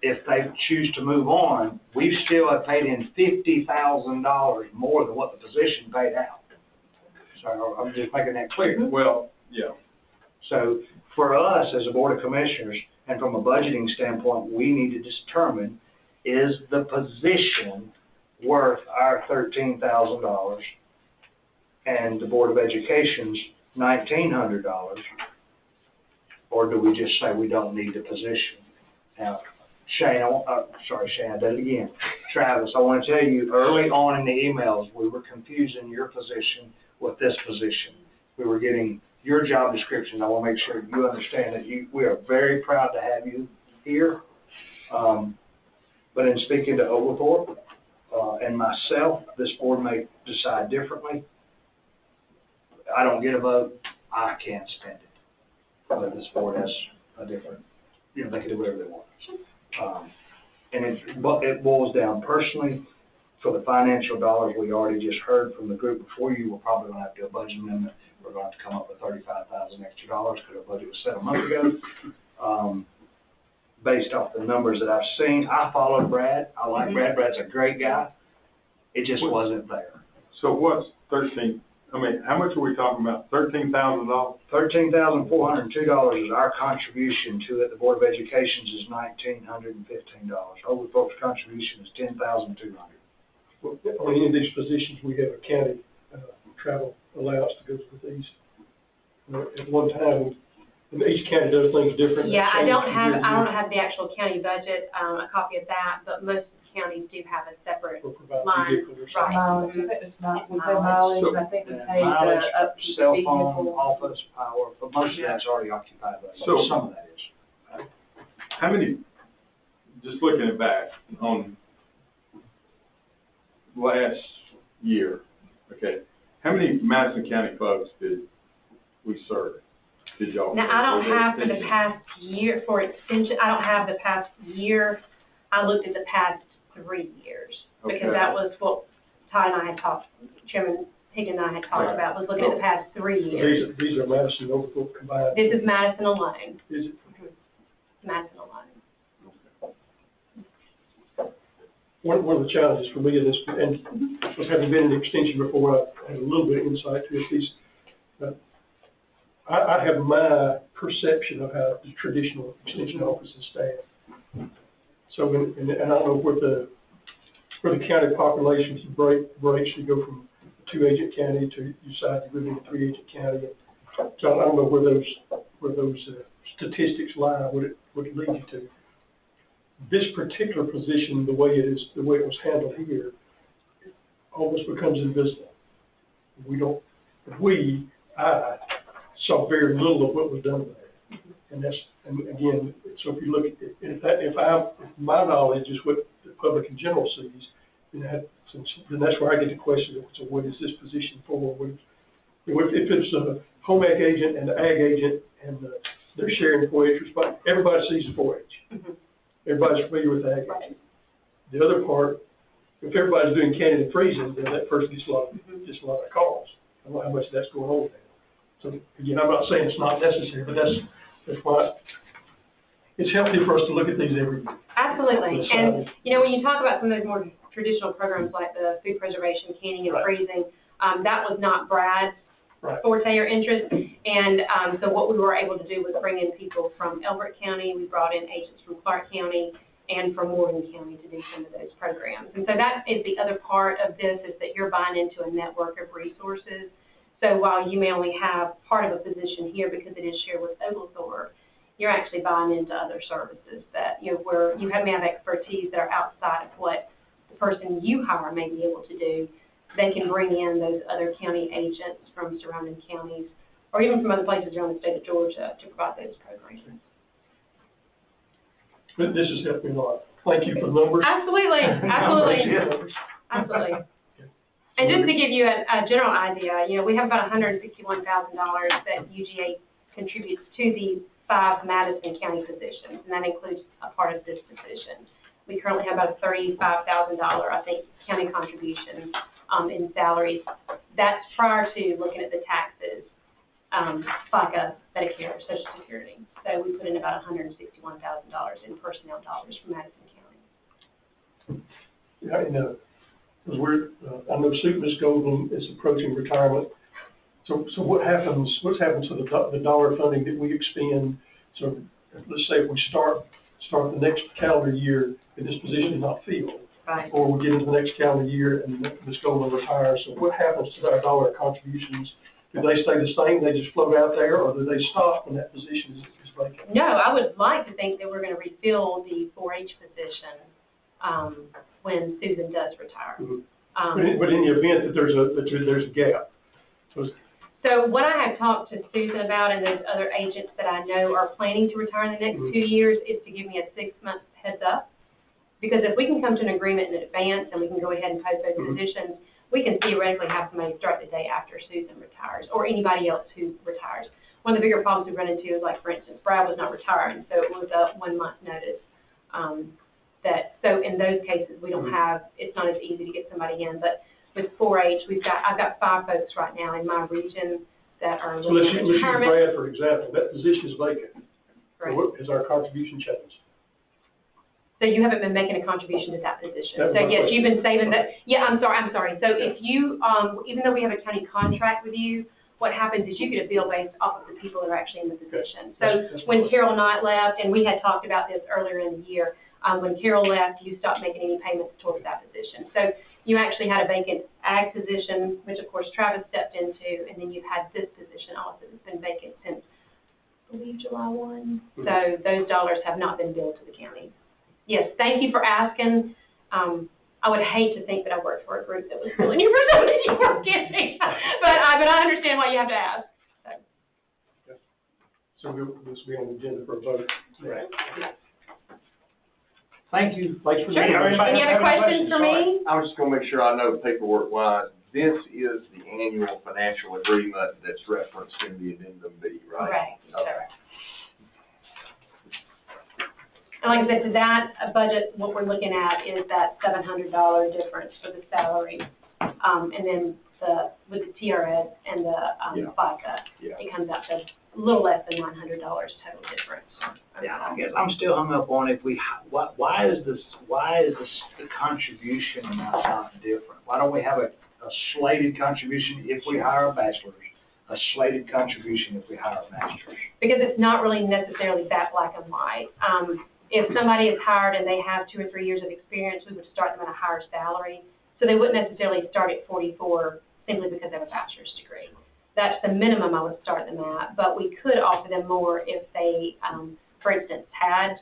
if they choose to move on, we still have paid in $50,000 more than what the position paid out. So I'm just making that clear. Well, yeah. So for us as a Board of Commissioners, and from a budgeting standpoint, we need to determine, is the position worth our $13,000 and the Board of Education's $1,900? Or do we just say we don't need the position? Now, Shane, I did it again. Travis, I want to tell you, early on in the emails, we were confusing your position with this position. We were getting your job description. I want to make sure you understand that we are very proud to have you here. But in speaking to Oglethorpe and myself, this board may decide differently. I don't get a vote. I can't spend it. But this board has a different, they can do whatever they want. And it boils down personally, for the financial dollars we already just heard from the group before you, we're probably going to have to do a budget amendment. We're going to have to come up with $35,000 extra dollars because our budget was set a month ago. Based off the numbers that I've seen, I followed Brad. I like Brad. Brad's a great guy. It just wasn't there. So what's 13? I mean, how much are we talking about? $13,000? $13,402 is our contribution to it. The Board of Education's is $1,915. Oglethorpe's contribution is $10,200. On any of these positions, we have a county travel allowance that goes with these. At one time, and each county does things differently. Yeah, I don't have the actual county budget, a copy of that, but most counties do have a separate line. Right. Mileage, we pay mileage, I think we pay Mileage, the upkeep cell vehicle. phone, office, power, but most of that's already occupied by, So- some of that is. How many, just looking it back on last year, okay, how many Madison County folks did we serve? Did y'all? Now, I don't have for the past year, for extension, I don't have the past year. I looked at the past 3 years, because Okay. that was what Todd and I had talked, Chairman Higgins and I had talked about, was looking at the past 3 years. These are Madison and Oglethorpe combined. This is Madison alone. Is it? Madison alone. One of the challenges for me in this, and was having been in the extension before, I had a little bit of insight to these. I have my perception of how the traditional extension office is staffed. So, and I don't know where the county populations breaks, you go from a 2-agent county to, you decide to move into a 3-agent county. So I don't know where those statistics lie, what it leads you to. This particular position, the way it was handled here, almost becomes invisible. I saw very little of what was done there. And again, so if you look at it, if my knowledge is what the public in general sees, then that's where I get the question, so what is this position for? If it's a home ag agent and the ag agent and they're sharing 4-H responsibility, everybody sees the 4-H. Everybody's familiar with the ag agent. The other part, if everybody's doing canning and freezing, then that person gets a lot of calls. I don't know how much that's going on there. So again, I'm not saying it's not necessary, but that's why it's healthy for us to look at these every year. Absolutely. And, when you talk about some of those more traditional programs like the food preservation, canning and freezing, that was not Brad's forte or interest. And so what we were able to do was bring in people from Elbert County. We brought in agents from Clark County and from Morgan County to do some of those programs. And so that is the other part of this, is that you're buying into a network of resources. So while you may only have part of a position here because it is shared with Oglethorpe, you're actually buying into other services that, where you may have expertise that are outside of what the person you hire may be able to do. They can bring in those other county agents from surrounding counties or even from other places around the state of Georgia to provide those programs. This has helped me a lot. Thank you for the numbers. Absolutely, absolutely, absolutely. And just to give you a general idea, you know, we have about $161,000 that UGA contributes to the 5 Madison County positions, and that includes a part of this position. We currently have about a $35,000, I think, county contribution in salaries. That's prior to looking at the taxes, FICA, Medicare, Social Security. So we put in about $161,000 in personnel dollars for Madison County. Yeah, I know. Because I know Ms. Goldman is approaching retirement. So what's happened to the dollar funding that we expend? So let's say if we start the next calendar year and this position is not filled, right, or we get into the next calendar year and Ms. Goldman retires, so what happens to our dollar contributions? Do they stay the same, they just float out there, or do they stop when that position is vacant? No, I would like to think that we're going to refill the 4-H position when Susan does retire. Mm-hmm. But in the event that there's a gap. So what I have talked to Susan about and those other agents that I know are planning to retire in the next 2 years is to give me a 6-month heads up. Because if we can come to an agreement in advance and we can go ahead and post those positions, we can theoretically have somebody start the day after Susan retires or anybody else who retires. One of the bigger problems we run into is, like, for instance, Brad was not retiring, so it was a 1-month notice. So in those cases, we don't have, it's not as easy to get somebody in. But with 4-H, I've got 5 folks right now in my region that are looking at retirement. So let's use Brad, for example. That position is vacant. Right. So what has our contribution changed? So you haven't been making a contribution to that position. So yes, you've been saving that. Yeah, I'm sorry. So if you, even though we have a county contract with you, what happens is you get a bill based off of the people that are actually in the position. So when Carol Knight left, and we had talked about this earlier in the year, when Carol left, you stopped making any payments towards that position. So you actually had a vacant ag position, which of course Travis stepped into, and then you've had this position also that's been vacant since, I believe, July 1. Mm-hmm. So those dollars have not been billed to the county. Yes, thank you for asking. I would hate to think that I worked for a group that was billing you for something that you weren't getting, but I understand why you have to ask. So this will be on the agenda for a vote. Right. Thank you. Sure. Any other questions for me? I was just gonna make sure I know paperwork-wise, this is the annual financial agreement that's referenced in the addendum B, right? Correct. Okay. And like I said, to that budget, what we're looking at is that $700 difference for the salary, and then with the TRS and the FICA, it comes out to a little less than $900 total difference. Yeah, I guess I'm still hung up on why is the contribution amount not different? Why don't we have a slated contribution if we hire a bachelor's, a slated contribution if we hire a master's? Because it's not really necessarily that black and white. If somebody is hired and they have 2 or 3 years of experience, we would start them at a higher salary. So they wouldn't necessarily start at 44 simply because they have a bachelor's degree. That's the minimum I would start them at, but we could offer them more if they, for instance, had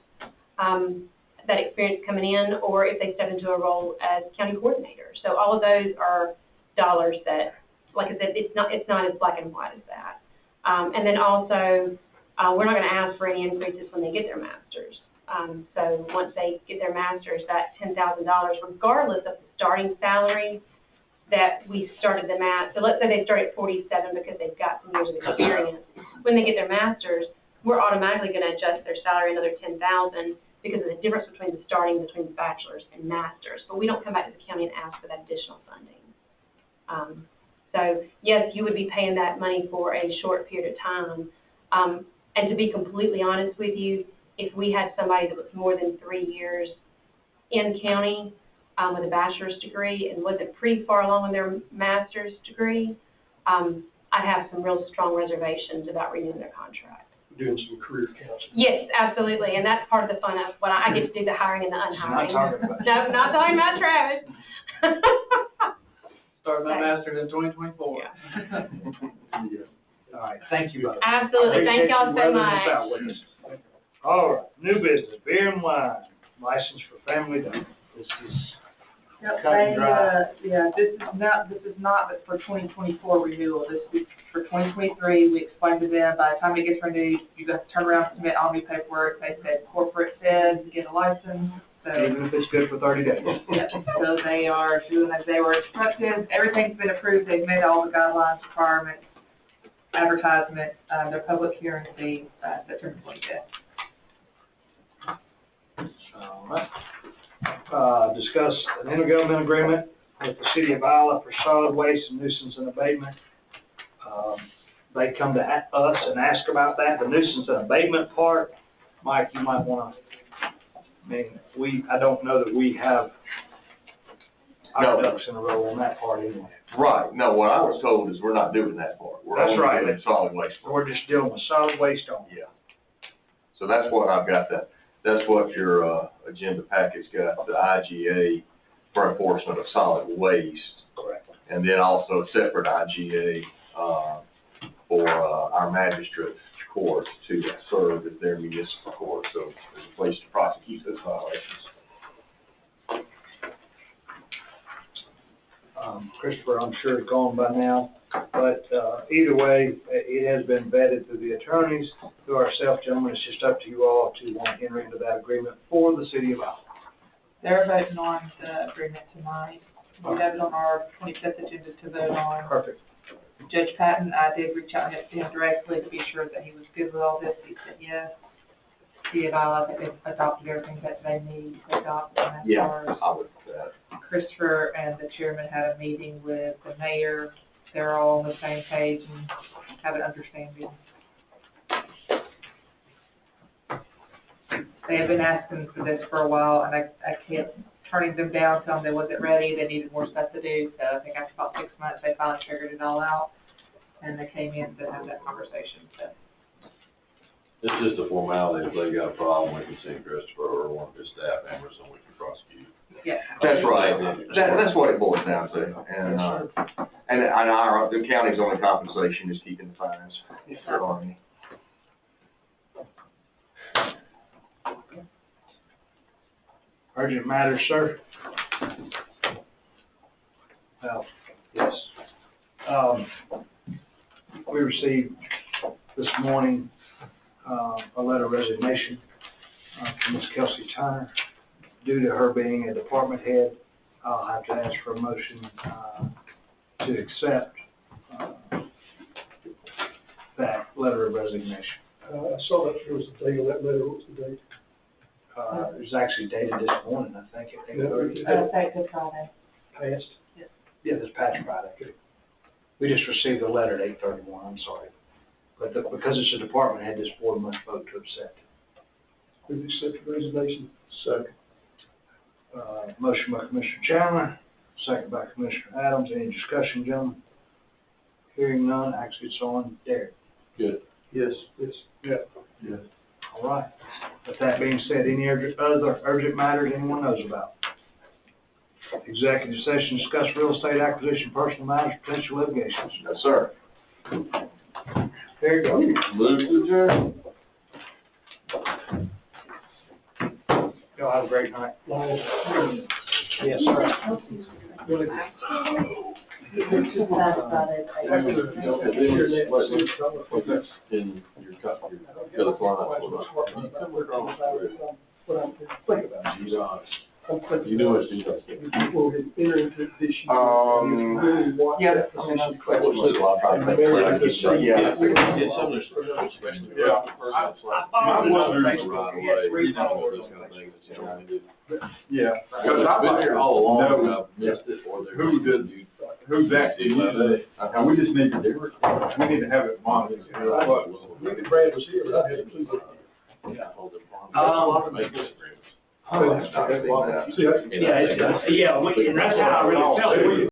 that experience coming in, or if they step into a role as county coordinator. So all of those are dollars that, like I said, it's not as black and white as that. And then also, we're not going to ask for any increases when they get their master's. So once they get their master's, that $10,000, regardless of the starting salary that we started them at. So let's say they start at 47 because they've got some years of experience. When they get their master's, we're automatically going to adjust their salary another $10,000 because of the difference between the bachelor's and master's. But we don't come back to the county and ask for that additional funding. So yes, you would be paying that money for a short period of time. And to be completely honest with you, if we had somebody that was more than 3 years in county with a bachelor's degree and wasn't pretty far along in their master's degree, I'd have some real strong reservations about renewing their contract. Doing some career counseling. Yes, absolutely, and that's part of the fun of what I get to do, the hiring and the unhiring. Not talking about No, not talking about Travis. Start my master's in 2024. Yeah. All right, thank you, brother. Absolutely, thank y'all so much. All right, new business, beer and wine, license for Family Dollar. This is cut and dry. This is not for 2024 renewal, this is for 2023. We explained to them, by the time it gets renewed, you got to turn around and submit all new paperwork. They said corporate says, get a license, So, Even if it's good for 30 days. yep, so they are doing as they were instructed. Everything's been approved. They've met all the guidelines, requirements, advertisement, their public hearing will be, September 25th. All right. Discuss an intergovernmental agreement with the city of Isla for solid waste and nuisance and abatement. They come to us and ask about that, the nuisance and abatement part. Mike, you might wanna, I don't know that we have our ducks in a row on that part anyway. Right, no, what I was told is we're not doing that part. We're That's only right. doing solid waste. We're just dealing with solid waste only. Yeah. So that's what I've got that's what your, agenda packet's got, the IGA for enforcement of solid waste. Correct. And then also a separate IGA, for, our magistrate courts to serve as their municipal court. So there's a place to prosecute those violations. Christopher, I'm sure is gone by now, but, either way, it has been vetted through the attorneys, through ourselves, gentlemen. It's just up to you all to want to enter into that agreement for the city of Allen. They're voting on the agreement tonight. We have it on our 25th agenda to vote on. Perfect. Judge Patton, I did reach out to him directly to be sure that he was good with all this. He said yes. City of Isla, I think they've adopted everything that they need to adopt. And as far as I would, Christopher and the chairman had a meeting with the mayor. They're all on the same page and have an understanding. They have been asking for this for a while, and I kept turning them down, telling them they wasn't ready, they needed more stuff to do. So I think after about 6 months, they finally figured it all out, and they came in to have that conversation. So It's just a formality. If they got a problem, we can send Christopher or one of his staff members and we can prosecute. yeah, that's right. That's what it boils down to. And the county's only compensation is keeping the fines, if there are any. Urgent matters, sir? Well, yes. We received this morning, a letter of resignation, from Ms. Kelsey Turner. Due to her being a department head, I'll have to ask for a motion, to accept, that letter of resignation. I saw that there was a date on that letter. What was the date? It was actually dated this morning, I think, at 8:30. Effective Friday. Passed? Yeah, this past Friday. We just received a letter at 8:31, I'm sorry. But because it's a department head, this board must vote to accept. We've accepted the resignation. Second. Motion by Commissioner Chandler, second by Commissioner Adams. Any discussion, gentlemen? Hearing none, actually it's on Derek. Good. Yes. Yes. Yeah. Yeah. All right. With that being said, any other urgent matters anyone knows about? Executive session, discuss real estate acquisition, personal matters, potential litigations. Yes, sir. There you go. Move to adjourn. Y'all have a great night. Yes, sir. Really? In your other clients. What I'm thinking about. He's honest. I'm thinking. You know it's just. Before we enter into this year. Yeah. Yeah. Get some of this. Yeah. My mother's right away. You know, this kind of thing that's trying to do. Yeah. I've been here all along, and I've missed it, or they're. Who's actually using it, and we just need to do it, we need to have it monitored. Maybe Brad was here, but I had to. Make this agreement. Yeah, and that's how I really felt.